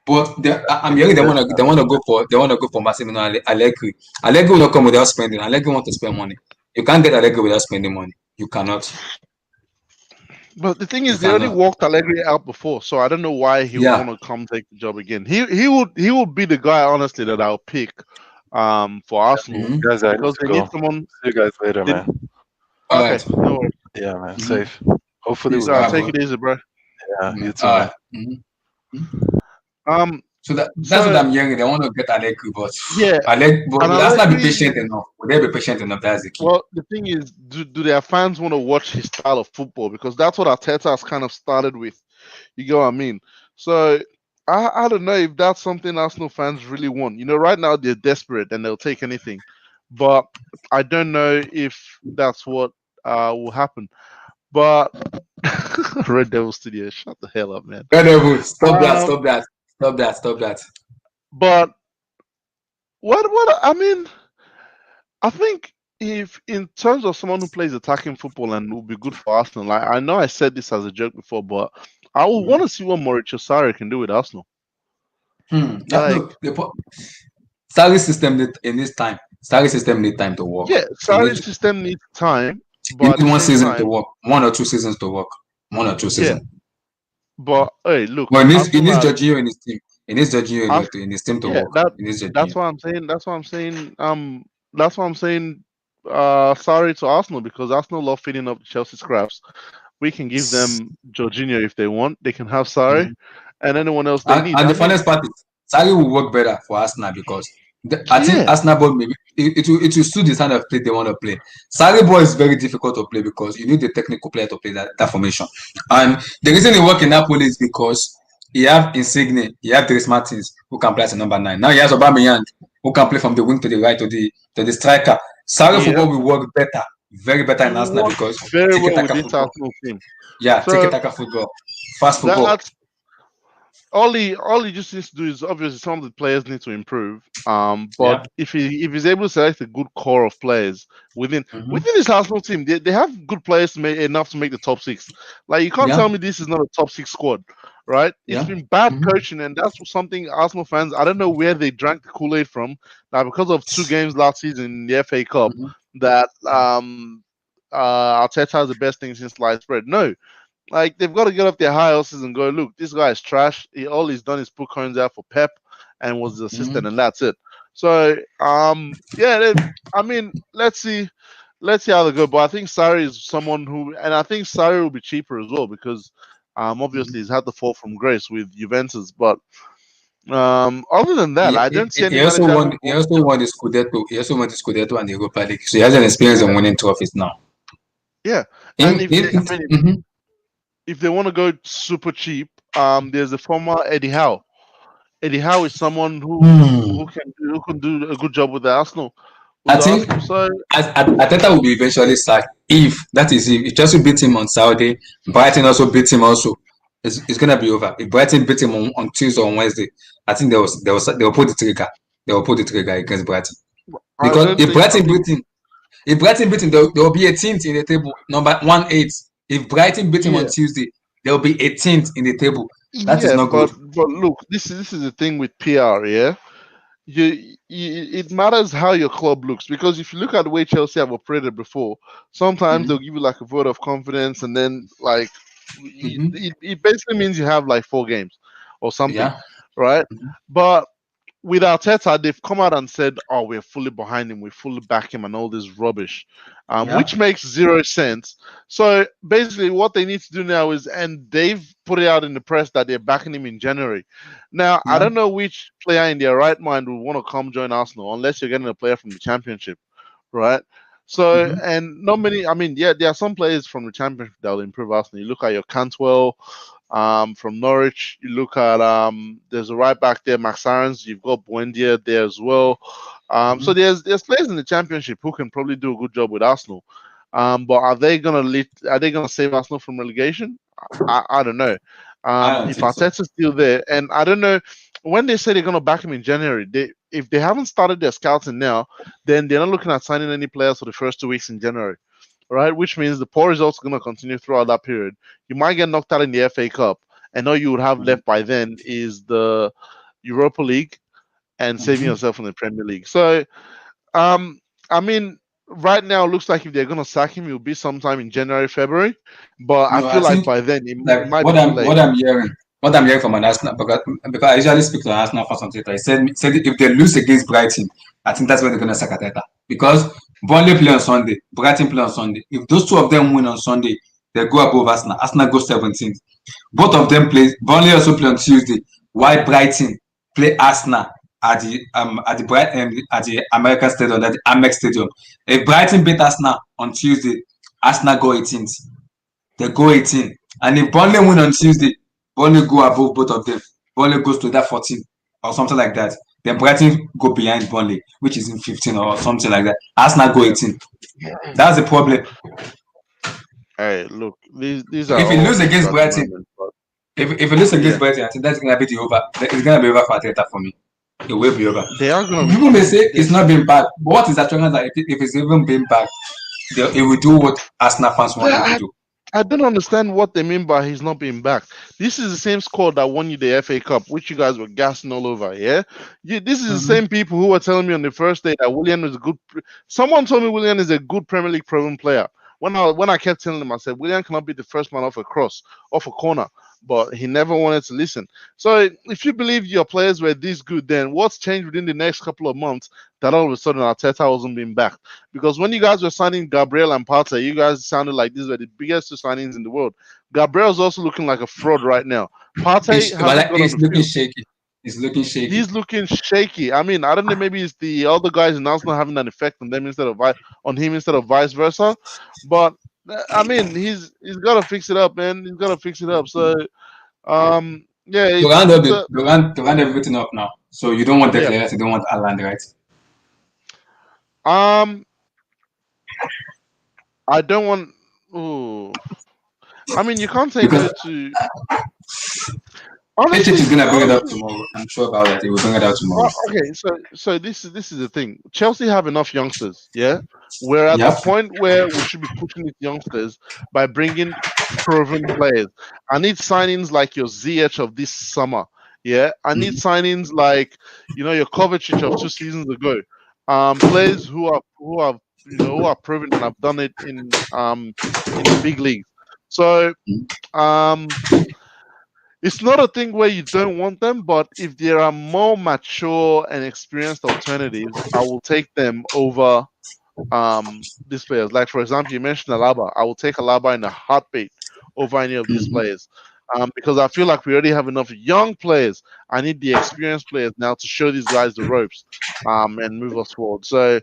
But I'm hearing they want to go for Massimiliano Allegri. Allegri will not come without spending. Allegri want to spend money. You can't get Allegri without spending money. You cannot. But the thing You is, they already cannot. walked Allegri out before, so I don't know why he would Yeah. want to come take the job again. He would be the guy, honestly, that I'll pick for Arsenal Mhm. Guys, I need because to they need go. someone. See you guys later, They, man. All okay, right. no worries. Yeah, man. Mhm. Safe. Hopefully Peace we out, win. Take bro. it easy, bro. Yeah, you too, All man. right. Mhm. Um, So that's so what I'm hearing. They want to get Allegri, but yeah, but and will Arsenal be Allegri. patient enough? Will they be patient enough? That's the key. Well, the thing is, do their fans want to watch his style of football? Because that's what Arteta has kind of started with. You get what I mean? So I don't know if that's something Arsenal fans really want. You know, right now they're desperate and they'll take anything, but I don't know if that's what will happen. But Red Devil Studio, shut the hell up, man. Red Devil, stop that! Um, Stop that! Stop that! Stop that! but what I mean, I think if in terms of someone who plays attacking football and will be good for Arsenal, like I know I said this as a joke before, but I would want to see what Mauricio Sarri can do with Arsenal. Like, Look, Sarri system in this time. Sarri system need time to work. yeah, He needs Sarri's system needs time, he but at needs the one same season to time, work. 1 or 2 seasons to work. 1 or 2 yeah. seasons. But hey, look, But he Arsenal needs are, Jorginho in his team. He needs Jorginho Ars- in his team to yeah, work. He needs that's Jorginho. what I'm saying. That's what I'm saying. Sorry to Arsenal because Arsenal love feeding up Chelsea scraps. We can give them Jorginho if they want. They can have Sarri Mhm. and anyone else they need. And I the mean, funniest part is Sarri will work better for Arsenal because I think yeah, Arsenal ball maybe it will suit the kind of play they want to play. Sarri ball is very difficult to play because you need the technical player to play that formation. And the reason he work in Napoli is because he have Insigne, he have Dries Martins who can play as a number 9. Now he has Aubameyang who can play from the wing to the right to the striker. Sarri yeah. football will work better, very better It in will Arsenal work because very tiki well with taka this football. Arsenal team. Yeah, tiki So taka football, fast football. that's all he just needs to do is obviously some of the players need to improve. But Yeah. if he's able to select a good core of players within Mhm. this Arsenal team, they have good players to make enough to make the top six. Like you can't tell Yeah. me this is not a top six squad, right? It's Yeah. been bad Mhm. coaching, and that's something Arsenal fans. I don't know where they drank the Kool-Aid from. Now because of 2 games last season in the FA Cup, Mhm. that Arteta is the best thing since sliced bread. No, Like they've got to get off their high horses and go, look, this guy is trash. All he's done is put coins out for Pep and was the assistant, Mhm. and that's it. So yeah, I mean, let's see how they go. But I think Sarri is someone who, and I think Sarri will be cheaper as well because obviously he's had the fall from grace with Juventus. But other than He, that, I he, don't see any he also manager won. who He wants also to. won the Scudetto. He also won the Scudetto and the Europa League. So he has an experience in Yeah, winning trophies now. yeah. And Him, him, I mean, mhm. if they want to go super cheap, there's a former Eddie Howe. Eddie Howe is someone Hmm. who can do a good job with the Arsenal I think So Ateta will be eventually sacked if that is if Chelsea beat him on Saturday, Brighton also beat him also. It's gonna be over. If Brighton beat him on Tuesday or on Wednesday, I think they will pull the trigger. They will pull the trigger against Brighton. I Because don't think. I mean, If Brighton beat him, there will be 18th in the table, number 1-8. If Brighton beat him on yeah, Tuesday, there will be 18th in the table. That is yeah, not good. but look, this is the thing with PR. Yeah, it matters how your club looks because if you look at the way Chelsea have operated before, sometimes they'll Hmm. give you like a vote of confidence, and then like Hmm. it basically means you have like 4 games or something, Yeah. right? Hmm. But with Arteta, they've come out and said, "Oh, we're fully behind him. We fully back him," and all this rubbish, Yeah. which makes zero sense. So basically, what they need to do now is, and they've put it out in the press that they're backing him in January. Now, I Yeah. don't know which player in their right mind would want to come join Arsenal unless you're getting a player from the Championship, right? So, Hmm. and not many. I mean, yeah, there are some players from the Championship that will improve Arsenal. You look at your Cantwell, from Norwich. You look at there's a right back there, Max Aarons. You've got Buendia there as well. So Hmm. there's players in the Championship who can probably do a good job with Arsenal. But are they gonna Are they gonna save Arsenal from relegation? I don't know. I don't If think so. Arteta's still there, and I don't know when they say they're gonna back him in January. If they haven't started their scouting now, then they're not looking at signing any players for the first 2 weeks in January, right? Which means the poor results are going to continue throughout that period. You might get knocked out in the FA Cup, and all you would have Hmm. left by then is the Europa League and saving Hmm. yourself from the Premier League. So, um, I mean, right now it looks like if they're going to sack him, it'll be sometime in January, February. But I No, feel I like think by then it like might be too late. what I'm hearing from an Arsenal because I usually speak to an Arsenal fans on Twitter. He said if they lose against Brighton, I think that's when they're gonna sack Arteta because Burnley play on Sunday, Brighton play on Sunday. If those two of them win on Sunday, they go above Arsenal. Arsenal go 17th. Both of them play. Burnley also play on Tuesday. While Brighton play Arsenal at the American Stadium, at the Amex Stadium. If Brighton beat Arsenal on Tuesday, Arsenal go 18th. They go 18. And if Burnley win on Tuesday, Burnley go above both of them. Burnley goes to that 14 or something like that. Then Brighton go behind Burnley, which is in 15 or something like that. Arsenal go Yeah. 18. That's the problem. Hey, look, these So are if you all lose ifs against at the Brighton, moment. But if you lose against yeah, Brighton, I think that's gonna be the over. It's gonna be over for Atlanta for me. It will be over. they are gonna. People I may mean, say it's not been bad, but what is assurance that if it's even been bad, it will do what Arsenal fans want him to I, do. I don't understand what they mean by he's not being back. This is the same squad that won you the FA Cup, which you guys were gassing all over. Yeah, this is the Mm-hmm. same people who were telling me on the first day that Willian is a good. Someone told me Willian is a good Premier League proven player. When I kept telling them, I said Willian cannot be the first man off a cross, off a corner, but he never wanted to listen. So if you believe your players were this good, then what's changed within the next couple of months that all of a sudden Arteta wasn't being backed? Because when you guys were signing Gabriel and Partey, you guys sounded like these were the biggest two signings in the world. Gabriel's also looking like a fraud right now. Partey hasn't got on It's the looking field. shaky. It's looking shaky. He's looking shaky. I mean, I don't know. Maybe it's the other guys in Arsenal having an effect on them on him instead of vice versa. But I mean, he's got to fix it up, man. He's got to fix it up. So yeah, it's a To round everything up now. So you don't want yeah. Declan, you don't want Haaland, right? Um, I don't want. Ooh. I mean, you can't say no Because to. HH is Honestly, gonna bring it up honestly, tomorrow. I'm sure about that. He will bring it out tomorrow. okay. So this is the thing. Chelsea have enough youngsters. Yeah, we're at the Yep. point where we should be pushing these youngsters by bringing proven players. I need signings like your ZH of this summer. Yeah, I need Mhm. signings like your Kovacic of 2 seasons ago. Players who are proven and have done it in the big leagues. So um, it's not a thing where you don't want them, but if there are more mature and experienced alternatives, I will take them over these players. Like for example, you mentioned Alaba. I will take Alaba in a heartbeat over any of these Mhm. players. Because I feel like we already have enough young players. I need the experienced players now to show these guys the ropes, and move us forward. So,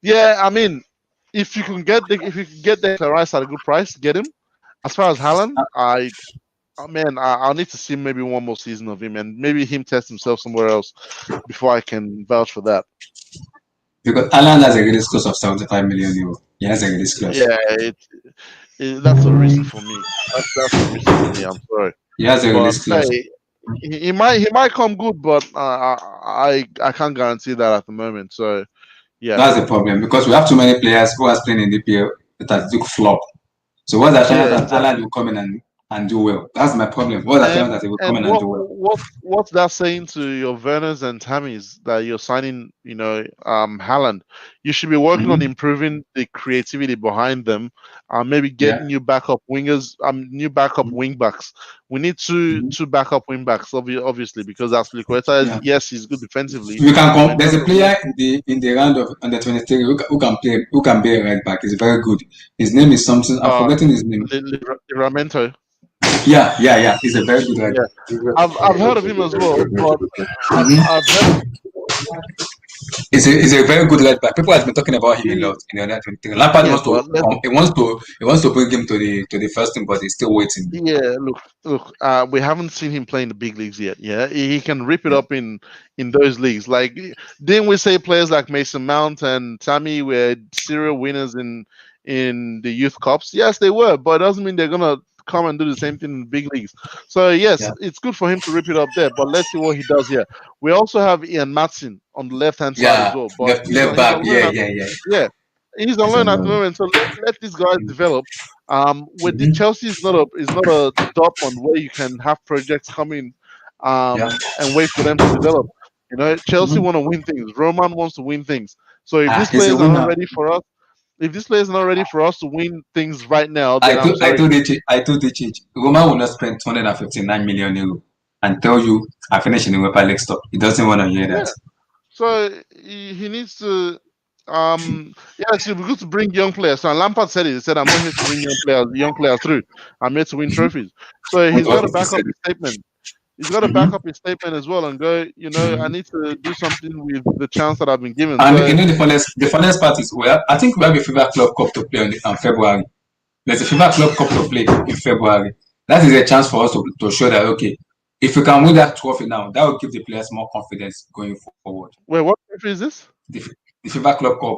yeah, I mean, if you can get Declan Rice at a good price, get him. As far as Haaland, man, I'll need to see maybe one more season of him and maybe him test himself somewhere else before I can vouch for that. Because Alan has a release cost of 75 million euro. He has a release clause. Yeah, that's a risk for me. That's a risk for me. I'm sorry, He has a but release clause. hey, he might come good, but I can't guarantee that at the moment. So yeah, That's the problem because we have too many players who are playing in the PL that do flop. So what's the chance yeah, that Alan exactly. will come in and do well? That's my problem. What's the chance that he will come And in and do well? what's that saying to your Werners and Tammys that you're signing? Halland. You should be working on Mhm. improving the creativity behind them. Maybe Yeah. get new backup wingers. New backup Mhm. wing backs. We need two Mhm. two backup wing backs, obviously, because Aspilicueta is, Yeah. yes, he's good defensively, We can but come. in There's terms a of wing, player in the round of under 23 who can play who can be a right back. He's very good. His name is something. I'm uh, forgetting his name. Livramento. Yeah. He's a very good right Yeah, back. I've heard of him as well, but I've heard of He's a very good right back. People have been talking about him a lot in the under 23. Lampard yeah, wants to but let's he wants to bring him to the first team, but he's still waiting. Yeah, look. We haven't seen him play in the big leagues yet. Yeah, he can rip it Yeah. up in those leagues. Like, didn't we say players like Mason Mount and Tammy were serial winners in the youth cups? Yes, they were, but it doesn't mean they're gonna come and do the same thing in the big leagues. So yes, Yeah. it's good for him to rip it up there. But let's see what he does here. We also have Ian Matson on the left hand side as Yeah. well, but Left he's back. on loan. Yeah. Yeah, he's on He's loan on at the loan. moment. So let these guys develop. With the Mhm. Chelsea is not a Dortmund where you can have projects coming, Yeah. and wait for them to develop. Chelsea Mhm. want to win things. Roman wants to win things. So if these He's a players are not winner. ready for us, if this player is not ready for us to win things right now, I then I'm told I sorry. told Ichi, Roma will not spend 259 million euro and tell you I finished in the Europa League stop. He doesn't want to hear that. Yeah. So he needs to. Yes, it'd be good to bring young players. So Lampard said it. He said, "I'm not here to bring young players through. I'm here to win Mhm. trophies." So What he's got to what he back up said. his statement. He's got to back Mhm. up his statement as well and go. I need to do something with the chance that I've been given. And So the funnest part is I think we have a FIFA Club Cup to play on February. There's a FIFA Club Cup to play in February. That is a chance for us to show that okay, if we can win that trophy now, that will give the players more confidence going forward. wait, what country is this? The, the FIFA Club Cup,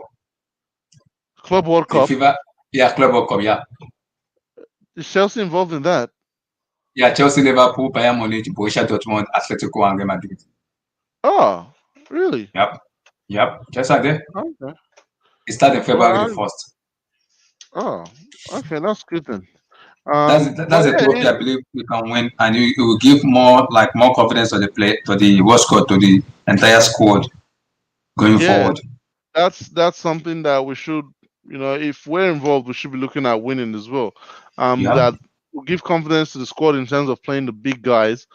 Club World the Cup. FIFA, yeah, Club World Cup, yeah. Is Chelsea involved in that? Yeah, Chelsea, Liverpool, Bayern Munich, Borussia Dortmund, Atletico, and Real Madrid. Oh, really? Yep. Just like that. Okay. It starts in Well, February the 1st. oh, okay, that's good then. That's But a trophy yeah, I believe we can win, and it will give more confidence to the World Squad, to the entire squad going yeah, forward. that's something that we should, if we're involved, we should be looking at winning as well. Yeah. That will give confidence to the squad in terms of playing the big guys,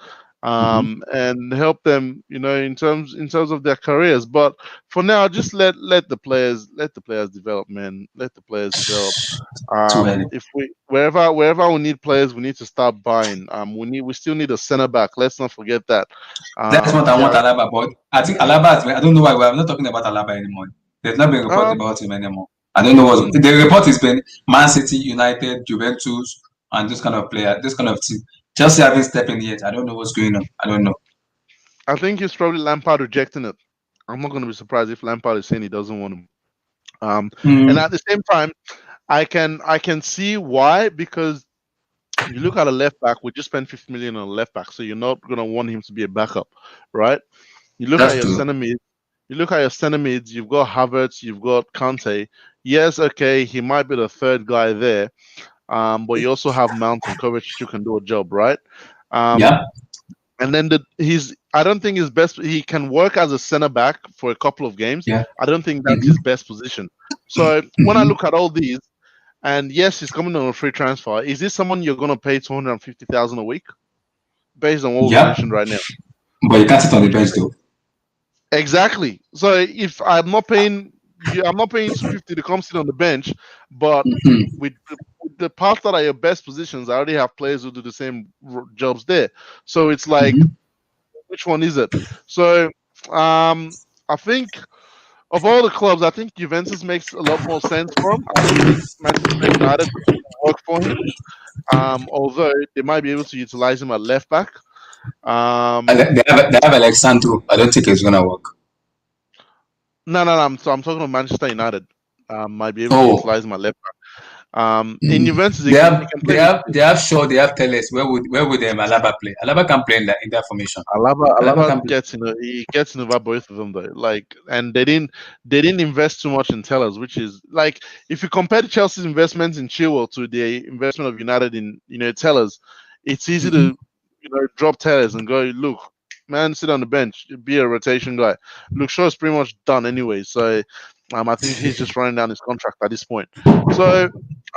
Mm-hmm. and help them, in terms of their careers. But for now, just let the players develop, man. Let the players develop. Too early. If we wherever we need players, we need to start buying. We still need a center back. Let's not forget that. That's what I There want are, Alaba, but I think Alaba I don't know why we're not talking about Alaba anymore. There's not been report um, about him anymore. I don't know what mm, the report has been Man City, United, Juventus, and this kind of player, this kind of team. Chelsea haven't stepped in yet. I don't know what's going on. I don't know. I think it's probably Lampard rejecting it. I'm not going to be surprised if Lampard is saying he doesn't want him. And Mm, at the same time, I can see why, because you look at a left back. We just spent 50 million on a left back, so you're not going to want him to be a backup, right? You look at that's your true. center mid. You look at your center mids. You've got Havertz. You've got Kante. Yes, okay, he might be the third guy there. But you also have Mount and Kovacic who can do a job, right? Um, Yeah. and then I don't think his best. He can work as a center back for a couple of games. Yeah. I don't think that's Mm-hmm. his best position. So when I Mm-hmm. look at all these, And yes, he's coming on a free transfer. Is this someone you're gonna pay 250,000 a week based on what we've Yep. mentioned right now? But you can't sit on the bench though. Exactly. So if I'm not paying you, I'm not paying 250 to come sit on the bench, but Mhm. with the parts that are your best positions, I already have players who do the same jobs there. So it's like, Mhm. which one is it? So I think of all the clubs, I think Juventus makes a lot more sense for him. I don't think Manchester United will work for him. Although they might be able to utilize him at left back. And Um, they have Alexandro. I don't think it's gonna work. no. I'm talking about Manchester United. Might be able to Oh, utilize him at left back. In Juventus, they he have can they play have midfield. they have Shaw, they have Teles. Where would Alaba play? Alaba can play in that formation. Alaba Alaba can play. gets in over both of them though. Like, and they didn't invest too much in Tellers, which is like, if you compare Chelsea's investments in Chilwell to the investment of United in Tellers, it's easy Mhm. to drop Tellers and go, look, man, sit on the bench, be a rotation guy. Luke Shaw's pretty much done anyway, so I think he's just running down his contract at this point. So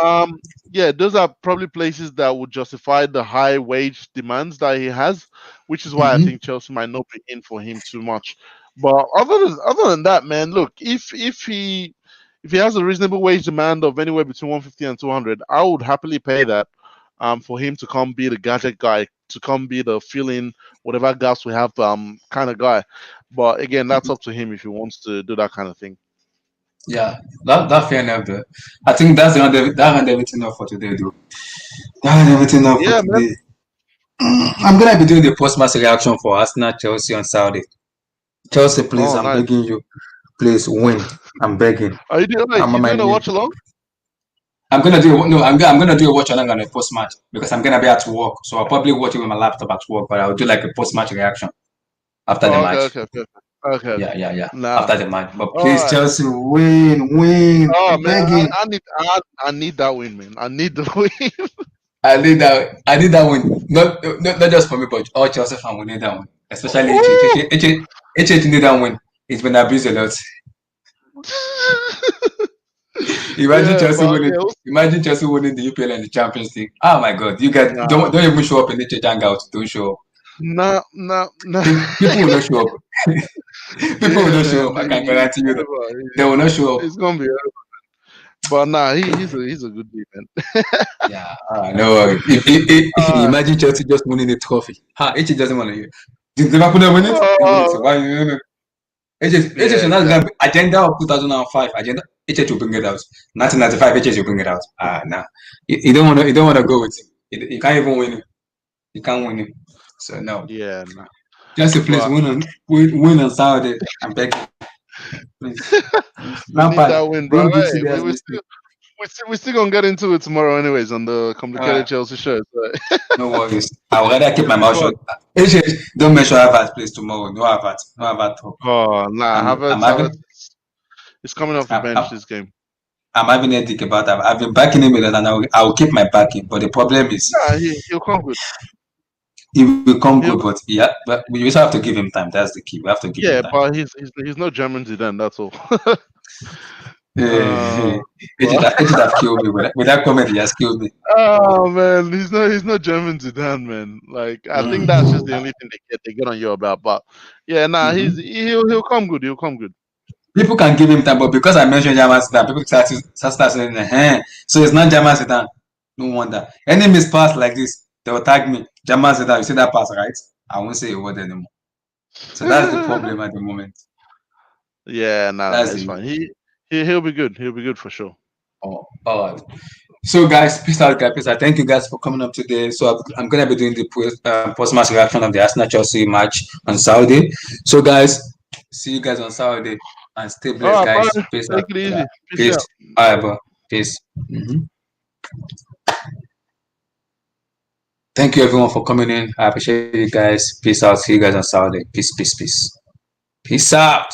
um yeah, those are probably places that would justify the high wage demands that he has, which is why I Mhm. think Chelsea might not be in for him too much. But other than that, man, look, if he has a reasonable wage demand of anywhere between 150 and 200, I would happily pay that for him to come be the gadget guy, to come be the filling whatever gaps we have kind of guy. But again, that's up to him if he wants to do that kind of thing. Yeah, that fair enough. Though. I think that round everything up for today, though. That round everything up for Yeah, man. today. I'm gonna be doing the post-match reaction for Arsenal Chelsea on Saturday. Chelsea, please, Oh, I'm nice. begging you, please win. I'm begging. Are you doing like I'm on you my doing a knees. watch along? I'm gonna do no. I'm gonna do a watch along on a post match because I'm gonna be at work, so I'll probably watch it with my laptop at work. But I'll do like a post match reaction after the Oh, okay, match. okay, okay, okay, Yeah, okay. yeah, yeah. Nah. After the match. But All please, right. Chelsea, win, win. Oh I'm man, begging. I need that win, man. I need the win. I need that. I need that win. Not just for me, but all Chelsea fans will need that one. Especially HH. Ooh. HH need that win. It's been abused a lot. Imagine Yeah, Chelsea but winning. yeah, Imagine Chelsea winning the UPL and the Champions League. Oh my God! You guys nah, don't even show up in the HH hangout. Don't show up. nah. People will not show up. People will Yeah, not show man. up. I can guarantee you that. They will It's, not show up. it's gonna be, but nah, he's a good dude, man. Yeah, no worry. If you Uh, imagine Chelsea just winning the trophy, HH doesn't want to hear. Did Liverpool not win it? They win it. uh, So why? No. HH yeah, is not exactly. gonna be agenda of 2005. Agenda HH will bring it out. 1995 HH will bring it out. Nah. You don't want to. You don't want to go with it. You can't even win it. You can't win it. So no. Yeah, nah. Chelsea, please But win on Saturday. I'm begging. Please. we need Lampard, that win, bro. don't do Hey, serious mistake. we're still gonna get into it tomorrow, anyways, on the complicated Alright, Chelsea show. So. no worries. I would rather keep my mouth But shut. Don't mention Harvard, please, tomorrow. No Harvard. No Harvard talk. oh nah, I'm Havertz having is coming off the I'm, bench I'm this game. I'm having a think about that. I've been backing him with that and I'll keep my backing. But the problem is Nah, he'll come good. he will come He'll good, but yeah, but we just have to give him time. That's the key. We have to give him Yeah, time. but he's no German Zidane. That's all. Eh, uh, but, it should have killed me. With that comment, he has killed me. oh man, he's no German Zidane, man. Like, I think that's just the only thing they get on you about. But yeah, nah, Mhm. he'll come good. He'll come good. People can give him time, but because I mentioned German Sedan, people start saying, so it's not German Sedan. No wonder. Any mispass like this, they will tag me. German Sedan, you see that pass, right? I won't say a word anymore. So that's the problem at the moment. Yeah, nah, That's it's the fine. He'll be good. He'll be good for sure. oh, all right. So guys, peace out, guys. Peace out. Thank you guys for coming up today. So I'm gonna be doing the post-match reaction of the Arsenal Chelsea match on Saturday. So guys, see you guys on Saturday and stay blessed, All right, guys. bye. Peace out. Take it Yeah. easy. Peace Peace. out. All right, bro. Peace. Mhm. Thank you everyone for coming in. I appreciate you guys. Peace out. See you guys on Saturday. Peace, peace, peace. Peace out.